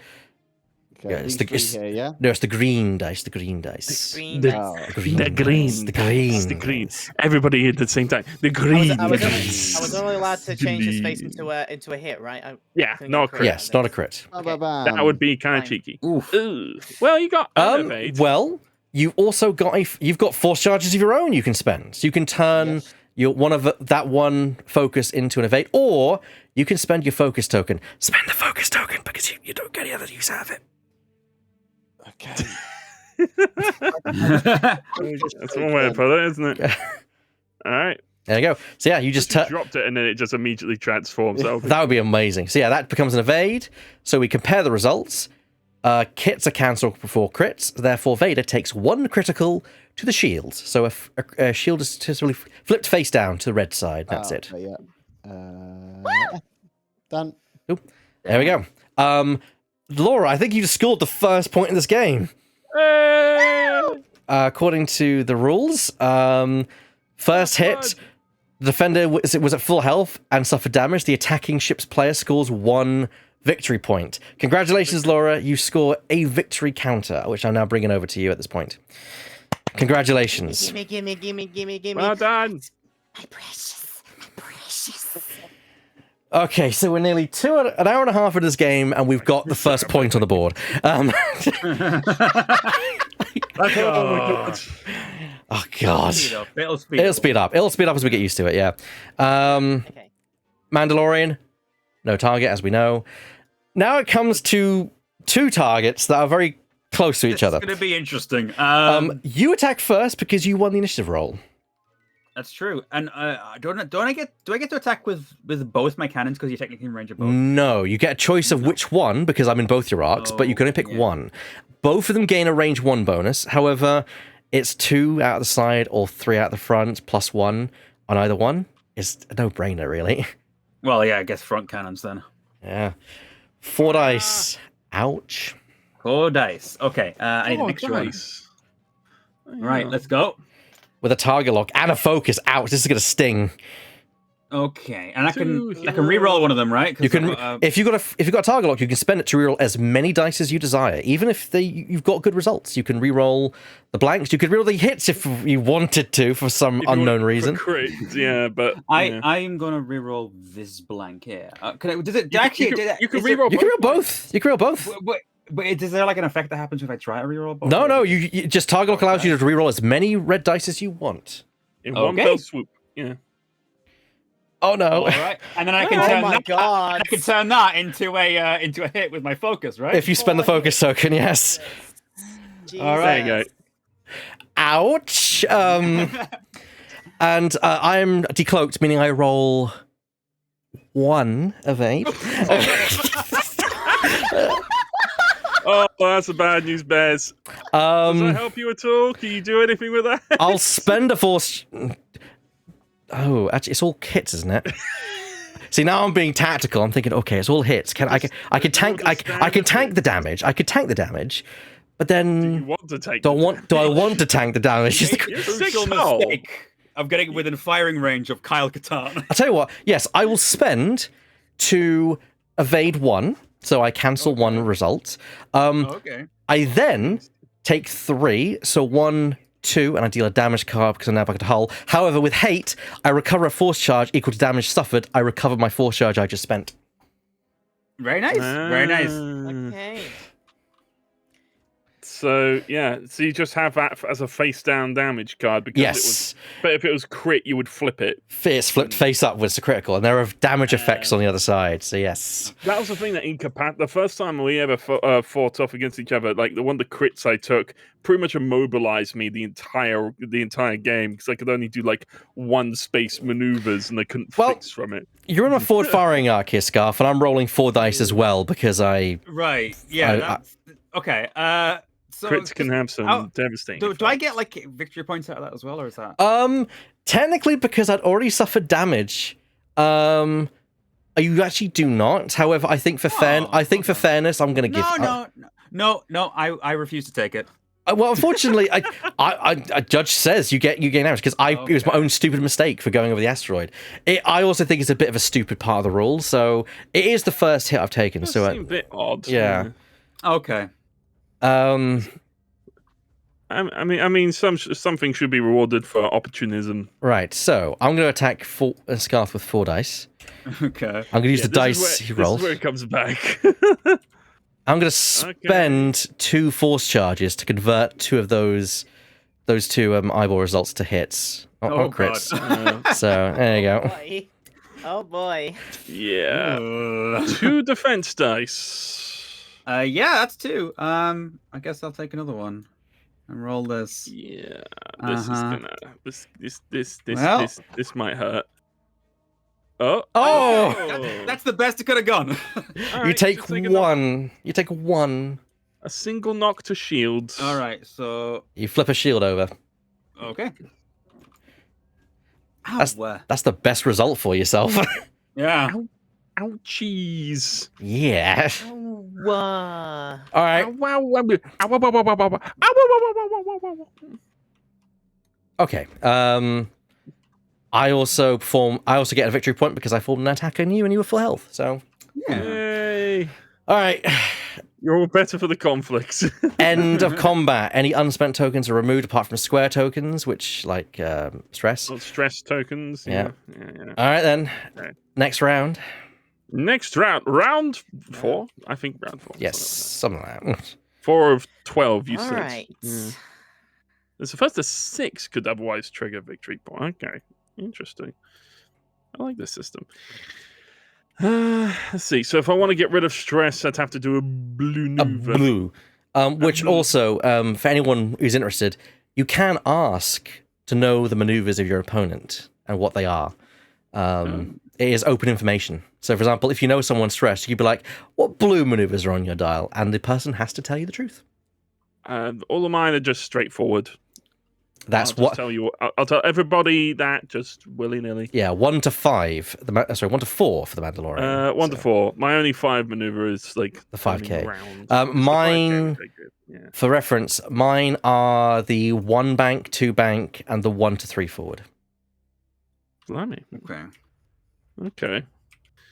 Speaker 4: Okay,
Speaker 1: yeah, it's
Speaker 4: these 3 here, yeah?
Speaker 1: No, it's the green dice. The green dice.
Speaker 5: Green
Speaker 3: The-
Speaker 5: dice.
Speaker 1: The green.
Speaker 3: The green.
Speaker 1: dice, The green.
Speaker 3: It's the green.
Speaker 1: dice.
Speaker 3: Everybody at the same time. The green.
Speaker 5: I was
Speaker 3: dice.
Speaker 5: only allowed to change his face
Speaker 3: Green.
Speaker 5: into a hit, right?
Speaker 3: Yeah,
Speaker 5: couldn't
Speaker 3: not
Speaker 5: get
Speaker 3: a
Speaker 5: crit.
Speaker 3: crit.
Speaker 1: Yes, not a crit.
Speaker 5: Okay.
Speaker 3: That would be kind of
Speaker 5: Fine.
Speaker 3: cheeky.
Speaker 2: Oof.
Speaker 3: Ooh. Well, you got elevate.
Speaker 1: Well, you also got you've got force charges of your own you can spend. So you can turn
Speaker 4: Yes.
Speaker 1: your one focus into an evade, or you can spend your focus token. Spend the focus token because you don't get any other use out of it.
Speaker 4: Okay.
Speaker 3: That's one way to put it, isn't it? All right.
Speaker 1: There you go. So yeah, you just
Speaker 3: Just dropped it and then it just immediately transforms.
Speaker 1: that would be amazing. So yeah, that becomes an evade. So we compare the results. Kits are cancelled before crits. Therefore, Vader takes 1 critical to the shield. So a shield is simply flipped face down to the red side. That's it.
Speaker 4: Okay, yeah. Done.
Speaker 1: There we go. Laura, I think you just scored the first point in this game. According to the rules, first hit, the defender was at full health and suffered damage. The attacking ship's player scores 1 victory point. Congratulations, Laura. You score a victory counter, which I'm now bringing over to you at this point. Congratulations.
Speaker 5: Gimme.
Speaker 3: Well done.
Speaker 5: My precious.
Speaker 1: Okay, so we're nearly an hour and a half into this game, and we've got the first point on the board. Oh God!
Speaker 2: Speed up. It'll speed
Speaker 1: It'll
Speaker 2: up.
Speaker 1: speed up. It'll speed up as we get used to it. Yeah.
Speaker 5: Okay.
Speaker 1: Mandalorian, no target, as we know. Now it comes to 2 targets that are very close to each other.
Speaker 2: It's going to be interesting.
Speaker 1: You attack first because you won the initiative roll.
Speaker 2: That's true. And do I get to attack with both my cannons because you're technically in range of both?
Speaker 1: No, you get a choice of which one because I'm in both your arcs, but you can only pick one. Both of them gain a range 1 bonus. However, it's 2 out of the side or 3 out the front plus 1 on either one. It's a no-brainer, really.
Speaker 2: Well, yeah, I guess front cannons then.
Speaker 1: Yeah. 4 dice. Ouch.
Speaker 2: 4 dice. Okay, I need an extra one.
Speaker 3: Nice.
Speaker 2: Right, let's go.
Speaker 1: With a target lock and a focus. Ouch, this is going to sting.
Speaker 2: Okay, and I can
Speaker 3: Two
Speaker 2: re-roll one of them, right? 'Cause
Speaker 1: You can,
Speaker 2: I've got,
Speaker 1: if you've got a target lock, you can spend it to reroll as many dice as you desire. Even if you've got good results, you can reroll the blanks. You could reroll the hits if you wanted to for some
Speaker 3: If you
Speaker 1: unknown
Speaker 3: want-
Speaker 1: reason.
Speaker 3: for crits, yeah, but yeah.
Speaker 2: I am gonna re-roll this blank here. Can I, does it
Speaker 3: You
Speaker 2: actually?
Speaker 3: you can
Speaker 2: is there-
Speaker 3: reroll
Speaker 1: You can reroll both. You can reroll both.
Speaker 2: But is there like an effect that happens if I try to re-roll both?
Speaker 1: No, you just target lock allows you to reroll as many red dice as you want.
Speaker 3: in one
Speaker 2: Okay.
Speaker 3: fell swoop. Yeah.
Speaker 1: Oh no!
Speaker 2: All right, and then I can
Speaker 5: Oh
Speaker 2: turn
Speaker 5: my
Speaker 2: that,
Speaker 5: God.
Speaker 2: I can turn that into a hit with my focus, right?
Speaker 1: If you spend the focus token, yes.
Speaker 2: All right.
Speaker 3: There you go.
Speaker 1: Ouch. And I am decloaked, meaning I roll 1 of 8.
Speaker 3: Oh, that's a bad news, Bears. Does that help you at all? Can you do anything with that?
Speaker 1: I'll spend a force. Oh, actually, it's all hits, isn't it? See, now I'm being tactical. I'm thinking, okay, it's all hits. I can tank the damage. I could tank the damage, but
Speaker 3: Do you
Speaker 1: then
Speaker 3: want to take?
Speaker 1: do I want to tank the damage?
Speaker 2: You
Speaker 1: Is the-
Speaker 2: made the
Speaker 3: You're sick
Speaker 2: crucial
Speaker 3: hole.
Speaker 2: mistake of getting within firing range of Kyle Katarn.
Speaker 1: I'll tell you what. Yes, I will spend to evade 1, so I cancel 1 result.
Speaker 2: Okay.
Speaker 1: I then take 3, so 1 2, and I deal a damage card because I'm now back at hull. However, with hate, I recover a force charge equal to damage suffered. I recover my force charge I just spent.
Speaker 2: Very nice. Very nice.
Speaker 5: Okay.
Speaker 3: So yeah, so you just have that as a face down damage card because it was. But if it was crit, you would flip it.
Speaker 1: It's flipped face upwards to critical, and there are damage effects on the other side. So yes,
Speaker 3: that was the thing that the first time we ever fought off against each other, like one of the crits I took, pretty much immobilized me the entire game because I could only do like one space maneuvers and I couldn't fix from it.
Speaker 1: You're in a forward firing arc here, Scarf, and I'm rolling 4 dice as well because I.
Speaker 2: Right. Yeah. Okay. So
Speaker 3: crits can have some devastating.
Speaker 2: Do I get like victory points out of that as well, or is that?
Speaker 1: Technically, because I'd already suffered damage, you actually do not. However, I think for fairness, I'm going to give.
Speaker 2: No. I refuse to take it.
Speaker 1: Well, unfortunately, a judge says you gain damage because it was my own stupid mistake for going over the asteroid. I also think it's a bit of a stupid part of the rule, so it is the first hit I've taken. So
Speaker 3: a bit odd.
Speaker 1: Yeah.
Speaker 2: Okay.
Speaker 3: I mean, something should be rewarded for opportunism.
Speaker 1: Right. So I'm going to attack Scarf with 4 dice.
Speaker 2: Okay.
Speaker 1: I'm going to use the dice he rolled.
Speaker 3: This is where it comes back.
Speaker 1: I'm going to spend 2 force charges to convert 2 of those 2 eyeball results to hits. Or crits. So there you go.
Speaker 5: Boy. Oh boy.
Speaker 3: Yeah. 2 defense dice.
Speaker 2: Yeah, that's 2. I guess I'll take another one and roll this.
Speaker 3: Yeah. This is gonna. This might hurt. Oh!
Speaker 2: That's the best it could have gone.
Speaker 3: Right,
Speaker 1: you take 1. You take 1.
Speaker 3: A single knock to shield.
Speaker 2: All right, so
Speaker 1: you flip a shield over.
Speaker 2: Okay.
Speaker 1: That's the best result for yourself.
Speaker 2: Yeah.
Speaker 3: Ouchies.
Speaker 1: Yeah.
Speaker 5: Wow.
Speaker 1: All right. Okay. I also get a victory point because I formed an attack on you and you were full health. So.
Speaker 2: Yeah.
Speaker 3: Yay.
Speaker 1: All right.
Speaker 3: You're all better for the conflicts.
Speaker 1: End of combat. Any unspent tokens are removed apart from square tokens, which like stress.
Speaker 3: Well, stress tokens. Yeah.
Speaker 1: All right then.
Speaker 3: Right.
Speaker 1: Next round.
Speaker 3: Next round 4. I think round 4.
Speaker 1: Yes, something like that.
Speaker 3: 4 of 12. You said.
Speaker 5: All right.
Speaker 3: Yeah. The first of 6 could otherwise trigger victory point. Okay, interesting. I like this system. Let's see. So if I want to get rid of stress, I'd have to do a blue maneuver.
Speaker 1: Blue. Which also, for anyone who's interested, you can ask to know the maneuvers of your opponent and what they are. It is open information. So, for example, if you know someone's stressed, you'd be like, what blue maneuvers are on your dial? And the person has to tell you the truth.
Speaker 3: All of mine are just straightforward. I'll tell everybody that just willy-nilly.
Speaker 1: Yeah, 1 to 5. 1 to 4 for the Mandalorian.
Speaker 3: 1 to 4. My only 5 maneuver is like
Speaker 1: the 5K.
Speaker 3: Rounds.
Speaker 1: Mine,
Speaker 3: 5K, yeah.
Speaker 1: For reference, mine are the 1 bank, 2 bank, and the 1 to 3 forward.
Speaker 3: Blimey. Okay.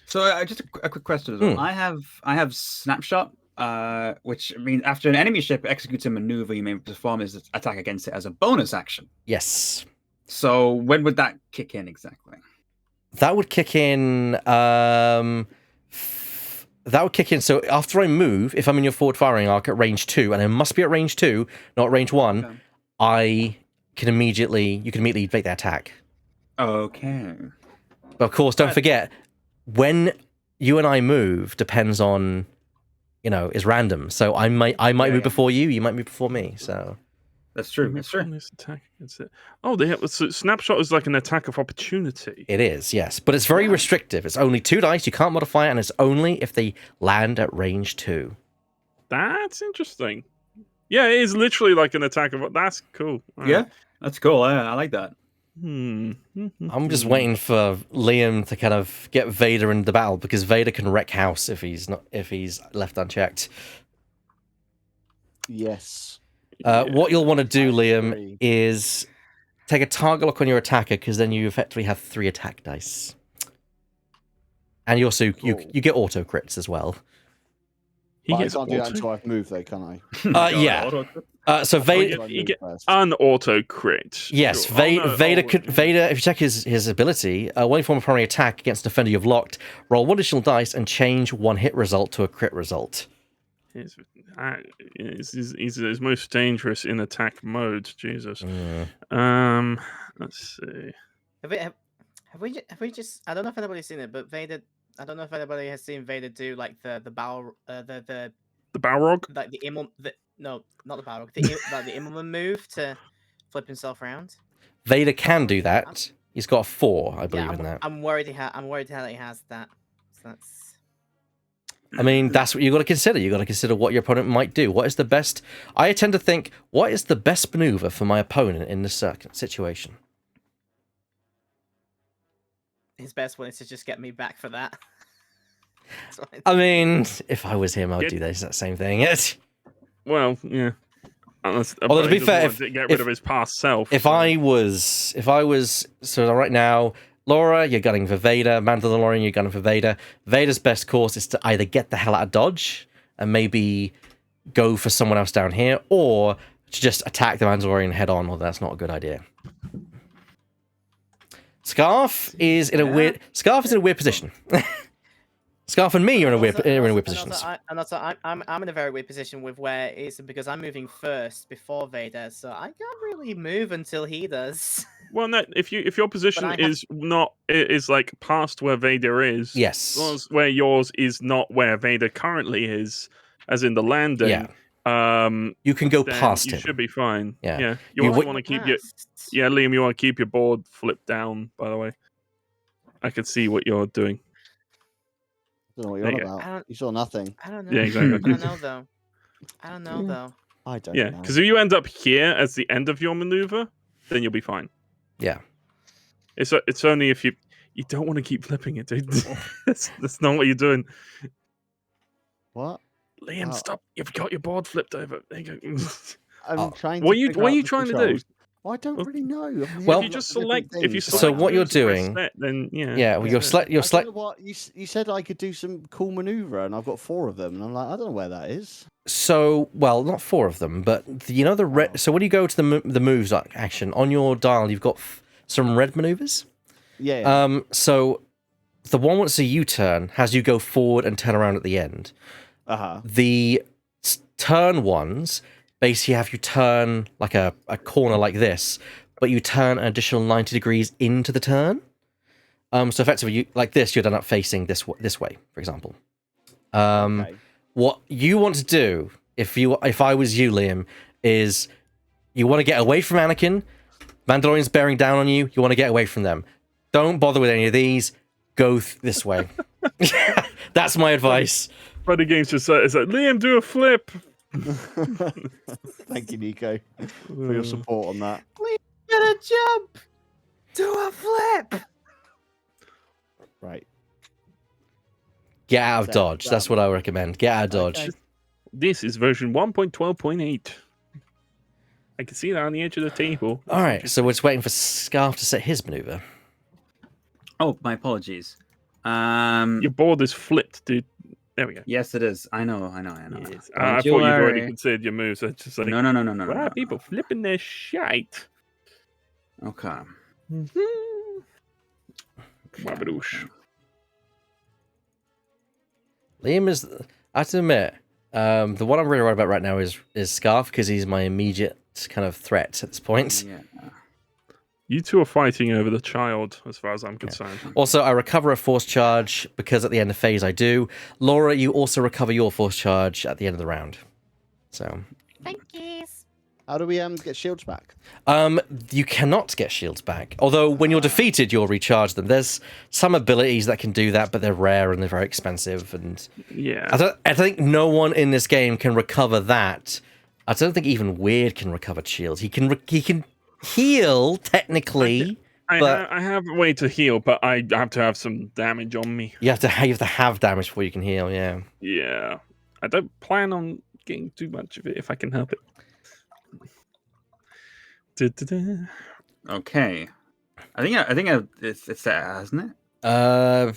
Speaker 2: So just a quick question as well. I have snapshot, which means after an enemy ship executes a maneuver, you may perform its attack against it as a bonus action.
Speaker 1: Yes.
Speaker 2: So when would that kick in exactly?
Speaker 1: That would kick in. So after I move, if I'm in your forward firing arc at range 2, and I must be at range 2, not range 1, you can immediately make that attack.
Speaker 2: Okay.
Speaker 1: But of course, don't forget, when you and I move depends on, is random. So I might move before you might move before me. So
Speaker 2: that's true. That's true.
Speaker 3: This attack against it. Oh, so snapshot is like an attack of opportunity.
Speaker 1: It is, yes, but it's very restrictive. It's only 2 dice. You can't modify it, and it's only if they land at range 2.
Speaker 3: That's interesting. Yeah, it is literally like an attack of. That's cool.
Speaker 2: Yeah, that's cool. I like that.
Speaker 1: I'm just waiting for Liam to kind of get Vader into the battle because Vader can wreck house if he's left unchecked.
Speaker 4: Yes.
Speaker 1: What you'll want to do, Liam, is take a target lock on your attacker because then you effectively have 3 attack dice, and you also you get auto crits as well.
Speaker 4: I can't do that until I've moved, though, can I?
Speaker 1: Yeah. So Vader,
Speaker 3: You get an auto crit.
Speaker 1: yes,
Speaker 3: Sure.
Speaker 1: Vader could Vader. If you check his ability, when you form a primary attack against an offender you've locked, roll 1 additional dice and change 1 hit result to a crit result.
Speaker 3: He's his most dangerous in attack mode. Jesus. Let's see.
Speaker 5: Have we just? I don't know if anybody's seen it, but Vader. I don't know if anybody has seen Vader do like the barrel, the
Speaker 3: Balrog?
Speaker 5: like the no, not the barrel, like the Immelman move to flip himself around.
Speaker 1: Vader can do that. He's got a 4, I believe, in that.
Speaker 5: I'm worried that he has that. So that's.
Speaker 1: I mean, that's what you got to consider. You got to consider what your opponent might do. What is the best? I tend to think, what is the best maneuver for my opponent in this situation?
Speaker 5: His best one is to just get me back for that.
Speaker 1: I mean, if I was him, I would do that same thing.
Speaker 3: Well, yeah.
Speaker 1: Although to be fair,
Speaker 3: get rid of his past self.
Speaker 1: If I was, so right now, Laura, you're gunning for Vader. Mandalorian, you're gunning for Vader. Vader's best course is to either get the hell out of dodge and maybe go for someone else down here, or to just attack the Mandalorian head on. Well, that's not a good idea. Scarf is in a weird position. Scarf and me are in a weird position.
Speaker 5: And also, I'm in a very weird position with where it's because I'm moving first before Vader, so I can't really move until he does.
Speaker 3: Well, no. If your position is like past where Vader is,
Speaker 1: yes,
Speaker 3: as long as where yours is not where Vader currently is, as in the landing.
Speaker 1: Yeah. You can go past him.
Speaker 3: You should be fine.
Speaker 1: Yeah.
Speaker 3: You also want to keep Liam. You want to keep your board flipped down. By the way, I can see what you're doing.
Speaker 4: I don't know what you're on about. You saw nothing.
Speaker 5: I don't know.
Speaker 3: Yeah, exactly.
Speaker 5: I don't know though. I don't know.
Speaker 3: Yeah, because if you end up here as the end of your maneuver, then you'll be fine.
Speaker 1: Yeah.
Speaker 3: It's only if you don't want to keep flipping it, dude. that's not what you're doing.
Speaker 4: What?
Speaker 3: Liam, stop! You've got your board flipped over. There you go.
Speaker 4: I'm trying.
Speaker 3: What are you trying to do?
Speaker 4: Well, I don't really know.
Speaker 1: Well,
Speaker 3: if you just select,
Speaker 1: so what you're doing,
Speaker 3: set, then
Speaker 1: well, you're select.
Speaker 4: What you said I could do some cool maneuver, and I've got 4 of them, and I'm like, I don't know where that is.
Speaker 1: So, well, not 4 of them, but the red. So when you go to the moves action on your dial, you've got some red maneuvers.
Speaker 4: Yeah.
Speaker 1: So the one that's a U-turn has you go forward and turn around at the end. The turn ones basically have you turn like a corner like this, but you turn an additional 90 degrees into the turn. So effectively, like this, you'd end up facing this way, for example.
Speaker 4: Okay.
Speaker 1: What you want to do, if I was you, Liam, is you want to get away from Anakin. Mandalorian's bearing down on you. You want to get away from them. Don't bother with any of these. Go this way. That's my advice.
Speaker 3: But the game's just it's like, Liam, do a flip.
Speaker 4: Thank you, Nico, for your support on that.
Speaker 5: Liam, get a jump. Do a flip.
Speaker 4: Right.
Speaker 1: Get out of dodge. That's what I recommend. Get out of dodge.
Speaker 4: Okay.
Speaker 3: This is version 1.12.8. I can see that on the edge of the table.
Speaker 1: All right, so we're just waiting for Scarf to set his maneuver.
Speaker 2: Oh, my apologies.
Speaker 3: Your board is flipped, dude. There we go.
Speaker 2: Yes, it is. I know.
Speaker 3: Yes. I thought you'd already considered your moves. It's just like,
Speaker 2: No.
Speaker 3: People flipping their shite.
Speaker 2: Okay.
Speaker 3: Wabadoosh.
Speaker 1: Liam is, I have to admit, the one I'm really worried about right now is Scarf, because he's my immediate kind of threat at this point.
Speaker 2: Yeah.
Speaker 3: You two are fighting over the child, as far as I'm concerned.
Speaker 1: Also, I recover a force charge, because at the end of phase I do. Laura, you also recover your force charge at the end of the round. So.
Speaker 5: Thank you.
Speaker 4: How do we get shields back?
Speaker 1: You cannot get shields back. Although when you're defeated, you'll recharge them. There's some abilities that can do that, but they're rare and they're very expensive. And
Speaker 3: yeah,
Speaker 1: I think no one in this game can recover that. I don't think even Weird can recover shields. He can heal technically.
Speaker 3: I have a way to heal, but I have to have some damage on me.
Speaker 1: You have to have damage before you can heal. Yeah.
Speaker 3: Yeah, I don't plan on getting too much of it if I can help it.
Speaker 2: Okay. I think it's set, hasn't it?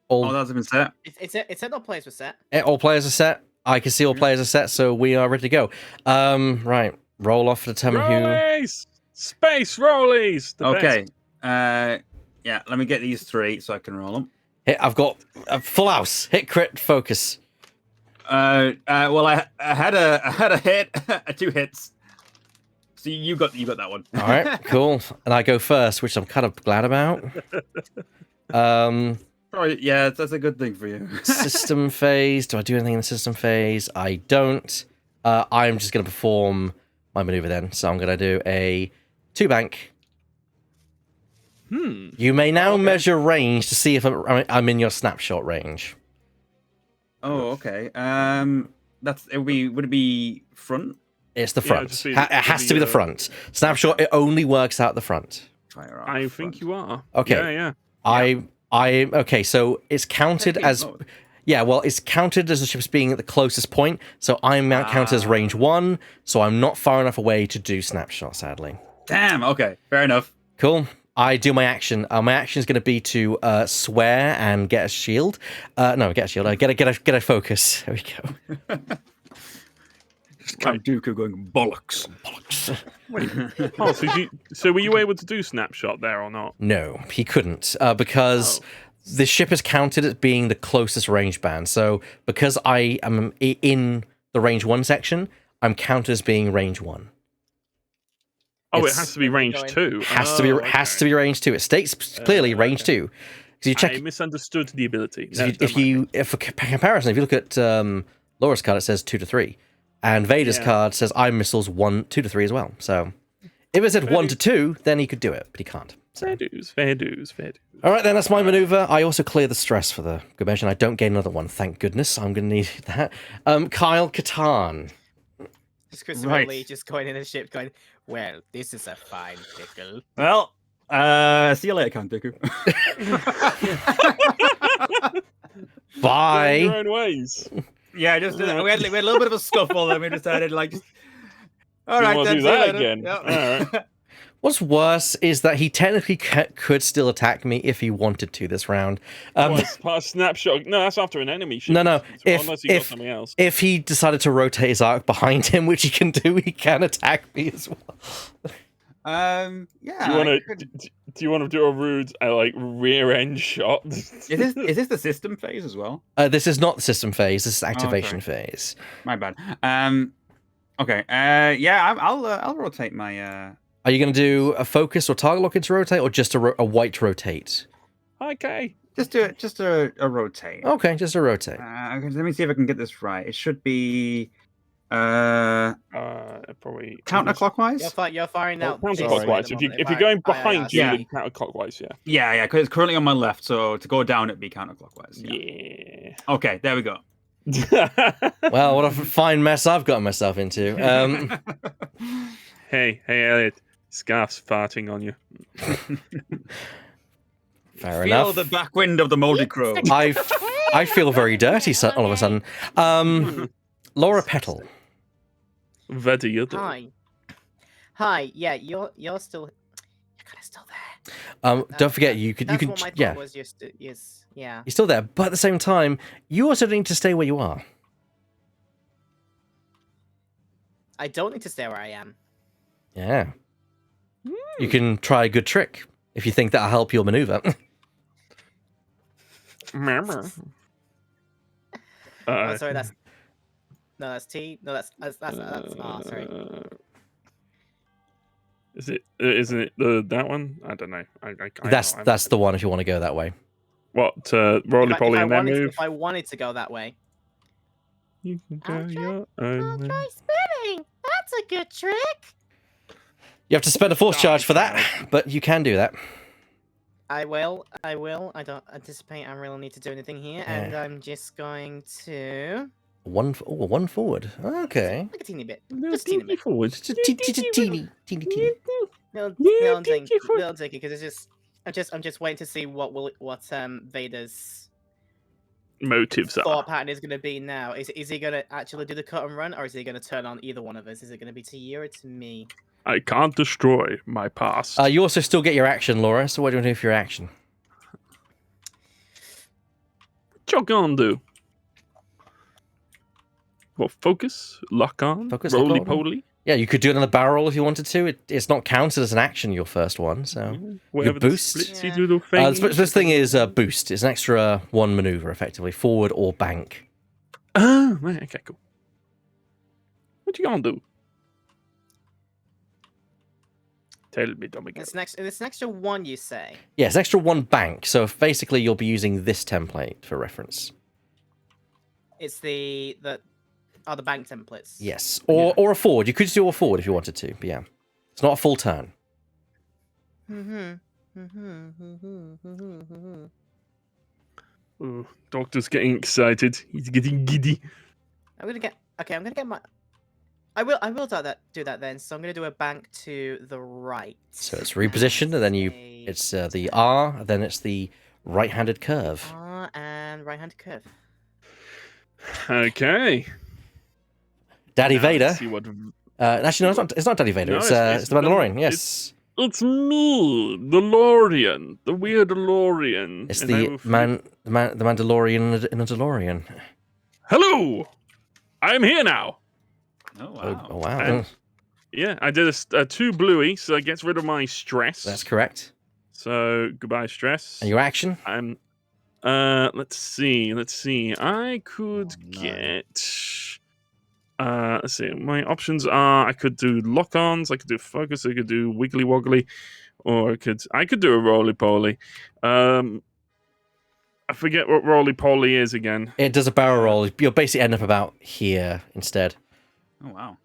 Speaker 1: All
Speaker 2: that's been set.
Speaker 5: It's set. All players were set.
Speaker 1: All players are set. I can see all players are set, so we are ready to go. Right. Roll off to determine who.
Speaker 3: Rollies! Space rollies! The
Speaker 2: Okay.
Speaker 3: best.
Speaker 2: Yeah. Let me get these 3 so I can roll them.
Speaker 1: Hit, I've got a full house. Hit, crit, focus.
Speaker 2: Well, I had a hit, 2 hits. So you got that one.
Speaker 1: All right, cool. And I go first, which I'm kind of glad about.
Speaker 2: Probably, yeah, that's a good thing for you.
Speaker 1: System phase. Do I do anything in the system phase? I don't. I'm just going to perform my maneuver then. So I'm going to do a 2 bank. You may now measure range to see if I'm in your snapshot range.
Speaker 2: Oh, okay. Would it be front?
Speaker 1: It's the
Speaker 3: Yeah,
Speaker 1: front.
Speaker 3: just be-
Speaker 1: It has to be the front. Snapshot, it only works out the front.
Speaker 2: Fire off
Speaker 3: I
Speaker 2: front.
Speaker 3: think you are.
Speaker 1: Okay.
Speaker 3: Yeah.
Speaker 1: Okay, so it's counted
Speaker 2: Technique
Speaker 1: as...
Speaker 2: mode.
Speaker 1: Yeah, well, it's counted as the ship's being at the closest point, so I'm now counted as range 1, so I'm not far enough away to do snapshot, sadly.
Speaker 2: Damn. Okay. Fair enough.
Speaker 1: Cool. I do my action. My action is going to be to swear and get a shield. No, get a shield. Get a focus. There we go.
Speaker 2: Count Dooku going bollocks.
Speaker 3: Wait. Oh, so were you able to do snapshot there or not?
Speaker 1: No, he couldn't because the ship is counted as being the closest range band. So because I am in the range 1 section, I'm counted as being range 1.
Speaker 3: Oh,
Speaker 1: It's-
Speaker 3: it has to be range 2.
Speaker 1: Has to be range 2. It states clearly range 2. So you check.
Speaker 3: I misunderstood the ability.
Speaker 1: So if for comparison, if you look at Laura's card, it says 2 to 3, and Vader's card says I'm missiles 2 to 3 as well. So if it said 1 to 2, then he could do it, but he can't. So.
Speaker 3: Fair dues.
Speaker 1: All right, then that's my maneuver. I also clear the stress for the good measure, and I don't gain another one. Thank goodness. I'm going to need that. Kyle Katarn.
Speaker 5: Just Christopher
Speaker 2: Right.
Speaker 5: Lee just going in a ship going, well, this is a fine pickle.
Speaker 2: Well, see you later, Count Dooku.
Speaker 3: Go your
Speaker 1: Bye.
Speaker 3: own ways.
Speaker 2: Yeah, just we had a little bit of a scuffle, and we decided all right,
Speaker 3: wanna
Speaker 2: then,
Speaker 3: do
Speaker 2: see you
Speaker 3: that
Speaker 2: later.
Speaker 3: again?
Speaker 2: Yep.
Speaker 3: All
Speaker 1: What's worse is that he technically could still attack me if he wanted to this round.
Speaker 3: It's part of snapshot. No, that's after an enemy ship.
Speaker 1: No.
Speaker 3: Unless he got something else.
Speaker 1: If he decided to rotate his arc behind him, which he can do, he can attack me as well.
Speaker 2: Yeah.
Speaker 3: Do you want to do a rude rear end shot?
Speaker 2: Is this the system phase as well?
Speaker 1: This is not the system phase. This is activation phase.
Speaker 2: My bad. Okay. Yeah. I'll rotate my.
Speaker 1: Are you going to do a focus or target lock into rotate, or just a white rotate?
Speaker 3: Okay.
Speaker 2: Just do it. Just a rotate.
Speaker 1: Okay, just a rotate.
Speaker 2: Okay, let me see if I can get this right. It should be.
Speaker 3: Probably
Speaker 2: Counterclockwise.
Speaker 5: You're firing out.
Speaker 3: Counterclockwise. If you're going behind you, then counterclockwise. Yeah.
Speaker 2: Yeah, because it's currently on my left, so to go down it'd be counterclockwise.
Speaker 3: Yeah.
Speaker 2: Okay, there we go.
Speaker 1: Well, what a fine mess I've gotten myself into.
Speaker 3: Hey, Elliot. Scarf's farting on you.
Speaker 1: Fair
Speaker 2: Feel
Speaker 1: enough.
Speaker 2: the backwind of the moldy crow.
Speaker 1: I feel very dirty all of a sudden. Laura Petal.
Speaker 3: Vedi, you're the...
Speaker 5: Hi. Yeah, you're still. You're kind of still there.
Speaker 1: Don't forget you can
Speaker 5: What my thought was. Yeah.
Speaker 1: You're still there, but at the same time, you also need to stay where you are.
Speaker 5: I don't need to stay where I am.
Speaker 1: Yeah. You can try a good trick if you think that'll help your maneuver.
Speaker 5: Oh, sorry, that's T. No, that's R. Sorry.
Speaker 3: Isn't it that one? I don't know.
Speaker 1: That's the one if you want to go that way.
Speaker 3: What? Roly poly and then move.
Speaker 5: If I wanted to go that way,
Speaker 3: You can go
Speaker 5: I'll
Speaker 3: your own way.
Speaker 5: try spinning. That's a good trick.
Speaker 1: You have to spend a force charge for that, but you can do that.
Speaker 5: I will. I don't anticipate I really need to do anything here, and I'm just going to
Speaker 1: One forward. Okay.
Speaker 5: like a teeny bit,
Speaker 3: No,
Speaker 5: just a teeny bit.
Speaker 3: forward.
Speaker 1: Just a teeny.
Speaker 5: Little ticky, because it's just I'm just waiting to see what Vader's
Speaker 3: Motives are.
Speaker 5: thought pattern is going to be now. Is he going to actually do the cut and run, or is he going to turn on either one of us? Is it going to be to you or to me?
Speaker 3: I can't destroy my past.
Speaker 1: You also still get your action, Laura. So what do you want to do for your action?
Speaker 3: What you gonna do? what, focus, lock on,
Speaker 1: Focus, lock
Speaker 3: roly
Speaker 1: on.
Speaker 3: poly.
Speaker 1: Yeah, you could do another barrel roll if you wanted to. It's not counted as an action, your first one, so...
Speaker 3: Whatever
Speaker 1: boost.
Speaker 3: the splitsy
Speaker 5: Yeah.
Speaker 3: doodle thing.
Speaker 1: This thing is boost. It's an extra one maneuver, effectively. Forward or bank.
Speaker 3: Oh, right, okay, cool. What you gonna do? Tell me, Dominic.
Speaker 5: It's an extra one, you say?
Speaker 1: Yeah, it's an extra one bank, so basically you'll be using this template for reference.
Speaker 5: It's the bank templates.
Speaker 1: Yes, or a forward. You could just do a forward if you wanted to, but yeah. It's not a full turn.
Speaker 3: Oh, Doctor's getting excited. He's getting giddy.
Speaker 5: I'm gonna get my. I will do that then. So I'm gonna do a bank to the right.
Speaker 1: So it's repositioned, and then it's the R, then it's the right-handed curve.
Speaker 5: R and right-handed curve.
Speaker 3: Okay.
Speaker 1: Daddy
Speaker 3: Now
Speaker 1: Vader.
Speaker 3: let's see what...
Speaker 1: Actually, no, it's not Daddy Vader.
Speaker 3: No,
Speaker 1: it's
Speaker 3: it's
Speaker 1: the Mandalorian. Yes,
Speaker 3: It's me, DeLorean, the weird DeLorean.
Speaker 1: it's
Speaker 3: And
Speaker 1: the
Speaker 3: I will
Speaker 1: the Mandalorian in a DeLorean.
Speaker 3: Hello! I'm here now.
Speaker 2: Oh wow.
Speaker 1: Oh wow,
Speaker 3: And- Yeah, I did a 2 bluey, so it gets rid of my stress.
Speaker 1: that's correct.
Speaker 3: So, goodbye, stress.
Speaker 1: And your action?
Speaker 3: I'm... let's see. I could
Speaker 4: Oh, no.
Speaker 3: get... let's see. My options are: I could do lock-ons, I could do focus, I could do wiggly woggly, or I could do a roly poly. I forget what roly poly is again.
Speaker 1: It does a barrel roll. You'll basically end up about here instead.
Speaker 2: Oh wow.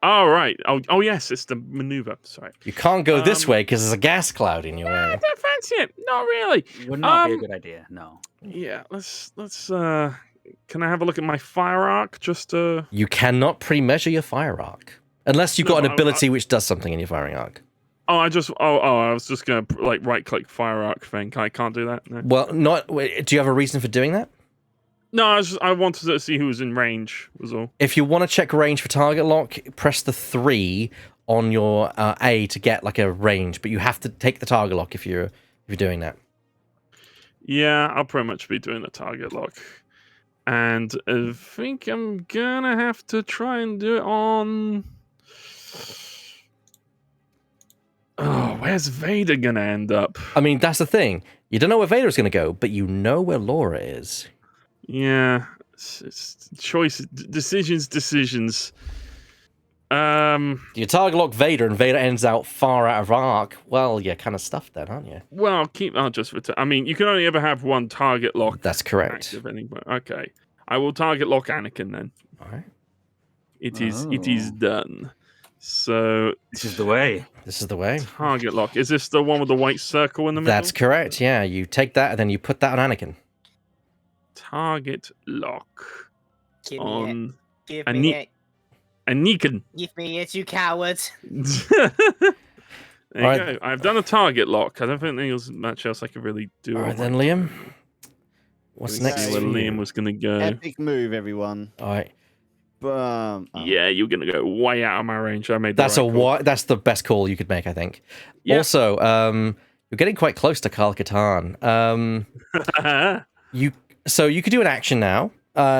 Speaker 3: Oh right. Oh yes, it's the maneuver. Sorry.
Speaker 1: You can't go this way because there's a gas cloud in your
Speaker 3: I
Speaker 1: way.
Speaker 3: don't fancy it. Not really.
Speaker 2: Would not be a
Speaker 3: Um,
Speaker 2: good idea. No.
Speaker 3: Yeah. Let's. Can I have a look at my fire arc? Just
Speaker 1: You cannot pre-measure your fire arc unless you've got
Speaker 3: No,
Speaker 1: an ability which does something in your firing arc.
Speaker 3: Oh, I was just gonna like right-click fire arc thing. I can't do that. No.
Speaker 1: Well, do you have a reason for doing that?
Speaker 3: No, I wanted to see who was in range. Was all.
Speaker 1: If you want to check range for target lock, press the 3 on your A to get like a range, but you have to take the target lock if you're doing that.
Speaker 3: Yeah, I'll pretty much be doing the target lock, and I think I'm gonna have to try and do it on. Oh, where's Vader gonna end up?
Speaker 1: I mean, that's the thing. You don't know where Vader's going to go, but you know where Laura is.
Speaker 3: Yeah, it's choices, decisions.
Speaker 1: You target lock Vader, and Vader ends out far out of arc. Well, you're kind of stuffed then, aren't you?
Speaker 3: Well, I'll just return. I mean, you can only ever have one target lock.
Speaker 1: That's correct.
Speaker 3: Active anyway. Okay, I will target lock Anakin then.
Speaker 1: All right.
Speaker 3: It is done. So
Speaker 2: This is the way.
Speaker 1: This is the way.
Speaker 3: target lock. Is this the one with the white circle in the middle?
Speaker 1: That's correct. Yeah, you take that and then you put that on Anakin.
Speaker 3: Target lock
Speaker 5: Give me it.
Speaker 3: on
Speaker 5: Give
Speaker 3: Ani-
Speaker 5: me it.
Speaker 3: Anakin.
Speaker 5: Give me it, you coward.
Speaker 3: There you
Speaker 1: Alright.
Speaker 3: go. I've done a target lock. I don't think there's much else I could really do.
Speaker 1: All right
Speaker 3: on
Speaker 1: then,
Speaker 3: my-
Speaker 1: Liam. What's
Speaker 3: Let me
Speaker 1: next?
Speaker 3: see where
Speaker 1: for you?
Speaker 3: Liam was going to go.
Speaker 4: Epic move, everyone.
Speaker 1: All right.
Speaker 4: Boom.
Speaker 3: Yeah, you're going to go way out of my range. I made
Speaker 1: That's
Speaker 3: the right call.
Speaker 1: that's the best call you could make, I think.
Speaker 3: Yeah.
Speaker 1: Also, you're getting quite close to Kyle Katarn. You could do an action now.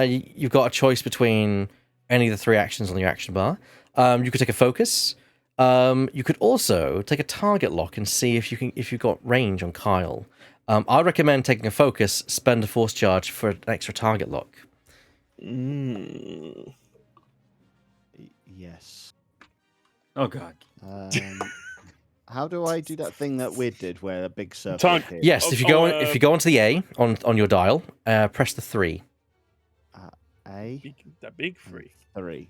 Speaker 1: You've got a choice between any of the 3 actions on your action bar. You could take a focus. You could also take a target lock and see if you've got range on Kyle. I recommend taking a focus, spend a force charge for an extra target lock.
Speaker 4: Yes.
Speaker 2: Oh god.
Speaker 4: How do I do that thing that Weird did, where a big circle
Speaker 3: Target-
Speaker 4: appears?
Speaker 1: Yes, if you go onto the A on your dial, press the 3.
Speaker 4: A
Speaker 3: The big 3.
Speaker 4: 3.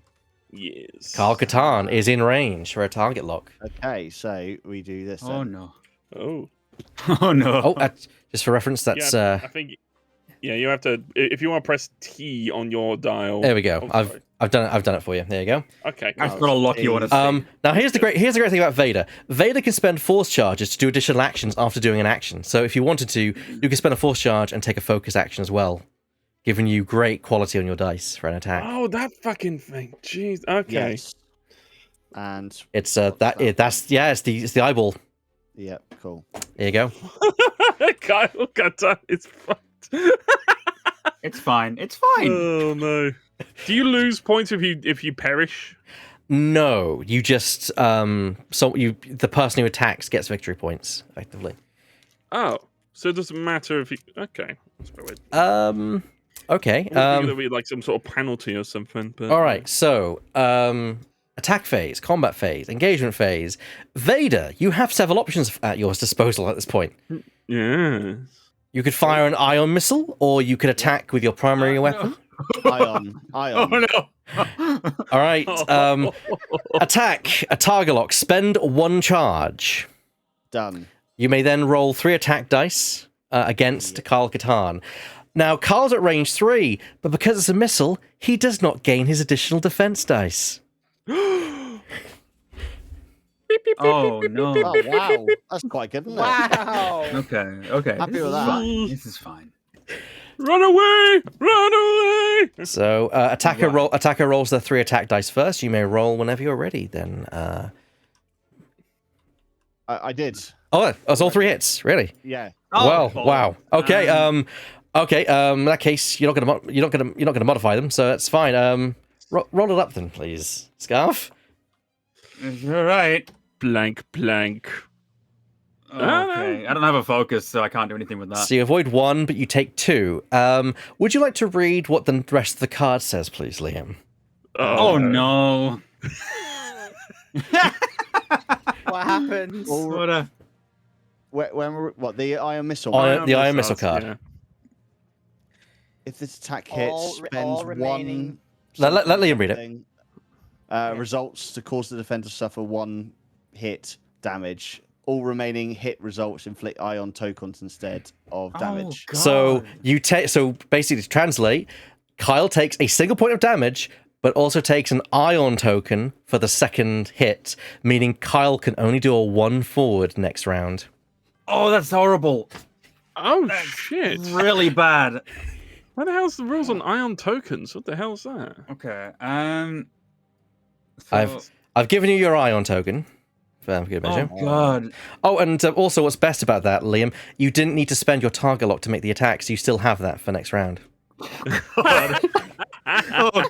Speaker 3: Yes.
Speaker 1: Kyle Katarn is in range for a target lock.
Speaker 4: Okay, so we do this.
Speaker 2: Oh
Speaker 4: then.
Speaker 2: no.
Speaker 3: Oh.
Speaker 2: Oh no.
Speaker 1: Oh, just for reference, that's
Speaker 3: Yeah, I think. Yeah, you have to. If you want to press T on your dial.
Speaker 1: there we go.
Speaker 3: Oh, sorry.
Speaker 1: I've done it for you. There you go.
Speaker 3: Okay.
Speaker 2: That's
Speaker 3: Cool.
Speaker 2: not a lock you want to see.
Speaker 1: Now here's the great thing about Vader. Vader can spend force charges to do additional actions after doing an action. So if you wanted to, you can spend a force charge and take a focus action as well, giving you great quality on your dice for an attack.
Speaker 3: Oh, that fucking thing. Jeez. Okay.
Speaker 4: Yes. And
Speaker 1: It's it's the eyeball.
Speaker 4: yep, cool.
Speaker 1: There you go.
Speaker 3: Kyle Katarn is fucked.
Speaker 2: It's fine. It's fine.
Speaker 3: Oh no! Do you lose points if you perish?
Speaker 1: No, you just the person who attacks gets victory points effectively.
Speaker 3: Oh, so it doesn't matter if you. Okay, that's a bit weird.
Speaker 1: Okay.
Speaker 3: There'll be like some sort of penalty or something. But
Speaker 1: All right. So, attack phase, combat phase, engagement phase. Vader, you have several options at your disposal at this point.
Speaker 3: Yes.
Speaker 1: You could fire an ion missile, or you could attack with your primary weapon.
Speaker 4: Ion.
Speaker 2: Oh no.
Speaker 1: All right. Attack a target lock. Spend 1 charge.
Speaker 4: Done.
Speaker 1: You may then roll 3 attack dice against Kyle Katarn. Now, Kyle's at range 3, but because it's a missile, he does not gain his additional defense dice.
Speaker 2: Oh
Speaker 4: Oh
Speaker 2: no.
Speaker 4: wow, that's quite good, isn't it?
Speaker 5: Wow.
Speaker 2: Okay.
Speaker 4: Happy
Speaker 2: This
Speaker 4: with
Speaker 2: is
Speaker 4: that.
Speaker 2: fine. This is fine.
Speaker 3: Run away! Run away!
Speaker 1: So, attacker rolls the 3 attack dice first. You may roll whenever you're ready. Then,
Speaker 4: I did.
Speaker 1: oh, that's all 3 hits. Really?
Speaker 4: Yeah.
Speaker 1: Well,
Speaker 2: Oh,
Speaker 1: wow. Okay. Okay. In that case, you're not gonna modify them, so that's fine. Roll it up then, please, Scarf.
Speaker 2: All right.
Speaker 3: Blank.
Speaker 2: Okay. I don't have a focus, so I can't do anything with that.
Speaker 1: So you avoid 1, but you take 2. Would you like to read what the rest of the card says, please, Liam?
Speaker 2: Oh no.
Speaker 5: What happens?
Speaker 2: What a...
Speaker 4: What the ion missile?
Speaker 1: The ion missile card.
Speaker 3: Yeah.
Speaker 4: If this attack hits,
Speaker 5: All
Speaker 4: spends
Speaker 5: remaining-
Speaker 4: 1.
Speaker 1: Let Liam read it.
Speaker 4: something, results to cause the defender to suffer 1 hit damage. All remaining hit results inflict ion tokens instead of damage.
Speaker 2: God.
Speaker 1: So you take. So basically, to translate, Kyle takes a single point of damage, but also takes an ion token for the second hit, meaning Kyle can only do a 1 forward next round.
Speaker 2: Oh, that's horrible.
Speaker 3: Oh shit!
Speaker 2: Really bad.
Speaker 3: What the hell's the rules on ion tokens? What the hell's that?
Speaker 2: Okay.
Speaker 1: I've given you your ion token. For good measure.
Speaker 2: Oh god.
Speaker 1: Oh, and also, what's best about that, Liam? You didn't need to spend your target lock to make the attack, so you still have that for next round.
Speaker 2: Oh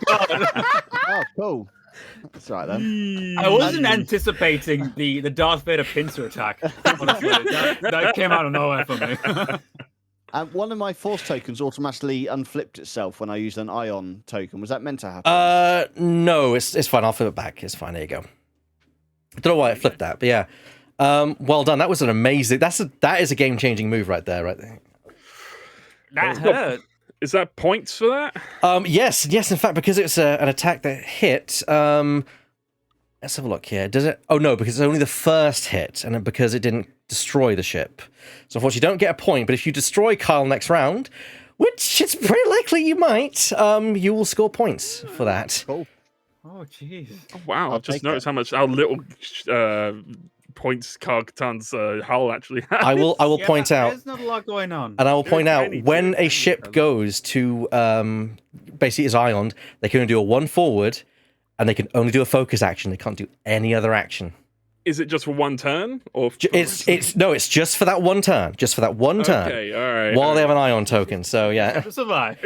Speaker 2: god.
Speaker 4: Oh, cool. That's right then.
Speaker 2: I wasn't anticipating the Darth Vader pincer attack. Honestly, that came out of nowhere for me.
Speaker 4: And one of my force tokens automatically unflipped itself when I used an ion token. Was that meant to happen?
Speaker 1: No, it's fine. I'll flip it back. It's fine. There you go. I don't know why I flipped that, but yeah. Well done. That was an amazing. That is a game-changing move right there.
Speaker 2: That hurt.
Speaker 3: Is that points for that?
Speaker 1: Yes. In fact, because it's an attack that hit. Let's have a look here. Does it? Oh no, because it's only the first hit, and because it didn't destroy the ship. So unfortunately, you don't get a point. But if you destroy Kyle next round, which it's pretty likely you might, you will score points for that.
Speaker 4: Cool.
Speaker 2: Oh jeez.
Speaker 3: Oh, wow!
Speaker 4: I'll
Speaker 3: I've just
Speaker 4: take
Speaker 3: noticed how little points Karkatan's hull actually has.
Speaker 1: I will point out.
Speaker 2: There's not a lot going on.
Speaker 1: And I will point out,
Speaker 3: tiny,
Speaker 1: when
Speaker 3: tiny
Speaker 1: a ship
Speaker 3: fellas.
Speaker 1: goes to, basically is ioned, they can only do a 1 forward, and they can only do a focus action. They can't do any other action.
Speaker 3: Is it just for 1 turn, or
Speaker 1: It's just for that 1 turn. Just for that 1 turn.
Speaker 3: Okay, all right.
Speaker 1: While they have an ion token. So, yeah.
Speaker 2: To survive.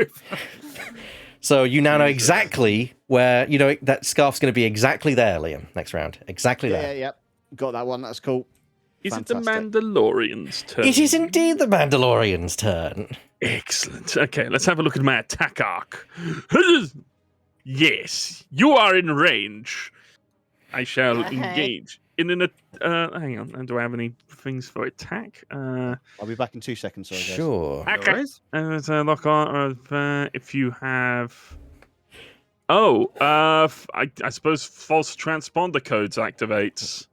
Speaker 1: So you now know exactly where, that scarf's going to be exactly there, Liam, next round. Exactly
Speaker 4: Yeah,
Speaker 1: there.
Speaker 4: yep. Got that one. That's cool.
Speaker 3: Is
Speaker 4: Fantastic.
Speaker 3: it the Mandalorian's turn?
Speaker 1: It is indeed the Mandalorian's turn.
Speaker 3: Excellent. Okay, let's have a look at my attack arc. Yes, you are in range. I shall
Speaker 5: Okay.
Speaker 3: engage in an. Hang on. And do I have any things for attack?
Speaker 4: I'll be back in 2 seconds. Sorry, guys.
Speaker 1: Sure.
Speaker 3: Okay. Lock on. If you have. Oh, I suppose false transponder codes activates.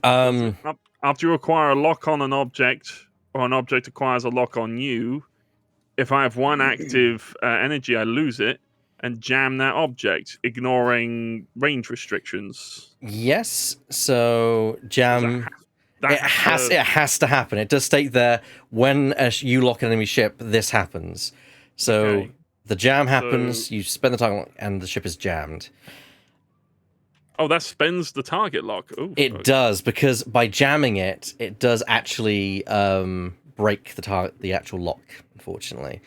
Speaker 3: After you acquire a lock on an object, or an object acquires a lock on you, if I have 1 active energy, I lose it and jam that object, ignoring range restrictions.
Speaker 1: Yes. So, jam.
Speaker 3: That
Speaker 1: It has to happen. It does state there, when you lock an enemy ship, this happens. So
Speaker 3: Okay.
Speaker 1: the jam happens, you spend the time, and the ship is jammed.
Speaker 3: Oh, that spends the target lock. Ooh,
Speaker 1: It
Speaker 3: okay.
Speaker 1: does, because by jamming it, it does actually break the actual lock, unfortunately.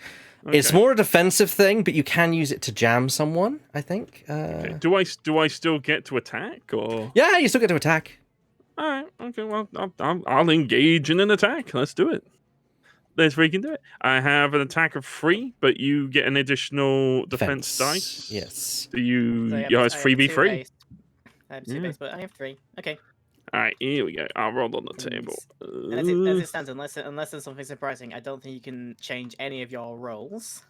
Speaker 1: It's
Speaker 3: Okay.
Speaker 1: more a defensive thing, but you can use it to jam someone, I think.
Speaker 3: Okay. Do I still get to attack or?
Speaker 1: Yeah, you still get to attack.
Speaker 3: All right. Okay. Well, I'll engage in an attack. Let's do it. Let's freaking do it. I have an attack of 3, but you get an additional defense dice.
Speaker 1: Yes.
Speaker 3: So you
Speaker 5: So I have-
Speaker 3: it's
Speaker 5: I have
Speaker 3: 3v3.
Speaker 5: 2 base. I have 2
Speaker 3: Yeah.
Speaker 5: base, but I have 3. Okay.
Speaker 3: All right, here we go. I'll roll on the table.
Speaker 5: And as it stands, unless there's something surprising, I don't think you can change any of your rolls.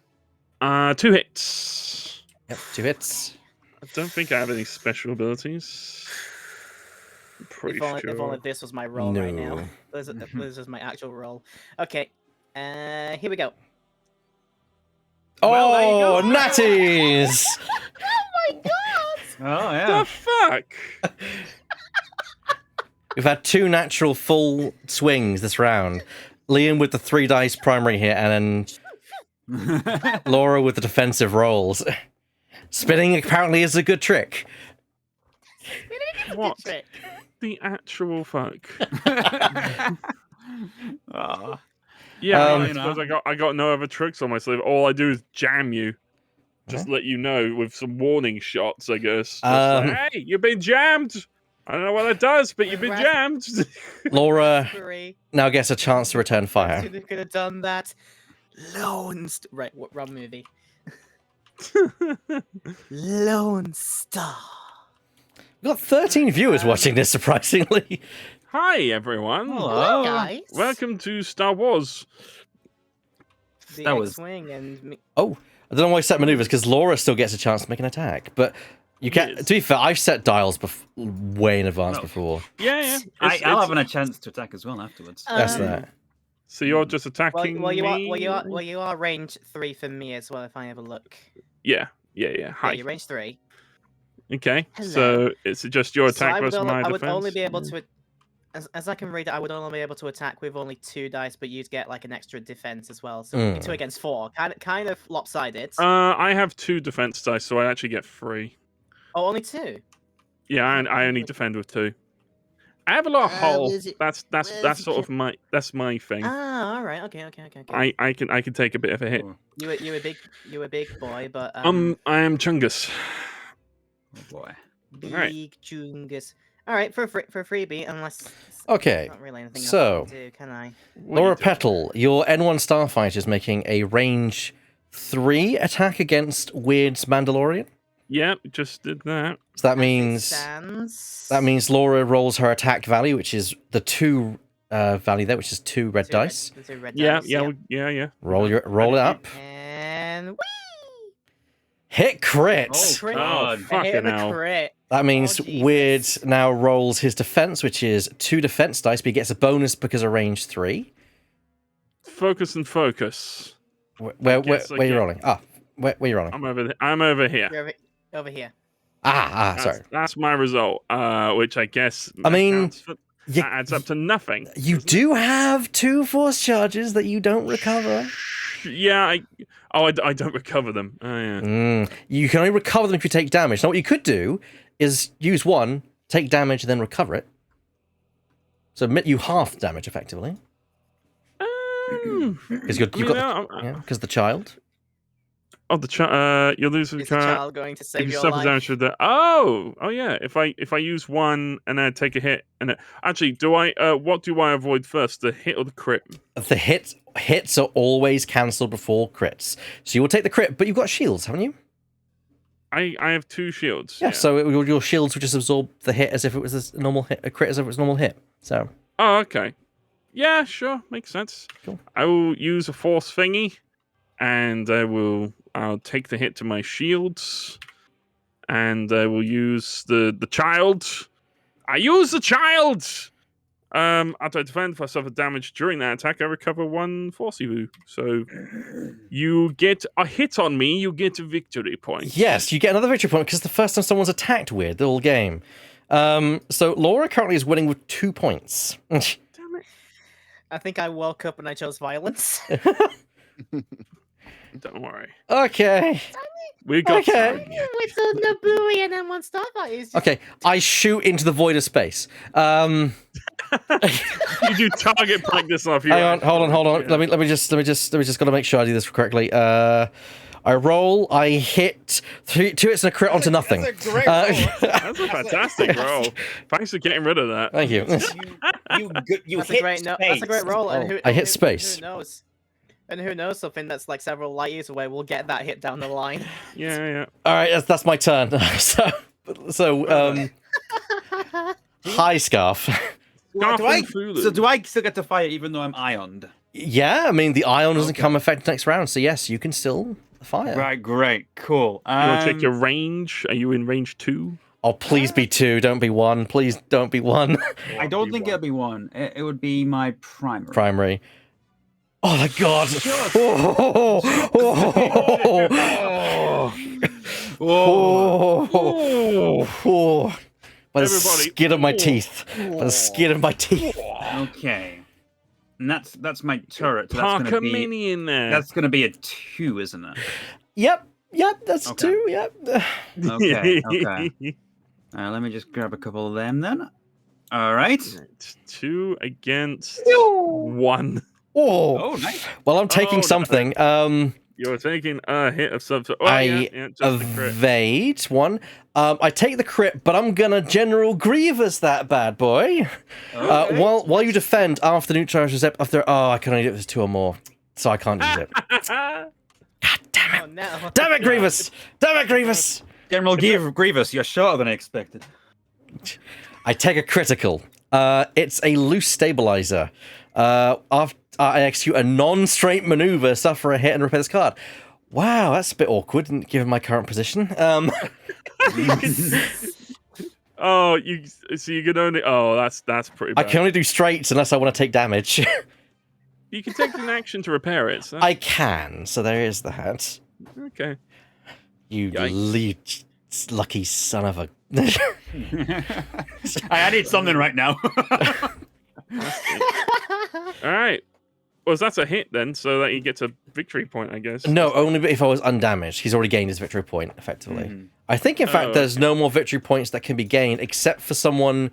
Speaker 3: 2 hits.
Speaker 1: Yep, 2 hits.
Speaker 3: I don't think I have any special abilities. I'm pretty
Speaker 5: If only
Speaker 3: sure.
Speaker 5: this was my roll right now.
Speaker 1: No.
Speaker 5: This is my actual roll. Okay. Here we go.
Speaker 3: Well, there you
Speaker 1: Oh,
Speaker 3: go.
Speaker 1: natties!
Speaker 2: Oh yeah.
Speaker 3: The fuck?
Speaker 1: We've had 2 natural full swings this round. Liam with the 3 dice primary hit, and then Laura with the defensive rolls. Spinning apparently is a good trick.
Speaker 3: What
Speaker 5: Trick.
Speaker 3: the actual fuck?
Speaker 2: Aw.
Speaker 3: Yeah,
Speaker 1: Um,
Speaker 3: I suppose I got no other tricks on my sleeve. All I do is jam you. Just let you know with some warning shots, I guess. Just like, hey, you've been jammed. I don't know what that does, but you've been
Speaker 5: Right.
Speaker 3: jammed.
Speaker 1: Laura
Speaker 5: 3.
Speaker 1: now gets a chance to return fire.
Speaker 5: Should have could have done that. Right, wrong movie. Lone Star.
Speaker 1: We've got 13 viewers watching this, surprisingly.
Speaker 3: Hi, everyone.
Speaker 2: Hello.
Speaker 5: guys.
Speaker 3: Welcome to Star Wars.
Speaker 5: The
Speaker 2: That was-
Speaker 5: X-wing and
Speaker 1: Oh, I don't know why I set maneuvers, because Laura still gets a chance to make an attack. But you can
Speaker 3: Yes.
Speaker 1: to be fair, I've set dials way in advance
Speaker 2: No.
Speaker 1: before.
Speaker 3: Yeah, yeah.
Speaker 2: I'll have a chance to attack as well afterwards.
Speaker 1: That's
Speaker 5: Um,
Speaker 1: that.
Speaker 3: So you're just attacking
Speaker 5: well, you are
Speaker 3: me?
Speaker 5: you are range 3 for me as well. If I have a look.
Speaker 3: Yeah.
Speaker 5: Yeah,
Speaker 3: Hi.
Speaker 5: you're range 3.
Speaker 3: Okay.
Speaker 5: Hello.
Speaker 3: So it's just your
Speaker 5: So
Speaker 3: attack
Speaker 5: I would,
Speaker 3: versus
Speaker 5: only,
Speaker 3: my
Speaker 5: I
Speaker 3: defense.
Speaker 5: would only be able to, as I can read it, I would only be able to attack with only 2 dice, but you'd get like an extra defense as well. So it'd be 2 against 4, kind of lopsided.
Speaker 3: I have 2 defense dice, so I actually get 3.
Speaker 5: Oh, only 2.
Speaker 3: Yeah, I only defend with 2. I have a lot of hull.
Speaker 5: is it-
Speaker 3: That's
Speaker 5: where's
Speaker 3: sort
Speaker 5: it
Speaker 3: of my thing.
Speaker 5: Ah, all right, okay.
Speaker 3: I can take a bit of a hit.
Speaker 2: Oh,
Speaker 5: You a big boy, but
Speaker 3: I am Chungus.
Speaker 2: oh boy.
Speaker 5: big
Speaker 3: alright.
Speaker 5: Chungus. All right, for a freebie, unless
Speaker 1: Okay,
Speaker 5: not really anything
Speaker 1: so-
Speaker 5: else I can do, can I?
Speaker 3: What are
Speaker 1: Laura
Speaker 3: you doing?
Speaker 1: Petal, your N1 Starfighter is making a range 3 attack against Weird's Mandalorian.
Speaker 3: Yep, just did that.
Speaker 1: So that
Speaker 5: As it
Speaker 1: means
Speaker 5: stands,
Speaker 1: Laura rolls her attack value, which is the 2 value there, which is 2 red dice.
Speaker 5: The 2 red
Speaker 3: Yeah,
Speaker 5: dice,
Speaker 3: yeah.
Speaker 1: Roll it up.
Speaker 5: And whee!
Speaker 1: Hit crit.
Speaker 2: Oh,
Speaker 5: Crit.
Speaker 3: Oh,
Speaker 2: God.
Speaker 5: I hit
Speaker 3: fucking
Speaker 5: the
Speaker 3: hell.
Speaker 5: crit.
Speaker 1: That means
Speaker 5: Oh, Jesus.
Speaker 1: Weird now rolls his defense, which is 2 defense dice, but he gets a bonus because of range 3.
Speaker 3: Focus and focus.
Speaker 1: Where
Speaker 3: guess I
Speaker 1: are you
Speaker 3: get-
Speaker 1: rolling? Ah, where are you rolling?
Speaker 3: I'm over here.
Speaker 5: You're over here.
Speaker 1: Sorry.
Speaker 3: That's my result. Which I guess.
Speaker 1: I mean,
Speaker 3: that
Speaker 1: You,
Speaker 3: adds up to nothing.
Speaker 1: you do have 2 force charges that you don't recover.
Speaker 3: Yeah. I don't recover them. Oh yeah.
Speaker 1: You can only recover them if you take damage. Now, what you could do is use 1, take damage, and then recover it. So you half damage effectively because you've got because the child.
Speaker 3: Oh, the child. You're losing the
Speaker 5: Is the
Speaker 3: child.
Speaker 5: child going to
Speaker 3: If
Speaker 5: save
Speaker 3: you
Speaker 5: your
Speaker 3: suffer
Speaker 5: life?
Speaker 3: damage with the oh yeah. If I use 1 and then I take a hit and actually what do I avoid first, the hit or the crit?
Speaker 1: The hits are always cancelled before crits. So you will take the crit, but you've got shields, haven't you?
Speaker 3: I have 2 shields.
Speaker 1: Yeah. So your shields would just absorb the hit as if it was a normal hit, a crit as if it was a normal hit. So
Speaker 3: Oh, okay. Yeah, sure, makes sense.
Speaker 1: Cool.
Speaker 3: I will use a force thingy, and I'll take the hit to my shields, and I will use the child. I use the child. After I defend, if I suffer damage during that attack, I recover 1 force evu. So you get a hit on me, you get a victory point.
Speaker 1: yes, you get another victory point because the first time someone's attacked Weird the whole game. So Laura currently is winning with 2 points.
Speaker 3: Damn it.
Speaker 5: I think I woke up and I chose violence.
Speaker 3: Don't worry.
Speaker 1: Okay.
Speaker 3: We got
Speaker 1: Okay.
Speaker 3: time.
Speaker 5: With the Nabooey and then one Starfight is just...
Speaker 1: Okay. I shoot into the void of space.
Speaker 3: You do target practice off you.
Speaker 1: Hang on, hold on.
Speaker 3: Yeah.
Speaker 1: Let me just gotta make sure I do this correctly. I roll, I hit 2 hits and a crit onto nothing.
Speaker 2: That's a great roll.
Speaker 3: That's a fantastic roll. Thanks for getting rid of that.
Speaker 1: Thank you.
Speaker 2: You
Speaker 5: That's
Speaker 2: hit
Speaker 5: a great that's a great roll. And
Speaker 1: I hit space.
Speaker 5: Who knows? And who knows? Something that's like several light years away will get that hit down the line.
Speaker 3: Yeah.
Speaker 1: All right, that's my turn. so hi, Scarf.
Speaker 2: Well, do I
Speaker 3: Scarf
Speaker 2: still get to fire even though I'm ioned?
Speaker 1: Yeah, I mean the ion doesn't come effect next round, so yes, you can still fire.
Speaker 2: Right, great, cool.
Speaker 3: You want to check your range? Are you in range 2?
Speaker 1: Oh, please be 2, don't be 1. Please don't be 1.
Speaker 2: I don't think it'll be 1. It would be my primary.
Speaker 1: Primary. Oh my god! By the skin of my teeth. By the skin of my teeth.
Speaker 2: Okay. And that's my turret. So
Speaker 3: Park a mini in there.
Speaker 2: That's gonna be a 2, isn't it?
Speaker 1: Yep, that's
Speaker 2: Okay.
Speaker 1: 2, yep.
Speaker 2: Okay. Let me just grab a couple of them then. All right.
Speaker 3: 2 against 1.
Speaker 2: Oh, nice.
Speaker 1: Well, I'm taking something.
Speaker 3: You're taking a hit of some sort. Oh,
Speaker 1: I
Speaker 3: just a crit.
Speaker 1: evade 1. I take the crit, but I'm gonna General Grievous that bad boy.
Speaker 2: Okay.
Speaker 1: While you defend after neutralizers after. Oh, I can only do it if there's 2 or more, so I can't use it. God damn it!
Speaker 5: Oh no!
Speaker 1: Damn it, Grievous! Damn it, Grievous!
Speaker 2: General Grievous, you're shorter than I expected.
Speaker 1: I take a critical. It's a loose stabilizer. After I execute a non-straight maneuver, suffer a hit, and repair this card. Wow, that's a bit awkward, given my current position.
Speaker 3: Oh, so you can only. Oh, that's pretty bad.
Speaker 1: I can only do straights unless I want to take damage.
Speaker 3: You can take an action to repair it. So.
Speaker 1: I can, so there is that.
Speaker 3: Okay.
Speaker 1: You lucky son of a.
Speaker 2: I need something right now.
Speaker 3: All right. Well, that's a hit then, so that he gets a victory point, I guess.
Speaker 1: No, only if I was undamaged. He's already gained his victory point, effectively.
Speaker 2: Mhm.
Speaker 1: I think, in fact, there's no more victory points that can be gained except for someone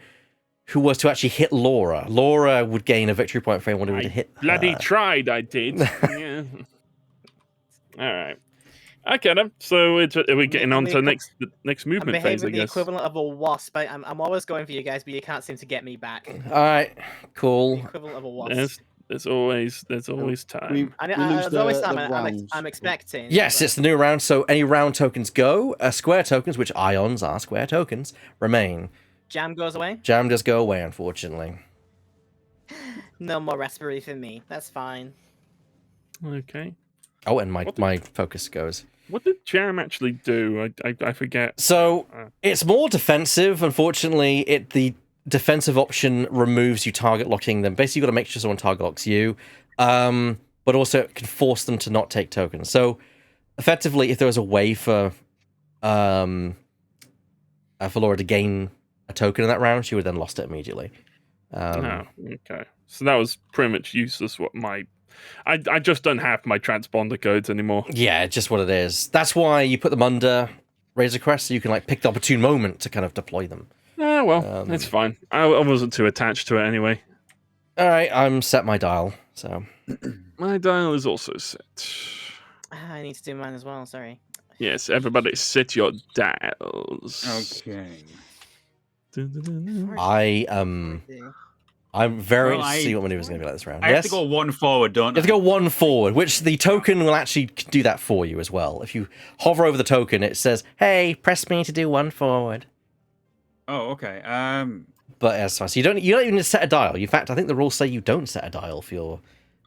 Speaker 1: who was to actually hit Laura. Laura would gain a victory point for anyone who would hit her.
Speaker 3: Bloody tried, I did. Yeah. All right. Okay, then. So are we getting on to the next
Speaker 5: I'm
Speaker 3: movement phase, I
Speaker 5: behaving the
Speaker 3: guess?
Speaker 5: equivalent of a wasp. I'm always going for you guys, but you can't seem to get me back.
Speaker 1: All right, cool.
Speaker 5: The equivalent of a wasp.
Speaker 3: There's always time.
Speaker 5: There's always time. I'm expecting.
Speaker 1: Yes,
Speaker 5: but-
Speaker 1: it's the new round, so any round tokens go. Square tokens, which ions are square tokens, remain.
Speaker 5: Jam goes away.
Speaker 1: Jam does go away, unfortunately.
Speaker 5: No more raspberry for me. That's fine.
Speaker 3: Okay.
Speaker 1: Oh, and my focus goes.
Speaker 3: What did Jam actually do? I forget.
Speaker 1: So it's more defensive. Unfortunately, the defensive option removes you target locking them. Basically, you've got to make sure someone target locks you, but also it can force them to not take tokens. So effectively, if there was a way for Laura to gain a token in that round, she would have then lost it immediately.
Speaker 3: Okay. So that was pretty much useless. I just don't have my transponder codes anymore.
Speaker 1: Yeah, just what it is. That's why you put them under Razor Crest, so you can pick the opportune moment to kind of deploy them.
Speaker 3: Ah, well, it's fine. I wasn't too attached to it anyway.
Speaker 1: All right, I'm set my dial, so
Speaker 3: My dial is also set.
Speaker 5: I need to do mine as well. Sorry.
Speaker 3: Yes, everybody set your dials.
Speaker 2: Okay.
Speaker 1: I'm very to see what maneuver's going to be like this round.
Speaker 2: I have to go 1 forward, don't I?
Speaker 1: You have to go 1 forward, which the token will actually do that for you as well. If you hover over the token, it says, "Hey, press me to do 1 forward."
Speaker 2: Oh, okay.
Speaker 1: But that's fine. So you don't even need to set a dial. In fact, I think the rules say you don't set a dial for your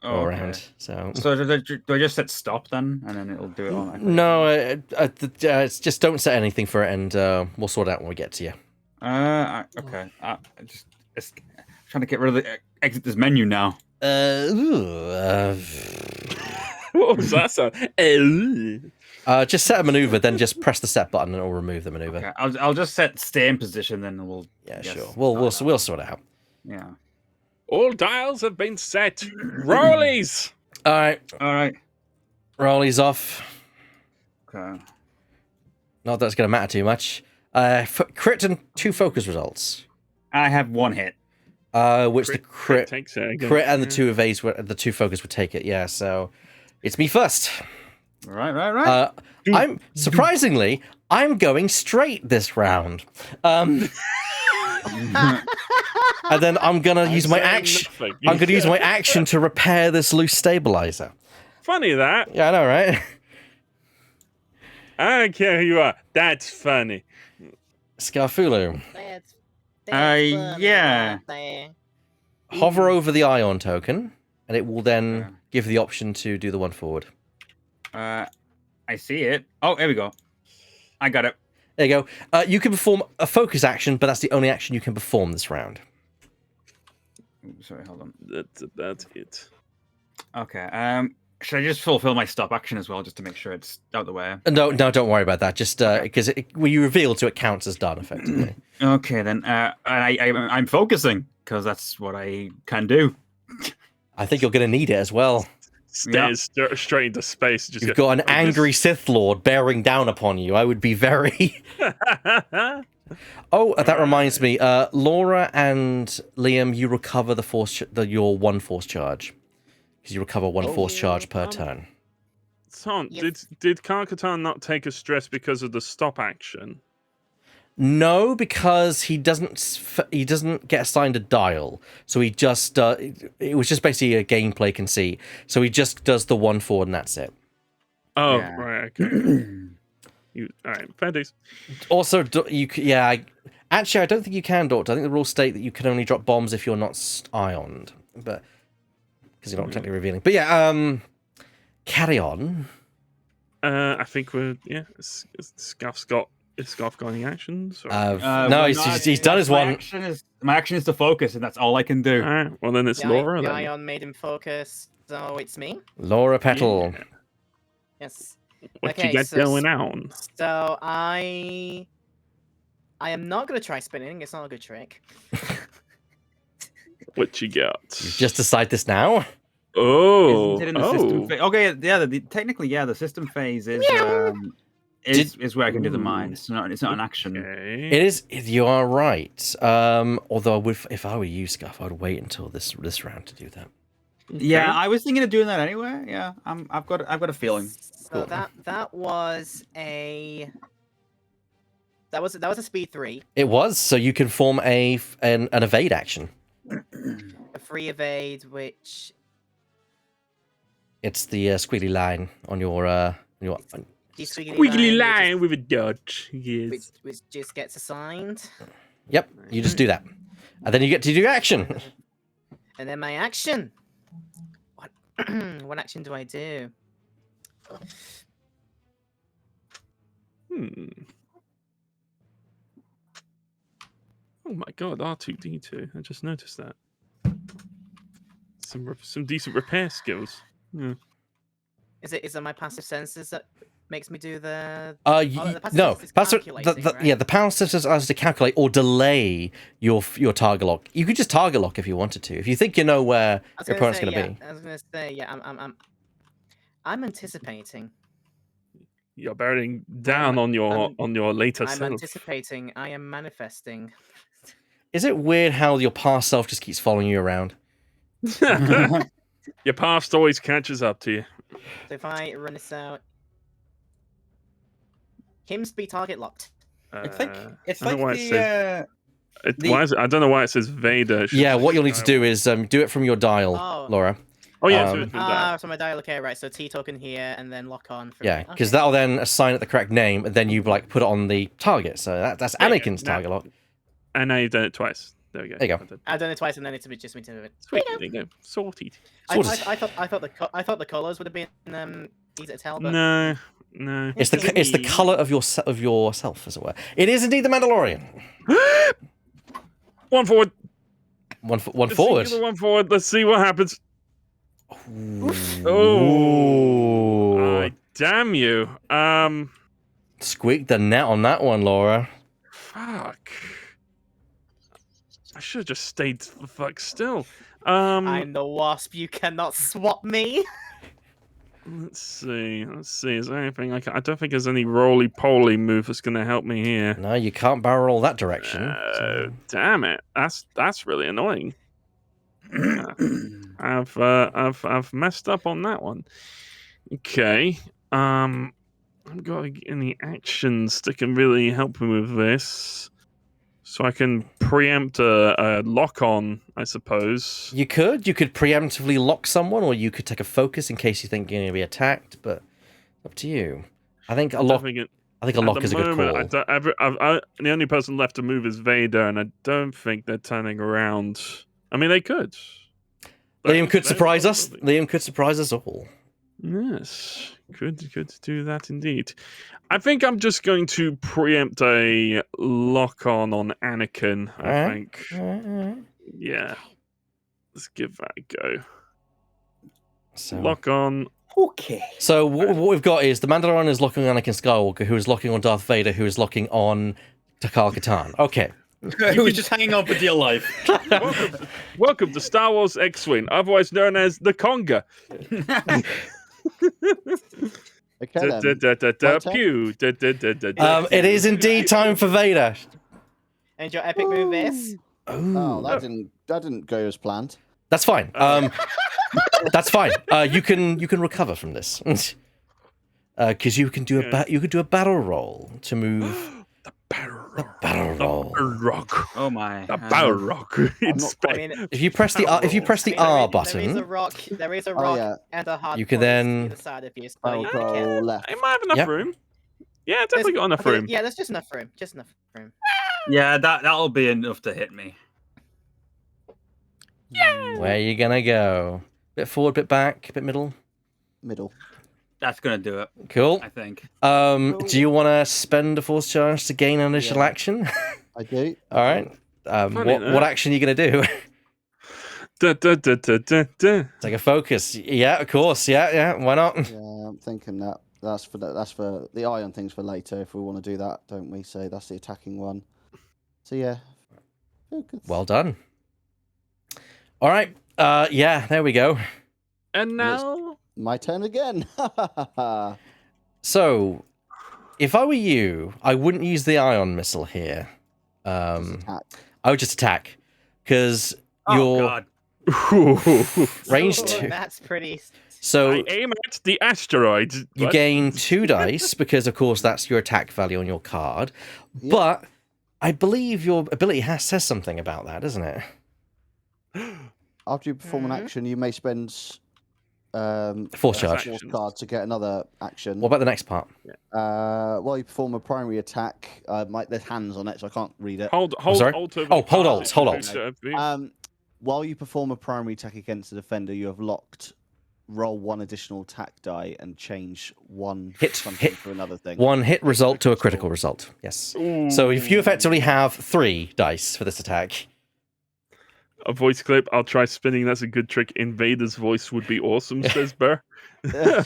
Speaker 1: round. So
Speaker 2: do I just set stop then, and then it'll do it all?
Speaker 1: no, it's just don't set anything for it, and we'll sort it out when we get to you.
Speaker 2: Okay. It's trying to get rid of the exit this menu now.
Speaker 3: What was that sound?
Speaker 1: Just set a maneuver, then just press the set button, and it'll remove the maneuver.
Speaker 2: Okay, I'll just set stay in position, then we'll.
Speaker 1: Yeah, sure. We'll sort it out.
Speaker 2: Yeah.
Speaker 3: All dials have been set. Rollies.
Speaker 1: All right. Rolly's off.
Speaker 2: Okay.
Speaker 1: Not that it's going to matter too much. Crit and 2 focus results.
Speaker 2: I have 1 hit.
Speaker 1: Which the crit
Speaker 3: takes it again.
Speaker 1: and the 2 evades, the 2 focus would take it. Yeah, so it's me first.
Speaker 2: Right.
Speaker 1: I'm surprisingly, I'm going straight this round. And then I'm gonna use my action. I'm gonna use my action to repair this loose stabilizer.
Speaker 3: Funny that.
Speaker 1: Yeah, I know, right?
Speaker 3: I don't care who you are. That's funny.
Speaker 1: Scarfulu.
Speaker 2: Yeah.
Speaker 1: Hover over the ion token, and it will then give the option to do the one forward.
Speaker 2: I see it. Oh, here we go. I got it.
Speaker 1: There you go. You can perform a focus action, but that's the only action you can perform this round.
Speaker 2: Ooh, sorry, hold on.
Speaker 3: That's it.
Speaker 2: Okay. Should I just fulfill my stop action as well, just to make sure it's out of the way?
Speaker 1: No, don't worry about that. Just because when you reveal to it counts as done effectively.
Speaker 2: Okay, then. I'm focusing because that's what I can do.
Speaker 1: I think you're going to need it as well.
Speaker 3: Stares straight into space. Just
Speaker 1: You've got an angry Sith Lord bearing down upon you. I would be very. Oh, that reminds me. Laura and Liam, you recover your 1 force charge. Because you recover 1 force charge per turn.
Speaker 3: Son, did Karkatan not take a stress because of the stop action?
Speaker 1: No, because he doesn't get assigned a dial. So he just it was just basically a gameplay conceit. So he just does the 1 forward and that's it.
Speaker 3: Oh,
Speaker 2: Yeah.
Speaker 3: right, okay. All right, fair dues.
Speaker 1: Also, actually, I don't think you can, Doctor. I think the rules state that you can only drop bombs if you're not ioned, but because you're not technically revealing. But yeah, carry on.
Speaker 3: I think is Scarf got any actions? Or...
Speaker 1: no, he's done his one.
Speaker 2: My action is to focus, and that's all I can do.
Speaker 3: All right, well then it's Laura.
Speaker 5: The
Speaker 3: Then.
Speaker 5: ion made him focus, so it's me.
Speaker 1: Laura Petal.
Speaker 3: Yeah.
Speaker 5: Yes.
Speaker 3: What you got going on?
Speaker 5: So I am not gonna try spinning. It's not a good trick.
Speaker 3: What you got?
Speaker 1: You just decide this now.
Speaker 3: Oh,
Speaker 2: Isn't it in the system phase? Okay, yeah. Technically, yeah. The system phase is where I can do the mine. It's not an action.
Speaker 3: Okay.
Speaker 1: It is. You are right. Although if I were you, Scuff, I'd wait until this round to do that.
Speaker 2: Yeah, I was thinking of doing that anyway. Yeah, I've got a feeling.
Speaker 5: So that was a speed 3.
Speaker 1: It was. So you can form an evade action.
Speaker 5: A free evade, which
Speaker 1: It's the squiggly line on your
Speaker 3: Squiggly line with a dot. Yes.
Speaker 5: which just gets assigned.
Speaker 1: Yep. You just do that, and then you get to do action.
Speaker 5: And then my action. What action do I do?
Speaker 3: Oh my god, R2D2. I just noticed that. Some decent repair skills. Yeah.
Speaker 5: Is it my passive senses that makes me do the?
Speaker 1: The power senses allows you to calculate or delay your target lock. You could just target lock if you wanted to. If you think you know where your opponent's going to be.
Speaker 5: I was gonna say, yeah. I'm anticipating.
Speaker 3: You're bearing down on your later self.
Speaker 5: I'm anticipating. I am manifesting.
Speaker 1: Is it weird how your past self just keeps following you around?
Speaker 3: Your past always catches up to you.
Speaker 5: So if I run this out, him be target locked.
Speaker 2: It's like
Speaker 3: I don't know why it says Vader.
Speaker 1: Yeah, what you'll need to do is do it from your dial, Laura.
Speaker 3: Oh yeah,
Speaker 5: so my dial. Okay, right. So T token here, and then lock on.
Speaker 1: Yeah, because that'll then assign it the correct name, and then you put it on the target. So that's Anakin's target lock.
Speaker 3: And now you've done it twice. There we go.
Speaker 1: There you go.
Speaker 5: I've done it twice, and then it's just me to it.
Speaker 3: Sweet. There you go. Sorted.
Speaker 5: I thought the colors would have been easy to tell, but
Speaker 3: No.
Speaker 1: It's the color of yourself, as it were. It is indeed the Mandalorian.
Speaker 3: One forward.
Speaker 1: One forward.
Speaker 3: One forward. Let's see what happens.
Speaker 1: Oh,
Speaker 3: damn you.
Speaker 1: Squeaked the net on that one, Laura.
Speaker 3: Fuck. I should have just stayed the fuck still.
Speaker 5: I'm the wasp. You cannot swap me.
Speaker 3: Let's see. Is there anything I don't think there's any roly-poly move that's going to help me here.
Speaker 1: No, you can't barrel roll that direction. So.
Speaker 3: Damn it! That's really annoying. I've messed up on that one. Okay. I've got any actions that can really help me with this, so I can preempt a lock on, I suppose.
Speaker 1: You could preemptively lock someone, or you could take a focus in case you think you're going to be attacked. But up to you. I think a lock is a good call.
Speaker 3: The only person left to move is Vader, and I don't think they're turning around. I mean, they could.
Speaker 1: Liam could surprise us. Liam could surprise us all.
Speaker 3: Yes, could do that indeed. I think I'm just going to preempt a lock on Anakin. I think. Yeah, let's give that a go.
Speaker 1: So.
Speaker 3: Lock on.
Speaker 2: Okay.
Speaker 1: So what we've got is the Mandalorian is locking on Anakin Skywalker, who is locking on Darth Vader, who is locking on Takal Katan. Okay.
Speaker 2: Who was just hanging on for dear life.
Speaker 3: Welcome to Star Wars X-Wing, otherwise known as the Conga.
Speaker 1: It is indeed time for Vader.
Speaker 5: And your epic move is?
Speaker 4: Oh, that didn't go as planned.
Speaker 1: That's fine. That's fine. You can recover from this because you can do a battle roll to move.
Speaker 3: The battle rock.
Speaker 2: Oh my.
Speaker 3: The battle rock.
Speaker 1: If you press the R button,
Speaker 5: there is a rock and a hard.
Speaker 1: You can then
Speaker 5: either side of you, so
Speaker 4: I'll
Speaker 5: you
Speaker 4: go
Speaker 5: can.
Speaker 4: left.
Speaker 3: I might have enough room. Yeah, definitely got enough room.
Speaker 5: Yeah, there's just enough room.
Speaker 2: Yeah, that'll be enough to hit me.
Speaker 3: Yeah.
Speaker 1: Where are you gonna go? Bit forward, bit back, bit middle.
Speaker 4: Middle.
Speaker 2: That's gonna do it.
Speaker 1: Cool.
Speaker 2: I think.
Speaker 1: Do you want to spend a force charge to gain an initial action?
Speaker 4: I do.
Speaker 1: All right. What action are you gonna do? Take a focus. Yeah, of course. Yeah. Why not?
Speaker 4: Yeah, I'm thinking that's for the ion things for later if we want to do that, don't we? So that's the attacking one. So yeah. Focus.
Speaker 1: Well done. All right. Yeah. There we go.
Speaker 3: And now
Speaker 4: my turn again.
Speaker 1: So, if I were you, I wouldn't use the ion missile here. I would just attack because you're range 2.
Speaker 5: That's pretty.
Speaker 1: So
Speaker 3: I aim at the asteroid.
Speaker 1: You gain 2 dice because, of course, that's your attack value on your card.
Speaker 4: Yep.
Speaker 1: But I believe your ability says something about that, doesn't it?
Speaker 4: After you perform an action, you may spend
Speaker 1: Force charge.
Speaker 4: Force card to get another action.
Speaker 1: What about the next part?
Speaker 4: While you perform a primary attack, there's hands on it, so I can't read it.
Speaker 3: Hold
Speaker 1: sorry?
Speaker 3: Alt.
Speaker 1: Hold Alt.
Speaker 4: While you perform a primary attack against the defender, you have locked. Roll 1 additional attack die and change one
Speaker 1: hit
Speaker 4: for another thing.
Speaker 1: 1 hit result to a critical result. Yes.
Speaker 3: Ooh.
Speaker 1: So if you effectively have 3 dice for this attack.
Speaker 3: A voice clip. I'll try spinning. That's a good trick. Invader's voice would be awesome, says Burr. I'd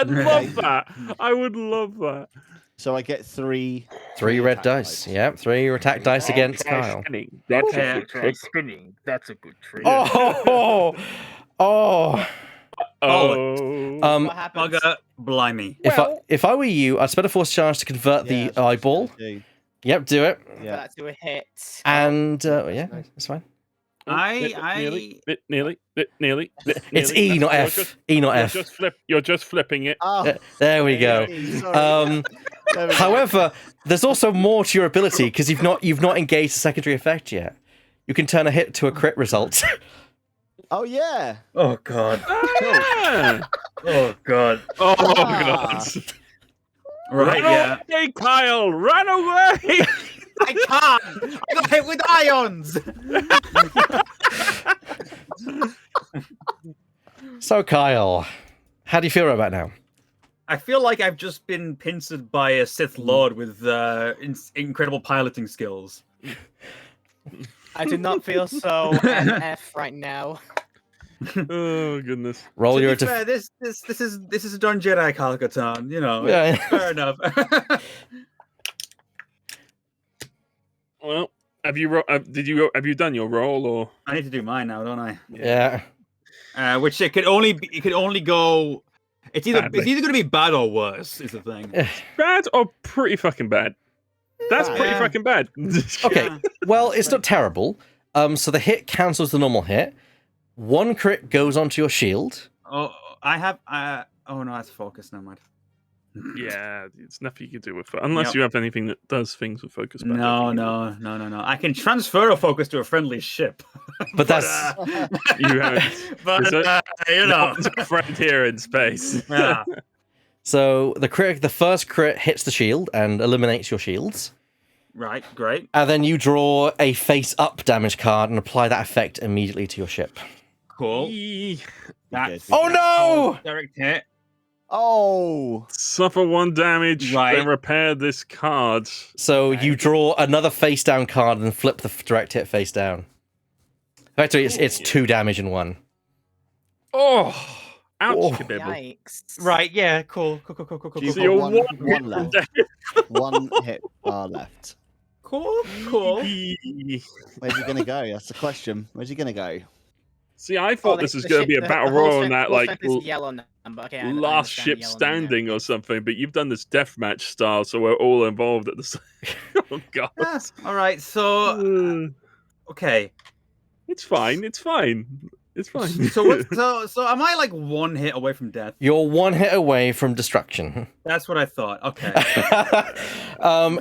Speaker 3: love that. I would love that.
Speaker 4: So I get 3
Speaker 1: red dice. Yep, 3 attack dice against Kyle.
Speaker 3: Spinning. That's a good trick.
Speaker 2: Spinning. That's a good trick.
Speaker 1: Oh.
Speaker 2: What
Speaker 5: happens?
Speaker 2: Bugger, blimey.
Speaker 1: If I were you, I'd spend a force charge to convert the eyeball. Yep, do it.
Speaker 4: Yeah.
Speaker 5: That's to a hit.
Speaker 1: And yeah, that's fine.
Speaker 3: Nearly.
Speaker 1: It's E, not F. E, not F.
Speaker 3: You're just flipping it.
Speaker 4: Oh,
Speaker 1: There we go. However, there's also more to your ability because you've not engaged the secondary effect yet. You can turn a hit to a crit result.
Speaker 4: oh yeah.
Speaker 2: Oh god.
Speaker 3: Yeah.
Speaker 2: Oh god.
Speaker 3: Oh god.
Speaker 2: Right,
Speaker 3: Run away, Kyle! Run away!
Speaker 2: I can't! I got hit with ions!
Speaker 1: So, Kyle, how do you feel about now?
Speaker 2: I feel like I've just been pincered by a Sith Lord with incredible piloting skills.
Speaker 5: I do not feel so NF right now.
Speaker 3: Oh goodness!
Speaker 1: Roll your
Speaker 2: fair, this is a Don Jedi Calcatan, you know.
Speaker 1: Yeah.
Speaker 2: Fair enough.
Speaker 3: Well, have you done your roll or?
Speaker 2: I need to do mine now, don't I?
Speaker 1: Yeah.
Speaker 2: which it could only go. It's either going to be bad or worse. Is the thing.
Speaker 3: Bad or pretty fucking bad? That's pretty
Speaker 2: Yeah.
Speaker 3: fucking bad.
Speaker 1: Okay,
Speaker 2: Yeah.
Speaker 1: well, it's not terrible. So the hit cancels the normal hit. One crit goes onto your shield.
Speaker 2: Oh, I have. Oh no, that's focus. Never mind.
Speaker 3: Yeah, it's nothing you can do with it. Unless you have anything that does things with focus. But
Speaker 2: No. I can transfer a focus to a friendly ship.
Speaker 1: But that's...
Speaker 3: You haven't.
Speaker 2: But you know,
Speaker 3: There's a friend here in space.
Speaker 2: yeah.
Speaker 1: So the first crit hits the shield and eliminates your shields.
Speaker 2: Right, great.
Speaker 1: And then you draw a face-up damage card and apply that effect immediately to your ship.
Speaker 2: Cool. That's
Speaker 1: Oh no!
Speaker 2: direct hit.
Speaker 4: Oh,
Speaker 3: Suffer 1 damage,
Speaker 2: Right.
Speaker 3: then repair this card.
Speaker 1: So you draw another face-down card and flip the direct hit face down. Actually, it's 2 damage in 1.
Speaker 3: Oh, ouch,
Speaker 1: Oh.
Speaker 3: kabibble.
Speaker 5: Yikes.
Speaker 2: Right, yeah, cool.
Speaker 4: you've
Speaker 3: So you're
Speaker 4: got one
Speaker 3: hit
Speaker 4: left.
Speaker 3: dead.
Speaker 4: One hit bar left.
Speaker 2: Cool.
Speaker 4: Where's he gonna go? That's the question. Where's he gonna go?
Speaker 3: See, I thought this was going to be a battle royal on that, like,
Speaker 5: yellow number. Okay, I
Speaker 3: last
Speaker 5: understand
Speaker 3: ship
Speaker 5: the yellow number.
Speaker 3: standing or something, but you've done this deathmatch style, so we're all involved at the same. Oh god.
Speaker 2: Yeah, all right, so okay.
Speaker 3: It's fine. It's fine. It's fine.
Speaker 2: So am I like 1 hit away from death?
Speaker 1: You're 1 hit away from destruction.
Speaker 2: That's what I thought. Okay.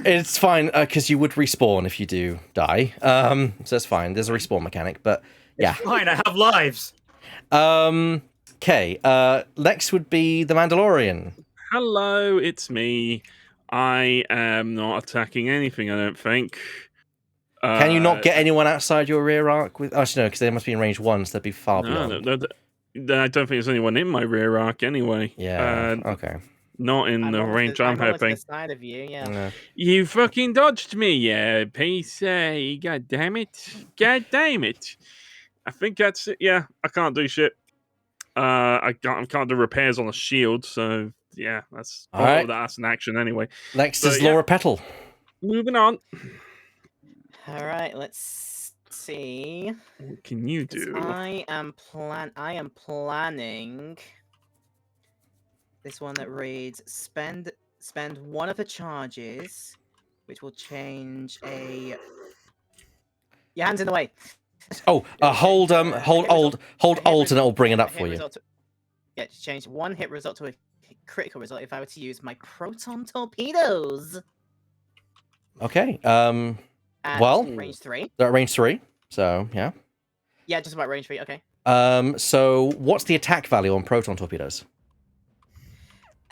Speaker 1: It's fine, because you would respawn if you do die. So that's fine. There's a respawn mechanic, but yeah.
Speaker 2: Fine, I have lives.
Speaker 1: Okay, next would be the Mandalorian.
Speaker 3: Hello, it's me. I am not attacking anything, I don't think.
Speaker 1: Can you not get anyone outside your rear arc? Actually, no, because they must be in range 1, so they'd be far
Speaker 3: No,
Speaker 1: beyond.
Speaker 3: I don't think there's anyone in my rear arc anyway.
Speaker 1: Yeah, okay.
Speaker 3: Not in the range I'm hoping.
Speaker 5: Side of you, yeah.
Speaker 1: Yeah.
Speaker 3: You fucking dodged me, yeah, PC. God damn it. God damn it. I think that's it. Yeah, I can't do shit. I can't do repairs on a shield, so yeah, that's
Speaker 1: All right.
Speaker 3: that's an action anyway.
Speaker 1: Next
Speaker 3: So,
Speaker 1: is
Speaker 3: yeah.
Speaker 1: Laura Petal.
Speaker 3: Moving on.
Speaker 5: All right, let's see.
Speaker 3: What can you
Speaker 5: 'Cause
Speaker 3: do?
Speaker 5: I am planning this one that reads spend 1 of the charges, which will change a. Your hand's in the way.
Speaker 1: Oh, hold alt, and it'll bring it up for you.
Speaker 5: Yeah, to change 1 hit result to a critical result if I were to use my proton torpedoes.
Speaker 1: Okay.
Speaker 5: At
Speaker 1: Well,
Speaker 5: range 3.
Speaker 1: they're at range 3, so yeah.
Speaker 5: Yeah, just about range 3. Okay.
Speaker 1: So what's the attack value on proton torpedoes?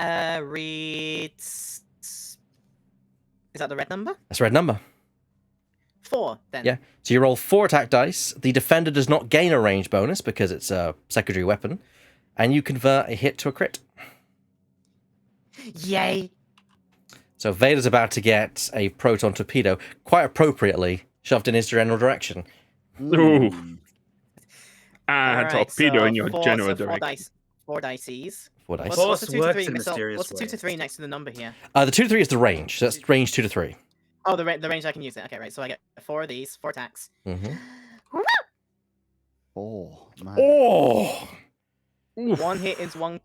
Speaker 5: Reads. Is that the red number?
Speaker 1: That's a red number.
Speaker 5: 4 then.
Speaker 1: Yeah. So you roll 4 attack dice. The defender does not gain a range bonus because it's a secondary weapon, and you convert a hit to a crit.
Speaker 5: Yay!
Speaker 1: So Vader's about to get a proton torpedo, quite appropriately shoved in his general direction.
Speaker 3: Ooh.
Speaker 5: Alright,
Speaker 3: Torpedo
Speaker 5: so
Speaker 3: in your general direction.
Speaker 5: 4 dices.
Speaker 1: 4 dice.
Speaker 2: Force
Speaker 5: What's the 2 to
Speaker 2: works
Speaker 5: 3
Speaker 2: in
Speaker 5: missile?
Speaker 2: mysterious
Speaker 5: What's the 2 to
Speaker 2: ways.
Speaker 5: 3 next to the number here?
Speaker 1: The 2 to 3 is the range. So that's range 2 to 3.
Speaker 5: Oh, the range I can use it. Okay, right. So I get 4 of these, 4 attacks.
Speaker 1: Mm-hmm.
Speaker 4: Oh, man.
Speaker 1: Oh!
Speaker 3: Oof.
Speaker 5: One hit is one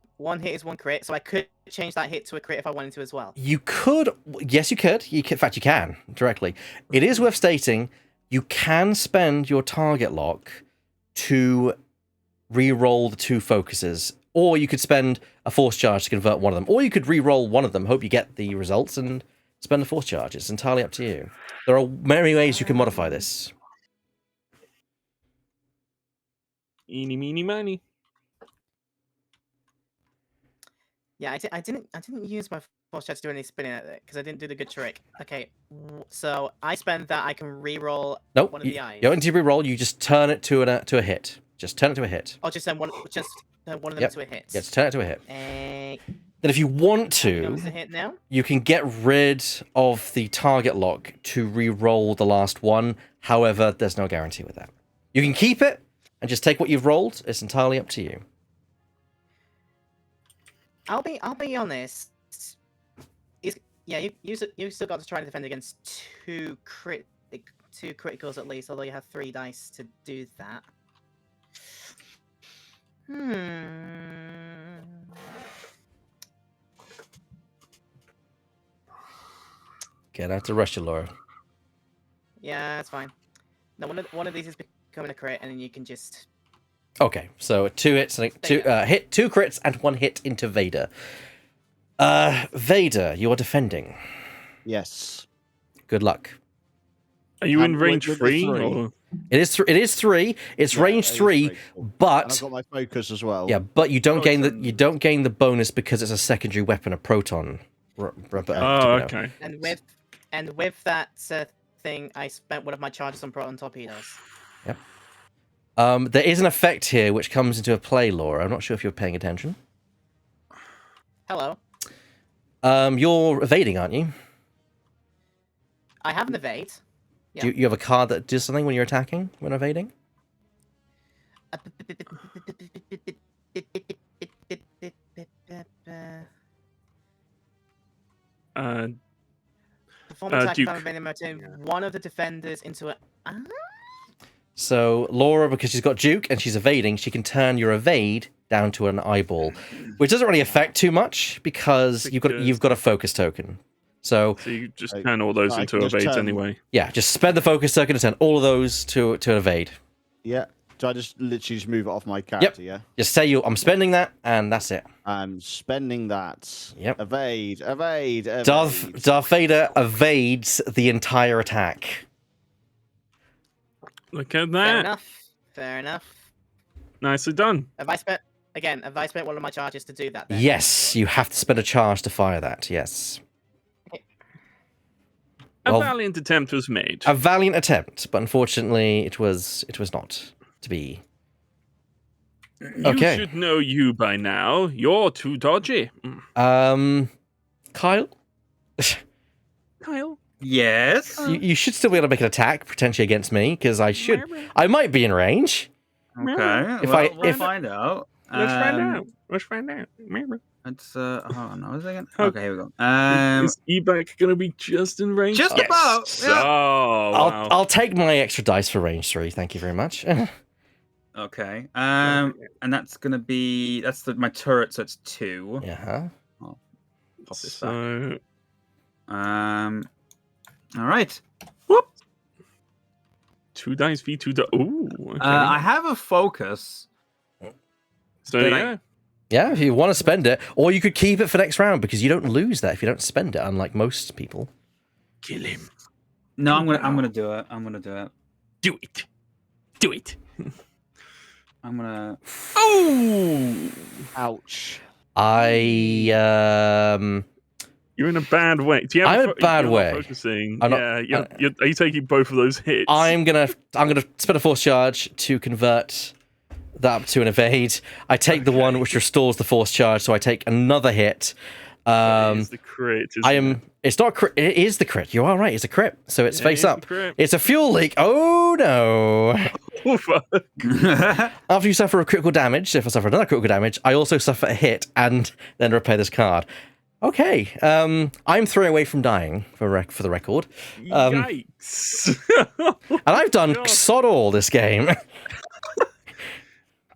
Speaker 5: crit, so I could change that hit to a crit if I wanted to as well.
Speaker 1: You could. Yes, you could. In fact, you can directly. It is worth stating you can spend your target lock to re-roll the 2 focuses, or you could spend a force charge to convert one of them, or you could re-roll one of them, hope you get the results, and spend the force charge. It's entirely up to you. There are many ways you can modify this.
Speaker 3: Eeny, meeny, miny.
Speaker 5: Yeah, I didn't use my force charge to do any spinning at it because I didn't do the good trick. Okay, so I spend that. I can re-roll
Speaker 1: Nope.
Speaker 5: one of the eyes.
Speaker 1: You don't need to re-roll. You just turn it to a hit. Just turn it to a hit.
Speaker 5: Oh, just send one. Just one of them
Speaker 1: Yep.
Speaker 5: to a hit.
Speaker 1: Yeah, just turn it to a hit.
Speaker 5: Then
Speaker 1: Then if you want to,
Speaker 5: comes the hit now.
Speaker 1: you can get rid of the target lock to re-roll the last one. However, there's no guarantee with that. You can keep it and just take what you've rolled. It's entirely up to you.
Speaker 5: I'll be honest. You still got to try to defend against 2 criticals at least, although you have 3 dice to do that.
Speaker 1: Get out to rush you, Laura.
Speaker 5: Yeah, that's fine. No, one of these is becoming a crit, and then you can just.
Speaker 1: Okay, so 2 hits, and two crits and 1 hit into Vader. Vader, you are defending.
Speaker 4: Yes.
Speaker 1: Good luck.
Speaker 3: Are you in range
Speaker 4: with the
Speaker 3: 3?
Speaker 4: three.
Speaker 3: Or...
Speaker 1: It is 3. It's
Speaker 4: Yeah,
Speaker 1: range
Speaker 4: it is
Speaker 1: 3,
Speaker 4: pretty cool. And
Speaker 1: but
Speaker 4: I've got my focus as well.
Speaker 1: yeah, but you don't gain
Speaker 2: Proton.
Speaker 1: you don't gain the bonus because it's a secondary weapon, a proton.
Speaker 3: Oh, okay.
Speaker 5: And with that thing, I spent one of my charges on proton torpedoes.
Speaker 1: Yep. There is an effect here which comes into play, Laura. I'm not sure if you're paying attention.
Speaker 5: Hello.
Speaker 1: You're evading, aren't you?
Speaker 5: I have an evade. Yeah.
Speaker 1: Do you have a card that does something when you're attacking, when evading?
Speaker 5: Perform attack
Speaker 3: Duke.
Speaker 5: if I'm evading my turn. One of the defenders into a.
Speaker 1: So Laura, because she's got Duke and she's evading, she can turn your evade down to an eyeball, which doesn't really affect too much because you've got a focus token. So
Speaker 3: you just turn all those into evades anyway.
Speaker 1: Yeah, just spend the focus token to turn all of those to evade.
Speaker 4: Yeah. So I just literally just move it off my character, yeah?
Speaker 1: Just say I'm spending that, and that's it.
Speaker 4: I'm spending that.
Speaker 1: Yep.
Speaker 4: Evade.
Speaker 1: Darth Vader evades the entire attack.
Speaker 3: Look at
Speaker 5: Fair
Speaker 3: that.
Speaker 5: enough. Fair enough.
Speaker 3: Nicely done.
Speaker 5: Have I spent one of my charges to do that? Then?
Speaker 1: Yes, you have to spend a charge to fire that. Yes.
Speaker 3: A
Speaker 1: Well,
Speaker 3: valiant attempt was made.
Speaker 1: A valiant attempt, but unfortunately, it was not to be. Okay.
Speaker 3: You should know you by now. You're too dodgy.
Speaker 1: Kyle,
Speaker 3: Kyle.
Speaker 2: Yes.
Speaker 1: you should still be able to make an attack potentially against me because I might be in range.
Speaker 2: Okay. We'll find out.
Speaker 3: Let's find out.
Speaker 2: Let's hold on a second.
Speaker 3: Oh.
Speaker 2: Okay, here we go.
Speaker 3: Is Ebek gonna be just in range?
Speaker 2: Just
Speaker 1: Yes.
Speaker 2: about. Yeah.
Speaker 3: Oh, wow.
Speaker 1: I'll take my extra dice for range 3. Thank you very much.
Speaker 2: Okay. And that's gonna be my turret, so it's 2.
Speaker 1: Yeah.
Speaker 2: Pop this
Speaker 3: So,
Speaker 2: back. All right.
Speaker 3: 2 dice v2 Ooh. Okay.
Speaker 2: I have a focus.
Speaker 3: So
Speaker 2: Did I-
Speaker 3: yeah.
Speaker 1: Yeah, if you want to spend it, or you could keep it for next round because you don't lose that if you don't spend it, unlike most people.
Speaker 3: Kill him.
Speaker 2: No, I'm gonna do it.
Speaker 3: Do it. Do it.
Speaker 2: I'm gonna.
Speaker 3: Oh!
Speaker 4: Ouch.
Speaker 3: You're in a bad way. Do you have
Speaker 1: I'm in a bad
Speaker 3: you're not
Speaker 1: way.
Speaker 3: Focusing.
Speaker 1: I'm not-
Speaker 3: are you taking both of those hits?
Speaker 1: I'm gonna spend a force charge to convert that up to an evade. I take the one which restores the force charge, so I take another hit.
Speaker 3: It's the crit.
Speaker 1: It's not crit. It is the crit. You are right. It's a crit. So it's face up.
Speaker 3: Crit.
Speaker 1: It's a fuel leak. Oh no!
Speaker 3: Oh, fuck.
Speaker 1: After you suffer a critical damage, if I suffer another critical damage, I also suffer a hit and then repair this card. Okay. I'm 3 away from dying for the record.
Speaker 3: Yikes!
Speaker 1: And I've done
Speaker 3: God.
Speaker 1: sod all this game.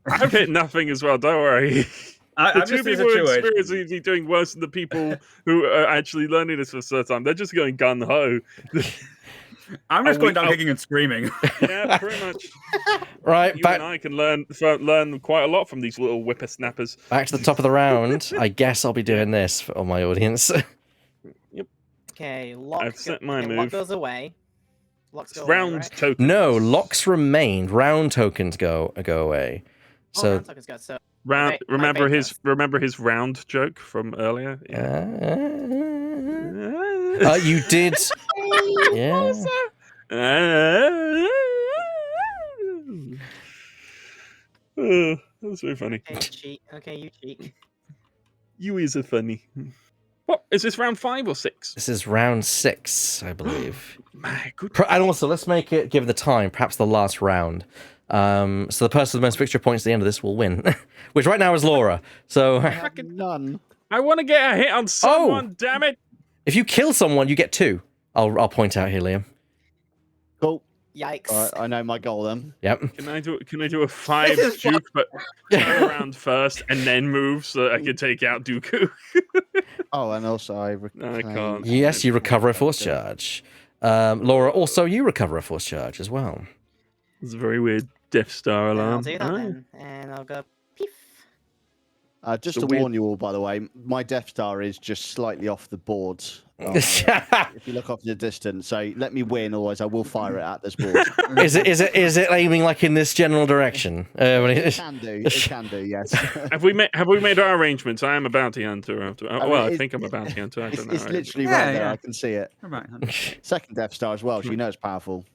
Speaker 3: I've hit nothing as well. Don't worry.
Speaker 2: I'm
Speaker 3: The 2
Speaker 2: just in a
Speaker 3: people who are
Speaker 2: situation.
Speaker 3: experiencing doing worse than the people who are actually learning this for the first time. They're just going gun ho.
Speaker 2: I'm just going down
Speaker 3: I'll-
Speaker 2: kicking and screaming.
Speaker 3: Yeah, pretty much.
Speaker 1: Right,
Speaker 3: You
Speaker 1: back
Speaker 3: and I can learn quite a lot from these little whippersnappers.
Speaker 1: back to the top of the round. I guess I'll be doing this for all my audience.
Speaker 5: Okay, lock.
Speaker 3: I've set my
Speaker 5: Lock
Speaker 3: move.
Speaker 5: goes away. Locks go
Speaker 3: Round
Speaker 5: away, right?
Speaker 3: token.
Speaker 1: No, locks remain. Round tokens go away.
Speaker 5: Oh,
Speaker 1: So
Speaker 5: round tokens go. So
Speaker 3: Round.
Speaker 5: Okay,
Speaker 3: Remember
Speaker 5: okay,
Speaker 3: his round joke from earlier. Yeah.
Speaker 1: you did. Yeah.
Speaker 3: That's very funny.
Speaker 5: okay, you cheat. Okay, you cheat.
Speaker 3: You is a funny. What is this? Round 5 or 6?
Speaker 1: This is round 6, I believe.
Speaker 3: My good.
Speaker 1: And also, let's make it, given the time, perhaps the last round. So the person with the most victory points at the end of this will win. Which right now is Laura. So
Speaker 4: None.
Speaker 3: I want to get a hit on someone. Damn it!
Speaker 1: if you kill someone, you get 2. I'll point out here, Liam.
Speaker 4: Cool.
Speaker 5: Yikes.
Speaker 4: I know my goal then.
Speaker 1: Yep.
Speaker 3: Can I do a 5
Speaker 2: is
Speaker 3: juke, but turn around first and then move so that I can take out Dooku?
Speaker 4: Oh, and also I
Speaker 3: No, I can't.
Speaker 1: Yes, you recover a force charge. Laura, also you recover a force charge as well.
Speaker 3: It's a very weird Death Star
Speaker 5: And I'll
Speaker 3: alarm.
Speaker 5: do that then. And I'll go peef.
Speaker 4: Just
Speaker 3: The
Speaker 4: to
Speaker 3: weird-
Speaker 4: warn you all, by the way, my Death Star is just slightly off the board. If you look off in the distance, so let me win, otherwise I will fire it at this board.
Speaker 1: Is it aiming like in this general direction?
Speaker 4: It can do. It can do. Yes.
Speaker 3: Have we made our arrangements? I am a bounty hunter. After.
Speaker 4: I mean,
Speaker 3: Well, I
Speaker 4: it-
Speaker 3: think I'm a bounty hunter. I
Speaker 4: It's,
Speaker 3: don't know.
Speaker 4: it's literally
Speaker 2: Yeah,
Speaker 4: right there.
Speaker 2: yeah.
Speaker 4: I can see it.
Speaker 2: Right.
Speaker 4: Second Death Star as well. So you know it's powerful.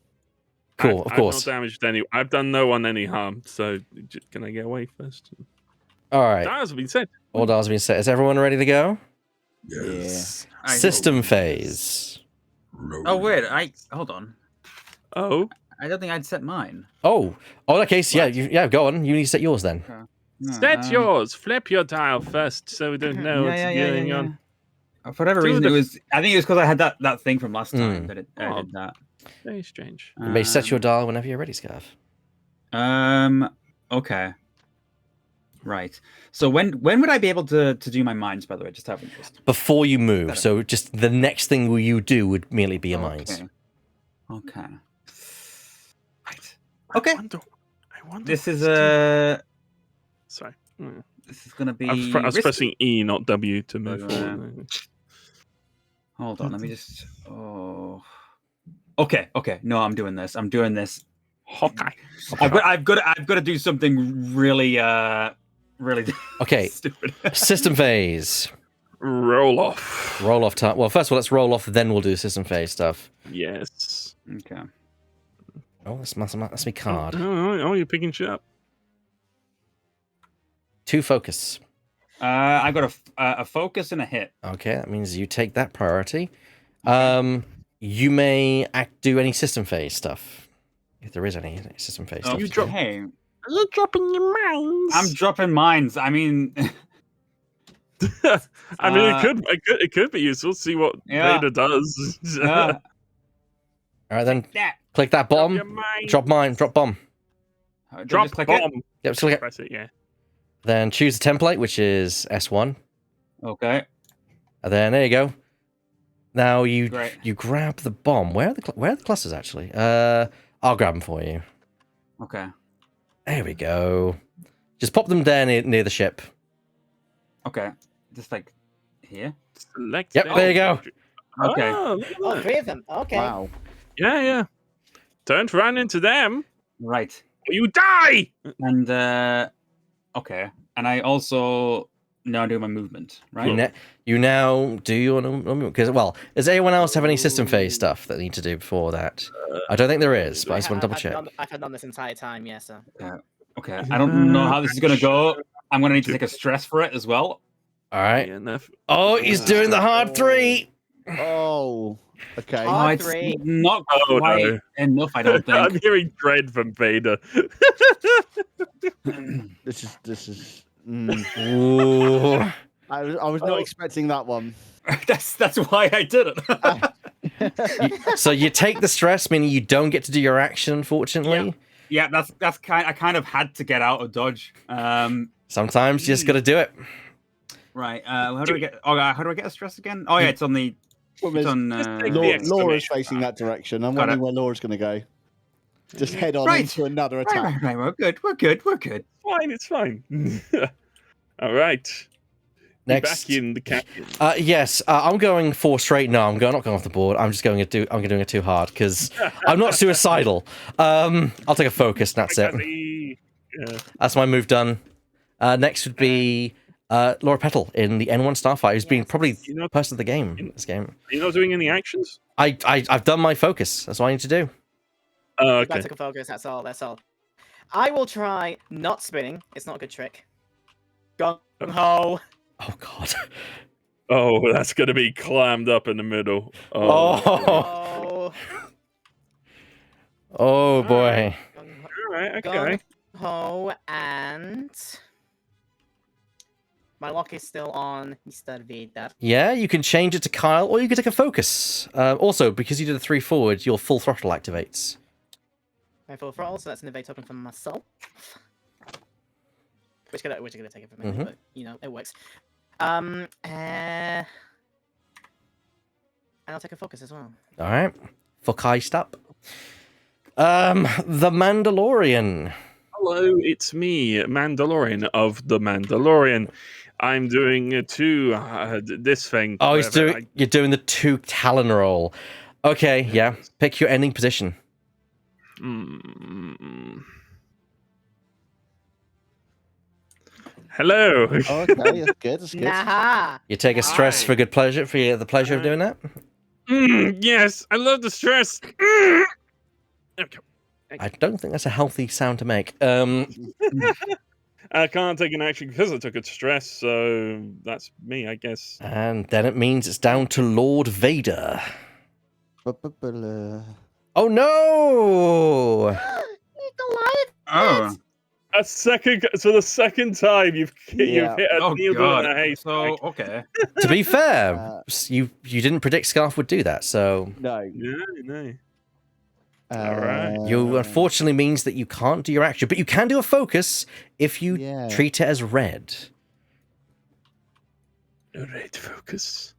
Speaker 1: Cool, of course.
Speaker 3: I've not damaged any. I've done no one any harm. So can I get away first?
Speaker 1: All right.
Speaker 3: That has been said.
Speaker 1: All dials have been set. Is everyone ready to go?
Speaker 4: Yes.
Speaker 1: System phase.
Speaker 2: Oh wait, hold on.
Speaker 3: Oh,
Speaker 2: I don't think I'd set mine.
Speaker 1: Oh, in that case, yeah, go on. You need to set yours then.
Speaker 3: set yours. Flip your tile first, so we don't know what's going on.
Speaker 2: For whatever
Speaker 3: Do
Speaker 2: reason,
Speaker 3: the-
Speaker 2: it was. I think it was because I had that thing from last time
Speaker 1: Mm.
Speaker 2: that I
Speaker 3: Oh.
Speaker 2: did that.
Speaker 3: Very strange.
Speaker 1: You may set your dial whenever you're ready, Scarf.
Speaker 2: Okay. Right. So when would I be able to do my mines? By the way, just have interest.
Speaker 1: Before you move, so just the next thing you do would merely be your mines.
Speaker 2: Okay. Right. Okay.
Speaker 3: I wonder
Speaker 2: This
Speaker 3: if
Speaker 2: is
Speaker 3: it's Sorry.
Speaker 2: This is gonna be.
Speaker 3: I was
Speaker 2: risky.
Speaker 3: pressing E, not W, to move
Speaker 2: Uh,
Speaker 3: forward.
Speaker 2: Hold on. Let me just. Oh. Okay. Okay. No, I'm doing this.
Speaker 3: Hawkeye.
Speaker 2: I've got to do something really really
Speaker 1: Okay,
Speaker 2: stupid.
Speaker 1: system phase.
Speaker 3: Roll off.
Speaker 1: Roll off time. Well, first of all, let's roll off, then we'll do system phase stuff.
Speaker 3: Yes.
Speaker 2: Okay.
Speaker 1: Oh, that's me card.
Speaker 3: Oh, you're picking shit up.
Speaker 1: 2 focus.
Speaker 2: I got a focus and a hit.
Speaker 1: Okay, that means you take that priority. You may do any system phase stuff. If there is any system phase stuff.
Speaker 3: You
Speaker 1: to
Speaker 3: drop-
Speaker 1: do.
Speaker 2: Hey,
Speaker 3: Are you dropping your mines?
Speaker 2: I'm dropping mines. I mean,
Speaker 3: I mean, it could be useful. See what
Speaker 2: Yeah.
Speaker 3: Vader does.
Speaker 1: All right, then
Speaker 2: that.
Speaker 1: click that
Speaker 3: Drop your
Speaker 1: bomb.
Speaker 3: mines.
Speaker 1: Drop mine. Drop bomb.
Speaker 3: Drop
Speaker 2: Just click it?
Speaker 3: bomb.
Speaker 1: Yep, just click it.
Speaker 3: Press it. Yeah.
Speaker 1: Then choose the template, which is S1.
Speaker 2: Okay.
Speaker 1: And then there you go. Now you
Speaker 2: Great.
Speaker 1: grab the bomb. Where are the clusters actually? I'll grab them for you.
Speaker 2: Okay.
Speaker 1: There we go. Just pop them down near the ship.
Speaker 2: Okay. Just like here.
Speaker 3: Select.
Speaker 1: Yep, there you go.
Speaker 2: Okay.
Speaker 3: Oh, look at
Speaker 5: Oh,
Speaker 3: that.
Speaker 5: 3 of them. Okay.
Speaker 4: Wow.
Speaker 3: Yeah. Don't run into them,
Speaker 2: Right.
Speaker 3: or you die.
Speaker 2: And okay. And I also now do my movement. Right.
Speaker 1: You now do your because does anyone else have any system phase stuff that they need to do before that? I don't think there is, but I just want to double check.
Speaker 5: I've had done this entire time, yes, sir.
Speaker 2: Okay. I don't know how this is gonna go. I'm gonna need to take a stress for it as well.
Speaker 1: All right.
Speaker 3: Yeah, enough.
Speaker 1: Oh, he's doing the hard 3.
Speaker 4: Oh. Okay.
Speaker 5: Oh,
Speaker 2: No, it's
Speaker 5: 3.
Speaker 2: not
Speaker 3: Oh,
Speaker 2: quite
Speaker 3: no.
Speaker 2: enough, I don't
Speaker 3: I'm
Speaker 2: think.
Speaker 3: hearing dread from Vader.
Speaker 4: This is.
Speaker 1: Ooh.
Speaker 4: I was not expecting that one.
Speaker 2: That's why I did it.
Speaker 1: So you take the stress, meaning you don't get to do your action, unfortunately.
Speaker 2: Yeah, that's I kind of had to get out of dodge.
Speaker 1: Sometimes you just got to do it.
Speaker 2: Right. How do I get a stress again? Oh yeah, it's on the.
Speaker 4: Well,
Speaker 2: It's on.
Speaker 3: Just take the
Speaker 4: Laura's
Speaker 3: exclamation
Speaker 4: facing that direction. I'm
Speaker 2: Got
Speaker 4: wondering
Speaker 2: it.
Speaker 4: where Laura's going to go. Just head on
Speaker 2: Right.
Speaker 4: into another
Speaker 2: Right,
Speaker 4: attack.
Speaker 2: right. We're good. We're good. We're good.
Speaker 3: Fine, it's fine. All right.
Speaker 1: Next.
Speaker 3: Back in the captain.
Speaker 1: Yes, I'm going 4 straight. No, I'm not going off the board. I'm just going to do. I'm doing it too hard because I'm not suicidal. I'll take a focus. And that's it.
Speaker 3: Yeah.
Speaker 1: That's my move done. Next would be Laura Petal in the N1 Starfighter, who's been probably
Speaker 3: You know-
Speaker 1: person of the game in this game.
Speaker 3: You're not doing any actions?
Speaker 1: I've done my focus. That's all I need to do.
Speaker 3: Oh,
Speaker 5: I
Speaker 3: okay.
Speaker 5: took a focus, that's all. I will try not spinning. It's not a good trick. Gung ho.
Speaker 1: Oh God.
Speaker 3: Oh, that's going to be clammed up in the middle.
Speaker 1: Oh.
Speaker 5: Oh.
Speaker 1: Oh boy.
Speaker 3: All right, okay.
Speaker 5: Gung ho, and my lock is still on Mr. Vader.
Speaker 1: Yeah, you can change it to Kyle, or you can take a focus. Also, because you did a 3 forward, your full throttle activates.
Speaker 5: My full throttle, so that's an evade token for myself. Which is gonna take it for a minute, but you know, it works. And I'll take a focus as well.
Speaker 1: All right. Focused up. The Mandalorian.
Speaker 3: Hello, it's me, Mandalorian of the Mandalorian. I'm doing this thing.
Speaker 1: Oh, you're doing the 2 Talon roll. Okay, yeah. Pick your ending position.
Speaker 3: Hello.
Speaker 4: Okay, that's good. That's good.
Speaker 5: Nah.
Speaker 1: You take a stress for good pleasure, for the pleasure of doing that?
Speaker 3: Yes, I love the stress. Okay.
Speaker 1: I don't think that's a healthy sound to make.
Speaker 3: I can't take an action because I took a stress, so that's me, I guess.
Speaker 1: And then it means it's down to Lord Vader. Oh no!
Speaker 2: Oh.
Speaker 3: The second time you've hit a
Speaker 2: Oh
Speaker 3: needle
Speaker 2: god.
Speaker 3: in a haystack.
Speaker 2: So okay.
Speaker 1: To be fair, you didn't predict Scarf would do that, so
Speaker 4: No.
Speaker 3: No. All right.
Speaker 1: you unfortunately means that you can't do your action, but you can do a focus if you treat it as red.
Speaker 3: A red focus.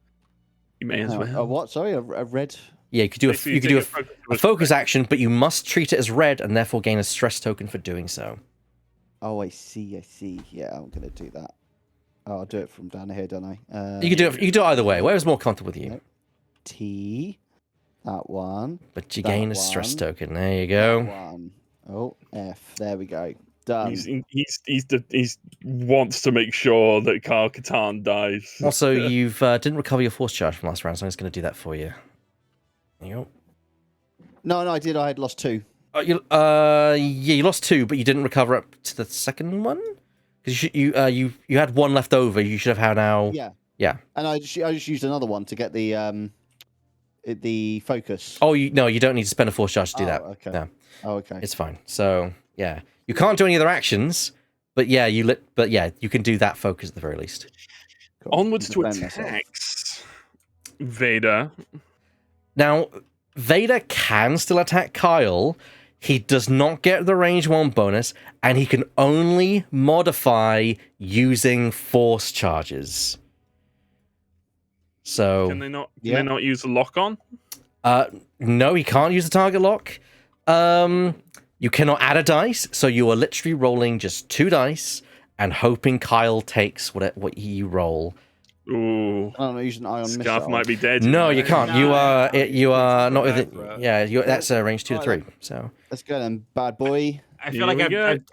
Speaker 3: You may as well.
Speaker 4: A what? Sorry, a red.
Speaker 1: Yeah, you could do a focus action, but you must treat it as red and therefore gain a stress token for doing so.
Speaker 4: Oh, I see. Yeah, I'm gonna do that. Oh, I'll do it from down here, don't I?
Speaker 1: You can do it either way. Whatever's more comfortable with you.
Speaker 4: T. That one.
Speaker 1: But you gain a stress token. There you go.
Speaker 4: That one. Oh, F. There we go. Done.
Speaker 3: He's wants to make sure that Kyle Katarn dies.
Speaker 1: Also, you've didn't recover your force charge from last round, so I'm just going to do that for you. There you go.
Speaker 4: No, I did. I had lost 2.
Speaker 1: You lost 2, but you didn't recover up to the second one because you had 1 left over. You should have had now. Yeah. And
Speaker 4: I just used another one to get the focus.
Speaker 1: Oh, you don't need to spend a force charge to do that.
Speaker 4: Okay.
Speaker 1: No.
Speaker 4: Oh, okay.
Speaker 1: It's fine. So yeah, you can't do any other actions, but you can do that focus at the very least.
Speaker 4: Cool.
Speaker 3: Onwards to attacks. Vader.
Speaker 1: Now, Vader can still attack Kyle. He does not get the range 1 bonus, and he can only modify using force charges. So
Speaker 3: Can they not use a lock on?
Speaker 1: No, he can't use the target lock. You cannot add a dice, so you are literally rolling just 2 dice and hoping Kyle takes what you roll.
Speaker 3: Ooh.
Speaker 4: I don't know, using ion missile.
Speaker 3: Scarf might be dead.
Speaker 1: No, you can't. You are not within.
Speaker 2: Bro.
Speaker 1: Yeah, that's a range 2 to 3. So
Speaker 4: Let's go then, bad boy.
Speaker 2: I feel like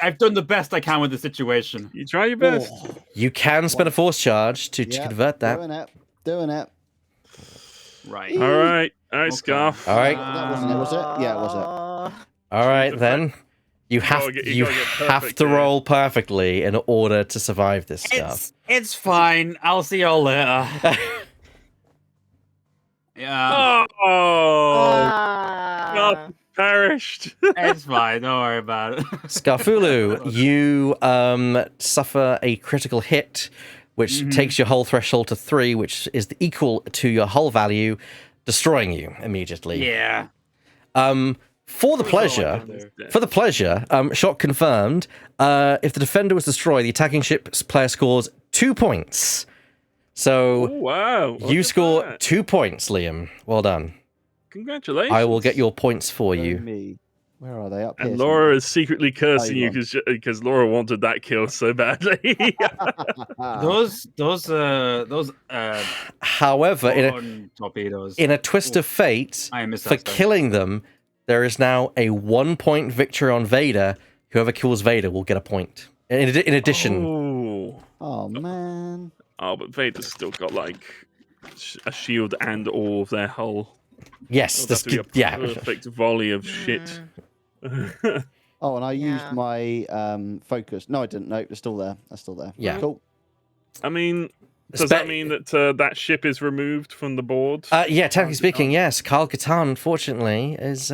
Speaker 2: I've done the best I can with the situation.
Speaker 3: You try your best.
Speaker 1: you can spend a force charge to convert that.
Speaker 4: Doing it.
Speaker 2: Right.
Speaker 3: All right,
Speaker 2: Okay.
Speaker 3: Scarf.
Speaker 1: All right.
Speaker 4: That wasn't it, was it? Yeah, it was
Speaker 1: All right then. You have to roll perfectly in order to survive this stuff.
Speaker 2: It's fine. I'll see y'all later. Yeah.
Speaker 3: God perished.
Speaker 2: It's fine. Don't worry about it.
Speaker 1: Scarfulu, you suffer a critical hit, which takes your hull threshold to 3, which is equal to your hull value, destroying you immediately.
Speaker 2: Yeah.
Speaker 1: For the pleasure, shot confirmed. If the defender was destroyed, the attacking ship's player scores 2 points. So
Speaker 3: Wow.
Speaker 1: you score 2 points, Liam. Well done.
Speaker 3: Congratulations.
Speaker 1: I will get your points for you.
Speaker 4: Me. Where are they? Up here.
Speaker 3: And Laura is secretly cursing you because Laura wanted that kill so badly.
Speaker 2: Those
Speaker 1: However,
Speaker 2: torpedoes.
Speaker 1: in a twist of fate,
Speaker 2: I missed
Speaker 1: for
Speaker 2: that stuff.
Speaker 1: killing them, there is now a 1-point victory on Vader. Whoever kills Vader will get a point. In addition.
Speaker 4: Oh man.
Speaker 3: Oh, but Vader's still got like a shield and all of their hull.
Speaker 1: Yes,
Speaker 3: That'll have to be a perfect volley of shit.
Speaker 4: Oh, and I used my focus. No, I didn't. No, it's still there. That's still there.
Speaker 1: Yeah.
Speaker 4: Cool.
Speaker 3: I mean, does that mean that that ship is removed from the board?
Speaker 1: Yeah, technically speaking, yes. Kyle Katarn, unfortunately, is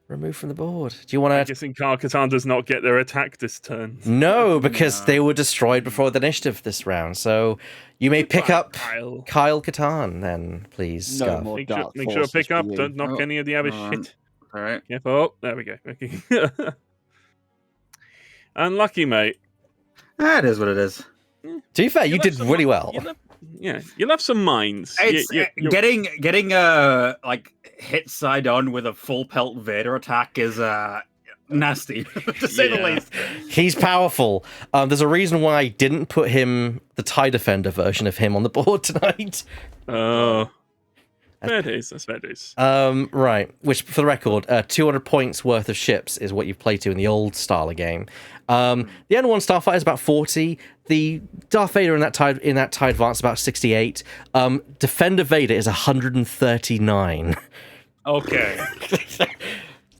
Speaker 1: removed from the board. Do you want to?
Speaker 3: I'm guessing Kyle Katarn does not get their attack this turn.
Speaker 1: No, because they were destroyed before the initiative this round. So you may pick up Kyle Katarn then, please.
Speaker 4: No
Speaker 1: Scarf.
Speaker 4: more
Speaker 3: Make
Speaker 4: dark
Speaker 3: sure to pick
Speaker 4: forces
Speaker 3: up.
Speaker 4: for you.
Speaker 3: Don't knock any of the other shit.
Speaker 2: All right.
Speaker 3: Careful. Oh, there we go. Okay. Unlucky, mate.
Speaker 2: That is what it is.
Speaker 1: To be fair, you
Speaker 3: left
Speaker 1: did
Speaker 3: some
Speaker 1: really
Speaker 3: mi-
Speaker 1: well.
Speaker 3: You left some mines.
Speaker 2: It's
Speaker 3: You're-
Speaker 2: getting like hit side on with a full pelt Vader attack is nasty to say the
Speaker 3: Yeah.
Speaker 2: least.
Speaker 1: He's powerful. There's a reason why I didn't put the TIE Defender version of him on the board tonight.
Speaker 3: Oh. Fair days. That's fair days.
Speaker 1: Right. Which, for the record, 200 points worth of ships is what you play to in the old style of game. The N1 Starfighter is about 40. The Darth Vader in that TIE Advance is about 68. Defender Vader is 139.
Speaker 2: Okay.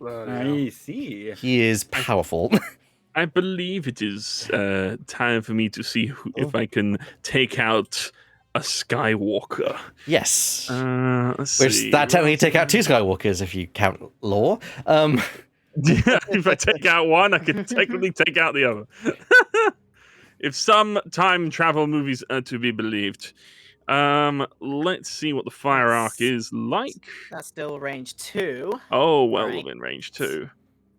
Speaker 2: I see.
Speaker 1: He is powerful.
Speaker 3: I believe it is time for me to see if I can take out a Skywalker.
Speaker 1: Yes.
Speaker 3: Let's see.
Speaker 1: Which that technically take out 2 Skywalkers if you count lore.
Speaker 3: If I take out one, I can technically take out the other. If some time travel movies are to be believed. Let's see what the fire arc is like.
Speaker 5: That's still range 2.
Speaker 3: Oh, well
Speaker 5: Right.
Speaker 3: within range 2.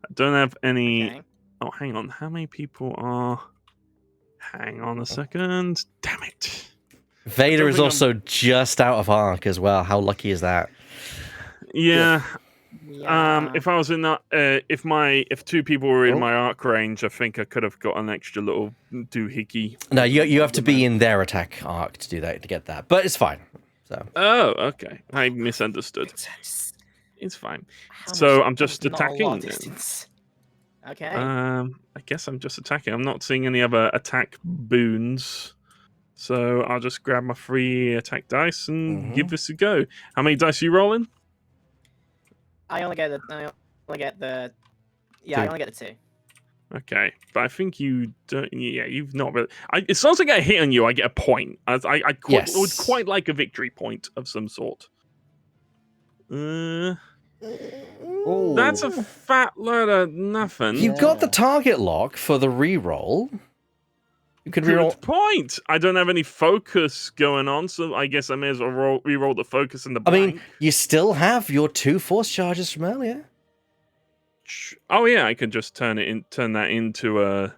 Speaker 3: I don't have any...
Speaker 5: Okay.
Speaker 3: Oh, hang on. How many people are... Hang on a second. Damn it.
Speaker 1: Vader is
Speaker 3: think
Speaker 1: also just out of arc as well. How lucky is that?
Speaker 3: Yeah.
Speaker 5: Yeah.
Speaker 3: If I was in that, if 2 people were in
Speaker 4: Oh.
Speaker 3: my arc range, I think I could have got an extra little doohickey.
Speaker 1: No, you have to be in their attack arc to do that, to get that. But it's fine. So
Speaker 3: Oh, okay. I misunderstood. It's fine.
Speaker 5: How
Speaker 3: So
Speaker 5: much-
Speaker 3: I'm just
Speaker 5: not a lot of
Speaker 3: attacking then.
Speaker 5: distance. Okay.
Speaker 3: I guess I'm just attacking. I'm not seeing any other attack boons. So I'll just grab my free attack dice and give this a go. How many dice are you rolling?
Speaker 5: I only get the. Yeah, I only get the 2.
Speaker 3: Okay, but I think you don't. Yeah, you've not really. As long as I get a hit on you, I get a point.
Speaker 1: Yes.
Speaker 3: Would quite like a victory point of some sort. That's a fat load of nothing.
Speaker 1: you got the target lock for the reroll. You could
Speaker 3: Good
Speaker 1: reroll.
Speaker 3: point. I don't have any focus going on, so I guess I may as well reroll the focus in the
Speaker 1: I
Speaker 3: blank.
Speaker 1: mean, you still have your 2 force charges from earlier.
Speaker 3: Oh yeah, I could just turn that into a.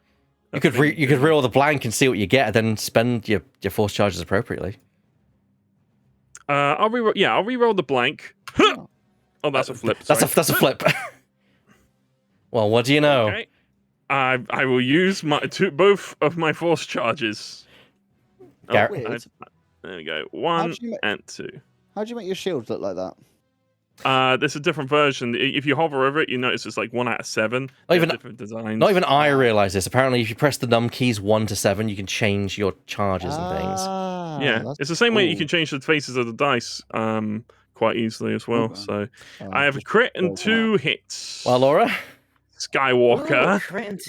Speaker 1: You could reroll the blank and see what you get, and then spend your force charges appropriately.
Speaker 3: I'll reroll. Yeah, I'll reroll the blank. Oh, that's a flip.
Speaker 1: That's
Speaker 3: sorry.
Speaker 1: a flip. Well, what do you know?
Speaker 3: Okay. I will use both of my force charges.
Speaker 1: Gar-
Speaker 4: Weird.
Speaker 3: There we go. 1
Speaker 4: How'd you ma-
Speaker 3: and 2.
Speaker 4: How'd you make your shields look like that?
Speaker 3: There's a different version. If you hover over it, you notice it's like 1 out of 7. They have
Speaker 1: even-
Speaker 3: different designs.
Speaker 1: Not even I realize this. Apparently, if you press the num keys 1 to 7, you can change your charges and things.
Speaker 4: Ah,
Speaker 3: Yeah,
Speaker 4: that's
Speaker 3: it's the same way you
Speaker 4: cool.
Speaker 3: can change the faces of the dice quite easily as well.
Speaker 2: Okay.
Speaker 3: So
Speaker 4: Oh,
Speaker 3: I have a
Speaker 4: just
Speaker 3: crit and
Speaker 4: roll
Speaker 3: 2 hits.
Speaker 1: Well, Laura,
Speaker 3: Skywalker.
Speaker 5: Ooh, crit and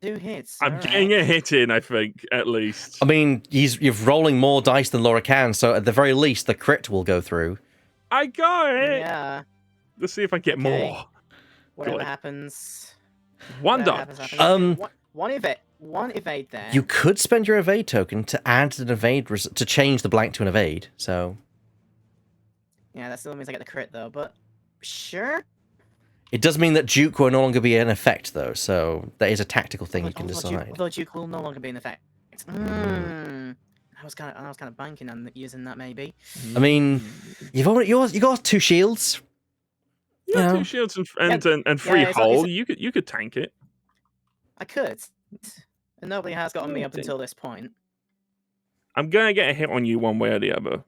Speaker 5: 2 hits.
Speaker 3: I'm
Speaker 5: alright.
Speaker 3: getting a hit in, I think, at least.
Speaker 1: I mean, you're rolling more dice than Laura can, so at the very least, the crit will go through.
Speaker 3: I got it.
Speaker 5: Yeah.
Speaker 3: Let's see if I get
Speaker 5: Okay.
Speaker 3: more.
Speaker 5: Whatever
Speaker 3: Good.
Speaker 5: happens.
Speaker 3: One
Speaker 5: whatever
Speaker 3: dodge.
Speaker 5: happens. One evade there.
Speaker 1: You could spend your evade token to add an evade to change the blank to an evade. So
Speaker 5: Yeah, that still means I get the crit though, but sure.
Speaker 1: it does mean that Duke will no longer be in effect, though. So that is a tactical thing you can decide.
Speaker 5: Although Duke will no longer be in effect. I was kind of banking on using that maybe.
Speaker 1: I mean, you got 2 shields.
Speaker 3: You got
Speaker 1: Yeah.
Speaker 3: 2 shields and free
Speaker 5: it's-
Speaker 3: hull.
Speaker 5: it's-
Speaker 3: You could tank it.
Speaker 5: I could. And nobody has gotten me up
Speaker 3: Okay.
Speaker 5: until this point.
Speaker 3: I'm gonna get a hit on you one way or the other.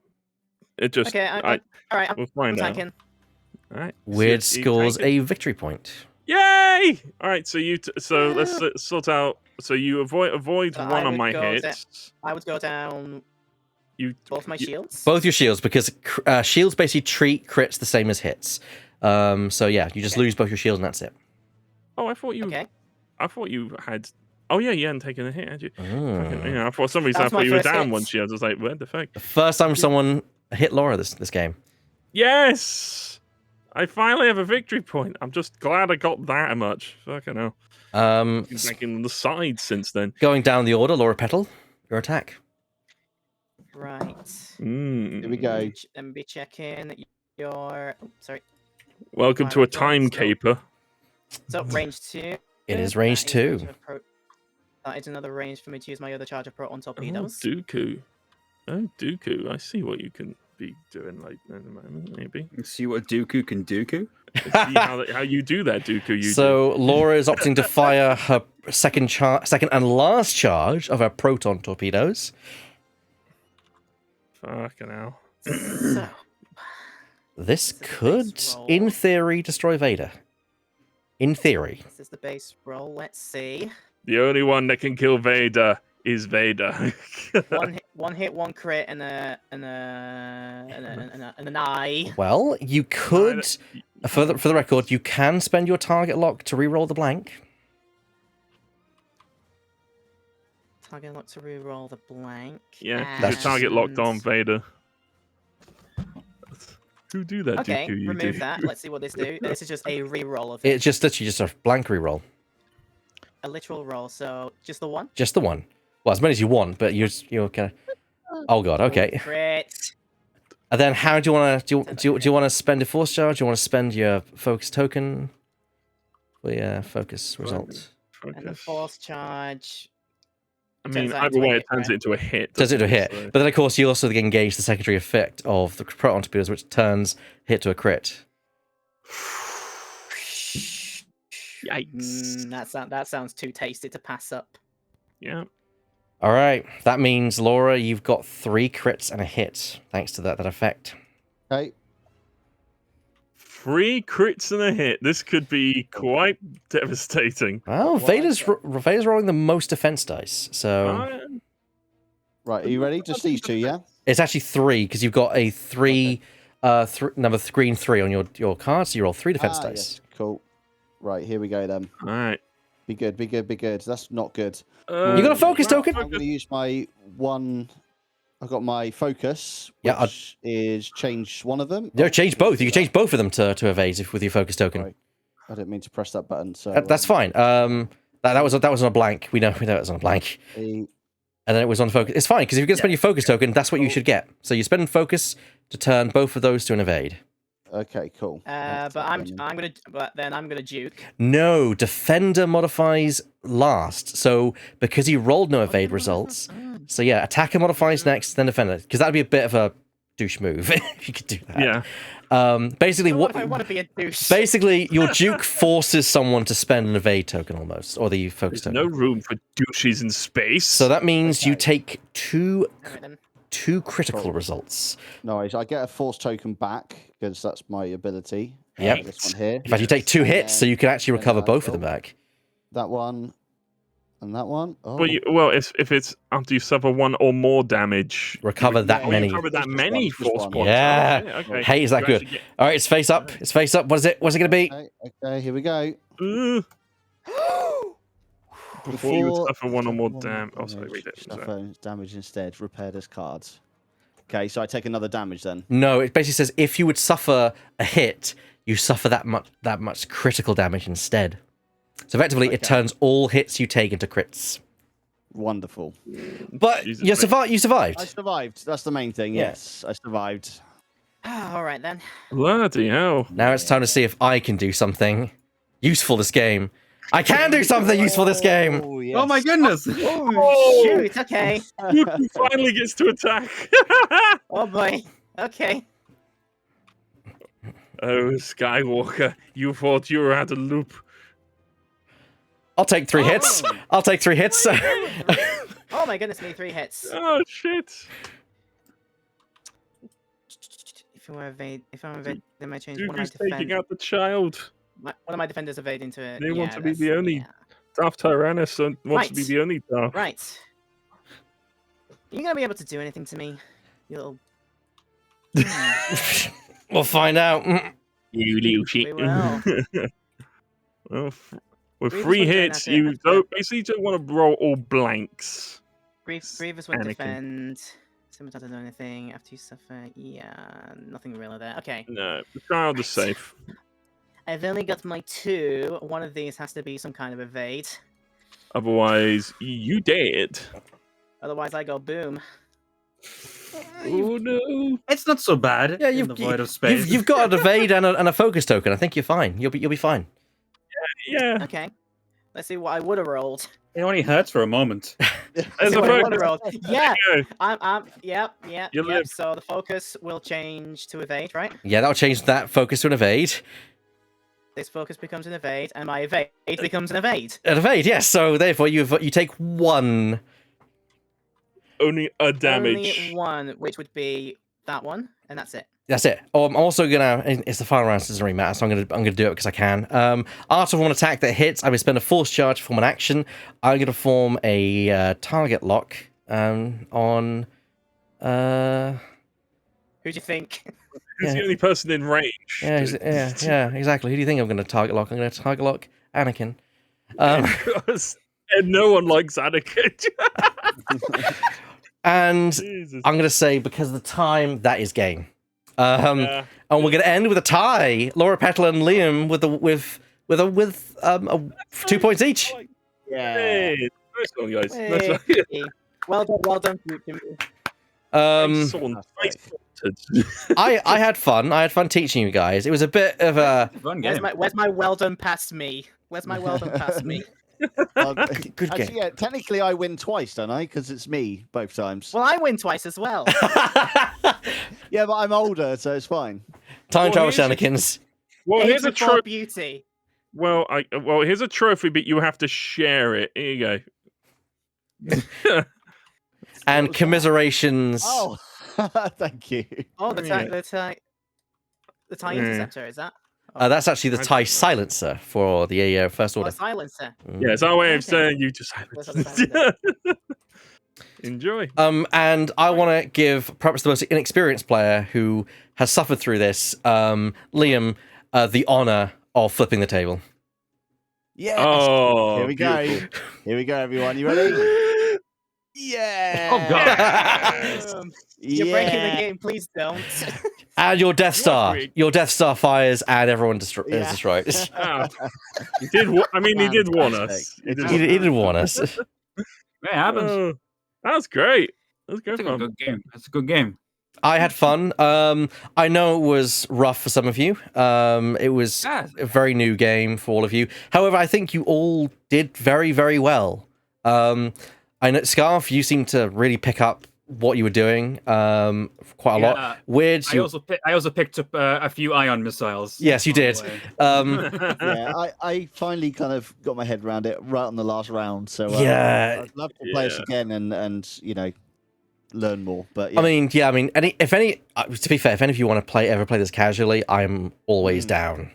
Speaker 3: It just
Speaker 5: Okay, all right, I'm
Speaker 3: we'll find out.
Speaker 5: tanking.
Speaker 3: All right.
Speaker 1: Weird
Speaker 3: So you
Speaker 1: scores
Speaker 3: tank it.
Speaker 1: a victory point.
Speaker 3: Yay! All right, so so let's sort out. So you avoid
Speaker 5: So
Speaker 3: one
Speaker 5: I
Speaker 3: on
Speaker 5: would
Speaker 3: my
Speaker 5: go
Speaker 3: hits.
Speaker 5: I would go down
Speaker 3: You
Speaker 5: both my shields.
Speaker 1: Both your shields, because shields basically treat crits the same as hits. So yeah, you just lose both your shields and that's it.
Speaker 3: Oh, I thought you.
Speaker 5: Okay.
Speaker 3: I thought you had. Oh yeah, you hadn't taken a hit, had you?
Speaker 1: Mm.
Speaker 3: Yeah, I thought for some reason
Speaker 5: That's
Speaker 3: I thought
Speaker 5: my
Speaker 3: you were
Speaker 5: first
Speaker 3: down
Speaker 5: hit.
Speaker 3: one shield. I was like, what the fuck?
Speaker 1: The first time someone hit Laura this game.
Speaker 3: Yes, I finally have a victory point. I'm just glad I got that much. Fucking hell. Been back in the side since then.
Speaker 1: Going down the order, Laura Petal, your attack.
Speaker 5: Right.
Speaker 3: Mm.
Speaker 4: Here we go.
Speaker 5: Let me be checking your. Oh, sorry.
Speaker 3: Welcome to a
Speaker 5: Right,
Speaker 3: time
Speaker 5: so-
Speaker 3: caper.
Speaker 5: So range 2.
Speaker 1: It is range 2.
Speaker 5: That is another range for me to use my other charge of proton
Speaker 3: Oh,
Speaker 5: torpedoes.
Speaker 3: Dooku. Oh, Dooku. I see what you can be doing like in a moment, maybe.
Speaker 2: Let's see what Dooku can Dooku.
Speaker 3: Let's see how you do that, Dooku.
Speaker 1: So Laura is opting to fire her second and last charge of her proton torpedoes.
Speaker 3: Fucking hell.
Speaker 5: So,
Speaker 1: This
Speaker 5: This is a
Speaker 1: could,
Speaker 5: base roll.
Speaker 1: in theory, destroy Vader. In theory.
Speaker 5: this is the base roll. Let's see.
Speaker 3: The only one that can kill Vader is Vader.
Speaker 5: One hit, one crit, and an eye.
Speaker 1: Well, you could, for the record, you can spend your target lock to reroll the blank.
Speaker 5: Target lock to reroll the blank.
Speaker 3: Yeah,
Speaker 1: That's
Speaker 3: your target locked on
Speaker 5: and-
Speaker 3: Vader. Who do that,
Speaker 5: Okay,
Speaker 3: Dooku? You
Speaker 5: remove
Speaker 3: do.
Speaker 5: that. Let's see what this do. This is just a reroll of it.
Speaker 1: It's just literally just a blank reroll.
Speaker 5: A literal roll. So just the one.
Speaker 1: Just the one. Well, as many as you want, but you're kind of. Oh god. Okay.
Speaker 5: Crit.
Speaker 1: And then how do you want to do you want to spend a force charge? Do you want to spend your focus token for your focus result?
Speaker 5: And the
Speaker 3: Focus.
Speaker 5: force charge.
Speaker 3: I
Speaker 5: turns
Speaker 3: mean,
Speaker 5: that
Speaker 3: either
Speaker 5: into a
Speaker 3: way,
Speaker 5: hit,
Speaker 3: it turns
Speaker 5: right?
Speaker 3: it into a hit.
Speaker 1: Does it to a
Speaker 3: doesn't
Speaker 1: hit?
Speaker 3: So-
Speaker 1: But then of course you also engage the secondary effect of the proton torpedoes, which turns hit to a crit.
Speaker 3: Yikes.
Speaker 5: That sounds too tasty to pass up.
Speaker 3: Yeah.
Speaker 1: All right, that means Laura, you've got 3 crits and a hit thanks to that effect.
Speaker 4: Okay.
Speaker 3: 3 crits and a hit. This could be quite devastating.
Speaker 1: Well,
Speaker 4: Well,
Speaker 1: Vader's rolling the most defense dice, so
Speaker 3: Uh,
Speaker 4: Right, are you ready? Just these two, yeah?
Speaker 1: it's actually 3 because you've got a 3 number green 3 on your card, so you roll 3 defense dice.
Speaker 4: Yes. Cool. Right, here we go then.
Speaker 3: all right.
Speaker 4: Be good, be good, be good. That's not good.
Speaker 1: You got a focus token?
Speaker 4: I'm going to use my one. I've got my focus,
Speaker 1: Yeah,
Speaker 4: which is change one of them.
Speaker 1: No, change both. You can change both of them to evade with your focus token.
Speaker 4: Right. I didn't mean to press that button. So
Speaker 1: That's fine. That was on a blank. We know it was on a blank,
Speaker 4: the-
Speaker 1: and then it was on focus. It's fine because if you're gonna spend your focus token, that's what you should get. So you spend focus to turn both of those to an evade.
Speaker 4: Okay, cool.
Speaker 5: But I'm gonna juke.
Speaker 1: No, defender modifies last. So because he rolled no evade results, so yeah, attacker modifies next, then defender. Because that'd be a bit of a douche move if you could do that.
Speaker 3: Yeah.
Speaker 1: Basically,
Speaker 5: What
Speaker 1: what
Speaker 5: if I want to be a douche?
Speaker 1: basically your duke forces someone to spend an evade token almost, or the focus
Speaker 3: There's
Speaker 1: token.
Speaker 3: no room for douches in space.
Speaker 1: So that means you
Speaker 5: Okay.
Speaker 1: take two
Speaker 5: Alright then.
Speaker 1: critical
Speaker 4: Cool.
Speaker 1: results.
Speaker 4: Nice. I get a force token back because that's my ability.
Speaker 1: Yep.
Speaker 4: This one here.
Speaker 1: In fact, you take 2 hits, so you can actually
Speaker 4: And
Speaker 1: recover
Speaker 4: then
Speaker 1: both of them back.
Speaker 4: That one. And that one. Oh.
Speaker 3: well, if it's after you suffer 1 or more damage,
Speaker 1: Recover
Speaker 3: you
Speaker 1: that
Speaker 3: oh,
Speaker 1: many.
Speaker 3: You recover that
Speaker 4: Just
Speaker 3: many
Speaker 4: one, just
Speaker 3: force
Speaker 4: one.
Speaker 3: points.
Speaker 1: Yeah.
Speaker 3: Okay, okay.
Speaker 1: Hey, is that
Speaker 3: You
Speaker 1: good?
Speaker 3: actually get-
Speaker 1: All right, it's face up. It's face up. What is it? What's it going to be?
Speaker 4: Okay, here we go.
Speaker 3: Before you would suffer 1 or more
Speaker 4: damage,
Speaker 3: damage. Oh, sorry, read it.
Speaker 4: Suffer damage instead. Repair this card. Okay, so I take another damage then.
Speaker 1: No, it basically says if you would suffer a hit, you suffer that much critical damage instead. So effectively, it
Speaker 4: Okay.
Speaker 1: turns all hits you take into crits.
Speaker 4: Wonderful.
Speaker 1: But
Speaker 3: Jesus,
Speaker 1: you
Speaker 3: mate.
Speaker 1: survived. You
Speaker 4: I
Speaker 1: survived.
Speaker 4: survived. That's the main thing.
Speaker 1: Yeah.
Speaker 4: Yes, I survived.
Speaker 5: All right then.
Speaker 3: Bloody hell.
Speaker 1: Now it's time to see if I can do something useful this game. I can do something useful this game.
Speaker 4: Oh,
Speaker 2: Oh my goodness!
Speaker 5: Oh shoot! Okay.
Speaker 3: Dooku finally gets to attack.
Speaker 5: Oh boy. Okay.
Speaker 3: Oh, Skywalker, you thought you were out of loop.
Speaker 1: I'll take 3 hits. I'll take 3 hits.
Speaker 5: Oh my goodness me! 3 hits.
Speaker 3: Oh, shit.
Speaker 5: If I'm evade, then I change one of my
Speaker 3: Dooku's taking
Speaker 5: defend.
Speaker 3: out the child.
Speaker 5: One of my defenders evade into it.
Speaker 3: They want
Speaker 5: Yeah,
Speaker 3: to be the
Speaker 5: that's-
Speaker 3: only
Speaker 5: yeah.
Speaker 3: Darth Tyrannus wants to be
Speaker 5: Right.
Speaker 3: the only Darth.
Speaker 5: Right. Are you gonna be able to do anything to me, you little?
Speaker 1: We'll find out.
Speaker 3: You little shit.
Speaker 5: We will.
Speaker 3: Well, with
Speaker 5: Grievous
Speaker 3: 3
Speaker 5: was doing
Speaker 3: hits,
Speaker 5: that
Speaker 3: you
Speaker 5: after-
Speaker 3: don't, basically don't want to roll all blanks.
Speaker 5: Grievous won't
Speaker 3: Anakin.
Speaker 5: defend. Scimitar doesn't do anything after you suffer. Yeah, nothing really there. Okay.
Speaker 3: No, the child is safe.
Speaker 5: I've only got my 2. One of these has to be some kind of evade.
Speaker 3: Otherwise, you dead.
Speaker 5: Otherwise, I go boom.
Speaker 3: Oh no!
Speaker 2: It's not so bad.
Speaker 1: Yeah,
Speaker 2: in the void of space.
Speaker 1: you've got an evade and a focus token. I think you're fine. You'll be fine.
Speaker 3: Yeah.
Speaker 5: Okay. Let's see what I would have rolled.
Speaker 2: It only hurts for a moment.
Speaker 3: There's
Speaker 5: See
Speaker 3: a
Speaker 5: what I
Speaker 3: focus.
Speaker 5: would've rolled. Yeah.
Speaker 3: There
Speaker 5: Yep.
Speaker 3: You live.
Speaker 5: So the focus will change to evade, right?
Speaker 1: Yeah, that'll change that focus to an evade.
Speaker 5: This focus becomes an evade, and my evade becomes an evade.
Speaker 1: An evade, yes. So therefore, you take 1.
Speaker 3: Only a damage.
Speaker 5: Only 1, which would be that one, and that's it.
Speaker 1: That's it. Oh, I'm also gonna. It's the final round, so it doesn't really matter. So I'm gonna do it because I can. After one attack that hits, I will spend a force charge to form an action. I'm gonna form a target lock on.
Speaker 5: Who do you think?
Speaker 3: Who's the only person in range?
Speaker 1: Yeah, exactly. Who do you think I'm gonna target lock? I'm gonna target lock Anakin.
Speaker 3: And no one likes Anakin.
Speaker 1: And
Speaker 3: Jesus.
Speaker 1: I'm gonna say because of the time, that is game.
Speaker 3: Yeah.
Speaker 1: And we're gonna end with a tie. Laura Petal and Liam with 2 points each.
Speaker 4: Yeah.
Speaker 3: Hey, nice one, guys. Nice one.
Speaker 5: Hey. Well done, future me.
Speaker 3: Nice one. Nice one.
Speaker 1: I had fun. I had fun teaching you guys. It was a bit of a
Speaker 2: Fun game.
Speaker 5: Where's my well done past me? Where's my well done past me?
Speaker 4: Well,
Speaker 1: good
Speaker 4: actually,
Speaker 1: game.
Speaker 4: yeah, technically I win twice, don't I? Because it's me both times.
Speaker 5: Well, I win twice as well.
Speaker 4: Yeah, but I'm older, so it's fine.
Speaker 1: Time travel
Speaker 3: here's a-
Speaker 1: shenanigans.
Speaker 3: Well, here's a
Speaker 5: Age before
Speaker 3: trophy.
Speaker 5: beauty.
Speaker 3: Well, here's a trophy, but you have to share it. Here you go.
Speaker 1: And commiserations.
Speaker 4: Oh, thank you.
Speaker 5: Oh, the
Speaker 3: Yeah.
Speaker 5: tie
Speaker 3: Yeah.
Speaker 5: interceptor, is that?
Speaker 1: That's actually the TIE silencer for the First
Speaker 5: Oh,
Speaker 1: Order.
Speaker 5: a silencer.
Speaker 3: Yeah, it's our way of
Speaker 5: Okay.
Speaker 3: saying you to
Speaker 5: That's
Speaker 3: silence. Enjoy.
Speaker 1: And I want to give perhaps the most inexperienced player who has suffered through this, Liam, the honor of flipping the table.
Speaker 4: Yes.
Speaker 3: Oh,
Speaker 4: Here we go.
Speaker 3: beautiful.
Speaker 4: Here we go, everyone. You ready? Yeah.
Speaker 2: Oh, God.
Speaker 5: You're breaking the game. Please don't.
Speaker 1: And your Death Star.
Speaker 3: Wait.
Speaker 1: Your Death Star fires and everyone is
Speaker 4: Yeah.
Speaker 1: destroyed.
Speaker 3: Ah, he did. He did warn us.
Speaker 4: Fantastic.
Speaker 3: He did
Speaker 1: he did warn us.
Speaker 2: It happens.
Speaker 3: Oh, that was great. That was great
Speaker 2: It's a
Speaker 3: fun.
Speaker 2: good game. It's a good game.
Speaker 1: I had fun. I know it was rough for some of you. It was
Speaker 2: Yeah.
Speaker 1: a very new game for all of you. However, I think you all did very, very well. I know, Scarf, you seem to really pick up what you were doing quite a lot. Weird.
Speaker 2: I also picked up a few ion missiles.
Speaker 1: Yes, you
Speaker 2: on the
Speaker 1: did.
Speaker 2: way.
Speaker 4: Yeah, I finally kind of got my head around it right on the last round. So
Speaker 1: Yeah.
Speaker 4: I'd love to play this again and learn more. But yeah.
Speaker 1: I mean, to be fair, if any of you want to ever play this casually, I'm always down.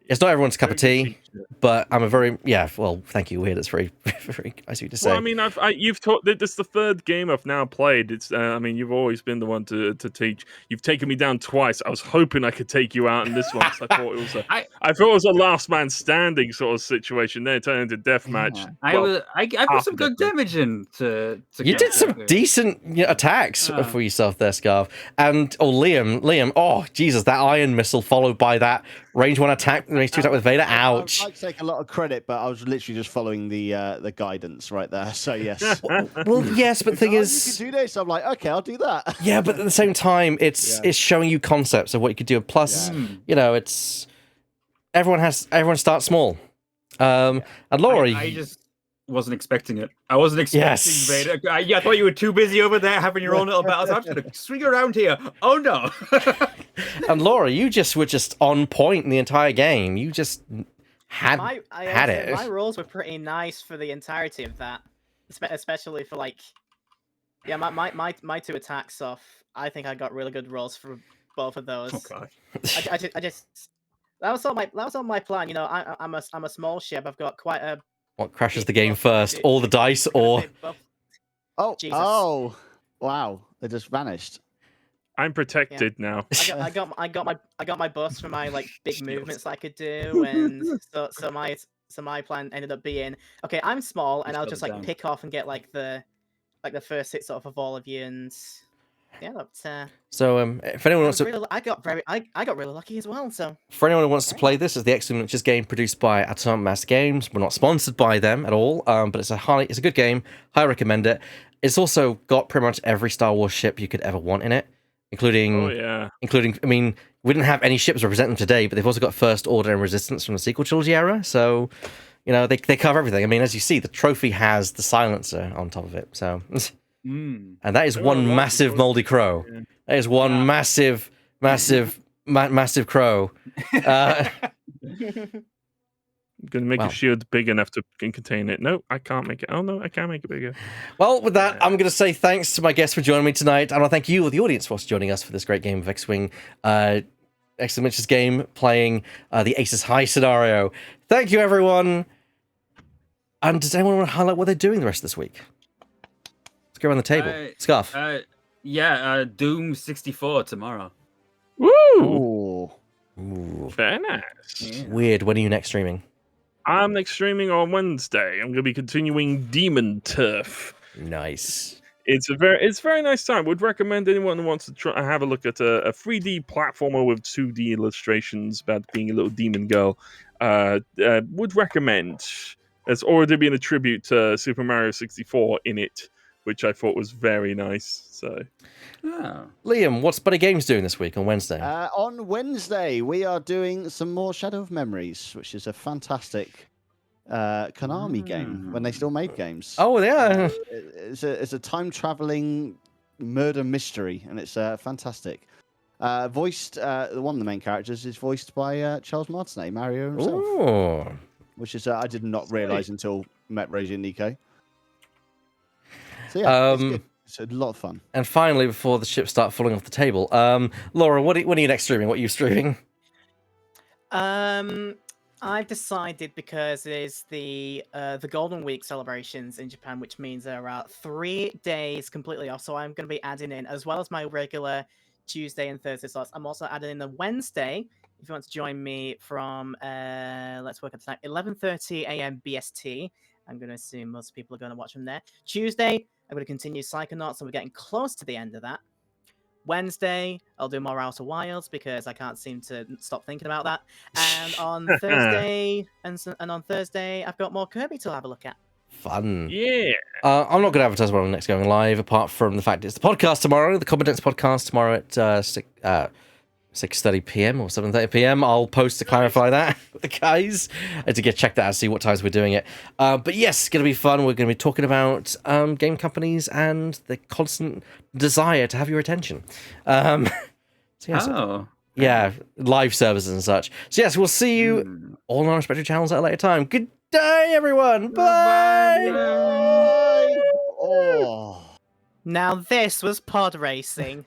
Speaker 1: It's not everyone's cup of tea, but I'm a very well. Thank you, Weird. It's very, very nice of you to say.
Speaker 3: Well, I mean, you've taught. This is the third game I've now played. It's. I mean, you've always been the one to teach. You've taken me down twice. I was hoping I could take you out in this one. So I thought it was. I thought it was a last man standing sort of situation. Then it turned into deathmatch.
Speaker 2: Yeah. I put some good
Speaker 3: half
Speaker 2: damage in to
Speaker 1: You
Speaker 2: get
Speaker 1: did some
Speaker 2: there.
Speaker 1: decent attacks for yourself there, Scarf. And Liam, oh Jesus, that iron missile followed by that range 1 attack, range 2 attack with Vader. Ouch.
Speaker 4: I'd like to take a lot of credit, but I was literally just following the guidance right there. So yes.
Speaker 1: Well, yes, but the thing
Speaker 4: You
Speaker 1: is,
Speaker 4: can do this. I'm like, okay, I'll do that.
Speaker 1: yeah, but at the same time, it's showing you concepts of what you could do. Plus, it's everyone starts small. And Laura,
Speaker 2: I just wasn't expecting it. I wasn't expecting
Speaker 1: Yes.
Speaker 2: Vader. I thought you were too busy over there having your own little battles. I'm just gonna swing around here. Oh no!
Speaker 1: and Laura, you were just on point in the entire game. You just had it.
Speaker 5: My rolls were pretty nice for the entirety of that, especially for my 2 attacks off. I think I got really good rolls for both of those.
Speaker 2: Oh god!
Speaker 5: I just that was all my plan. I'm a small ship. I've got quite a.
Speaker 1: What crashes the game first? All the dice, or
Speaker 4: Oh,
Speaker 5: Jesus.
Speaker 4: oh, wow! They just vanished.
Speaker 3: I'm protected now.
Speaker 5: I got my bus for my big movements I could do, and so my plan ended up being okay. I'm small, and I'll just pick off and get the first hits off of all of you, and yeah, that.
Speaker 1: So if anyone wants to,
Speaker 5: I got really lucky as well. So
Speaker 1: for anyone who wants to play this, is the Excellent Witches game produced by Atomic Master Games. We're not sponsored by them at all, but it's a good game. Highly recommend it. It's also got pretty much every Star Wars ship you could ever want in it, including.
Speaker 3: Oh yeah.
Speaker 1: Including, I mean, we didn't have any ships represent them today, but they've also got First Order and Resistance from the sequel trilogy era. So, you know, they cover everything. I mean, as you see, the trophy has the silencer on top of it. So, and that is one massive moldy crow.
Speaker 3: Yeah.
Speaker 1: That is one massive crow.
Speaker 3: I'm gonna make a shield big enough to contain it. No, I can't make it. Oh no, I can make it bigger.
Speaker 1: Well, with that, I'm going to say thanks to my guests for joining me tonight. I want to thank you, the audience, for joining us for this great game of X-Wing. Excellent Witches game, playing the Aces High scenario. Thank you, everyone. And does anyone want to highlight what they're doing the rest of this week? Let's go around the table. Scarf.
Speaker 2: Doom 64 tomorrow.
Speaker 3: Woo!
Speaker 4: Ooh.
Speaker 3: Very nice.
Speaker 2: Yeah.
Speaker 1: Weird. When are you next streaming?
Speaker 3: I'm next streaming on Wednesday. I'm going to be continuing Demon Turf.
Speaker 1: Nice.
Speaker 3: It's very nice time. Would recommend anyone who wants to try have a look at a 3D platformer with 2D illustrations about being a little demon girl. Would recommend. There's already been a tribute to Super Mario 64 in it, which I thought was very nice. So,
Speaker 1: Liam, what's Buddy Games doing this week on Wednesday?
Speaker 4: On Wednesday, we are doing some more Shadow of Memories, which is a fantastic Konami game when they still made games.
Speaker 1: Oh, yeah.
Speaker 4: It's a time-traveling murder mystery, and it's fantastic. Voiced, one of the main characters is voiced by Charles Martinet, Mario himself.
Speaker 1: Ooh.
Speaker 4: Which is I did not realise until met Rosie and Nico. So yeah, it's good. It's a lot of fun.
Speaker 1: And finally, before the ships start falling off the table, Laura, when are you next streaming? What are you streaming?
Speaker 5: I've decided because it is the Golden Week celebrations in Japan, which means there are 3 days completely off. So I'm going to be adding in, as well as my regular Tuesday and Thursday slots, I'm also adding in the Wednesday. If you want to join me from, let's work at the time, 11:30 a.m. BST. I'm going to assume most people are going to watch from there. Tuesday, I'm going to continue Psychonauts, and we're getting close to the end of that. Wednesday, I'll do more Outer Wilds because I can't seem to stop thinking about that. And on Thursday, on Thursday, I've got more Kirby to have a look at.
Speaker 1: Fun.
Speaker 3: yeah.
Speaker 1: I'm not going to advertise when I'm next going live, apart from the fact it's the podcast tomorrow, the Competence podcast tomorrow at 6:30 p.m. or 7:30 p.m. I'll post to clarify that with the guys to check that out, see what times we're doing it. But yes, it's going to be fun. We're going to be talking about game companies and the constant desire to have your attention. Yeah, live services and such. So yes, we'll see you all on our respective channels at a later time. Good day, everyone. Bye.
Speaker 4: Bye. Oh.
Speaker 5: Now this was pod racing.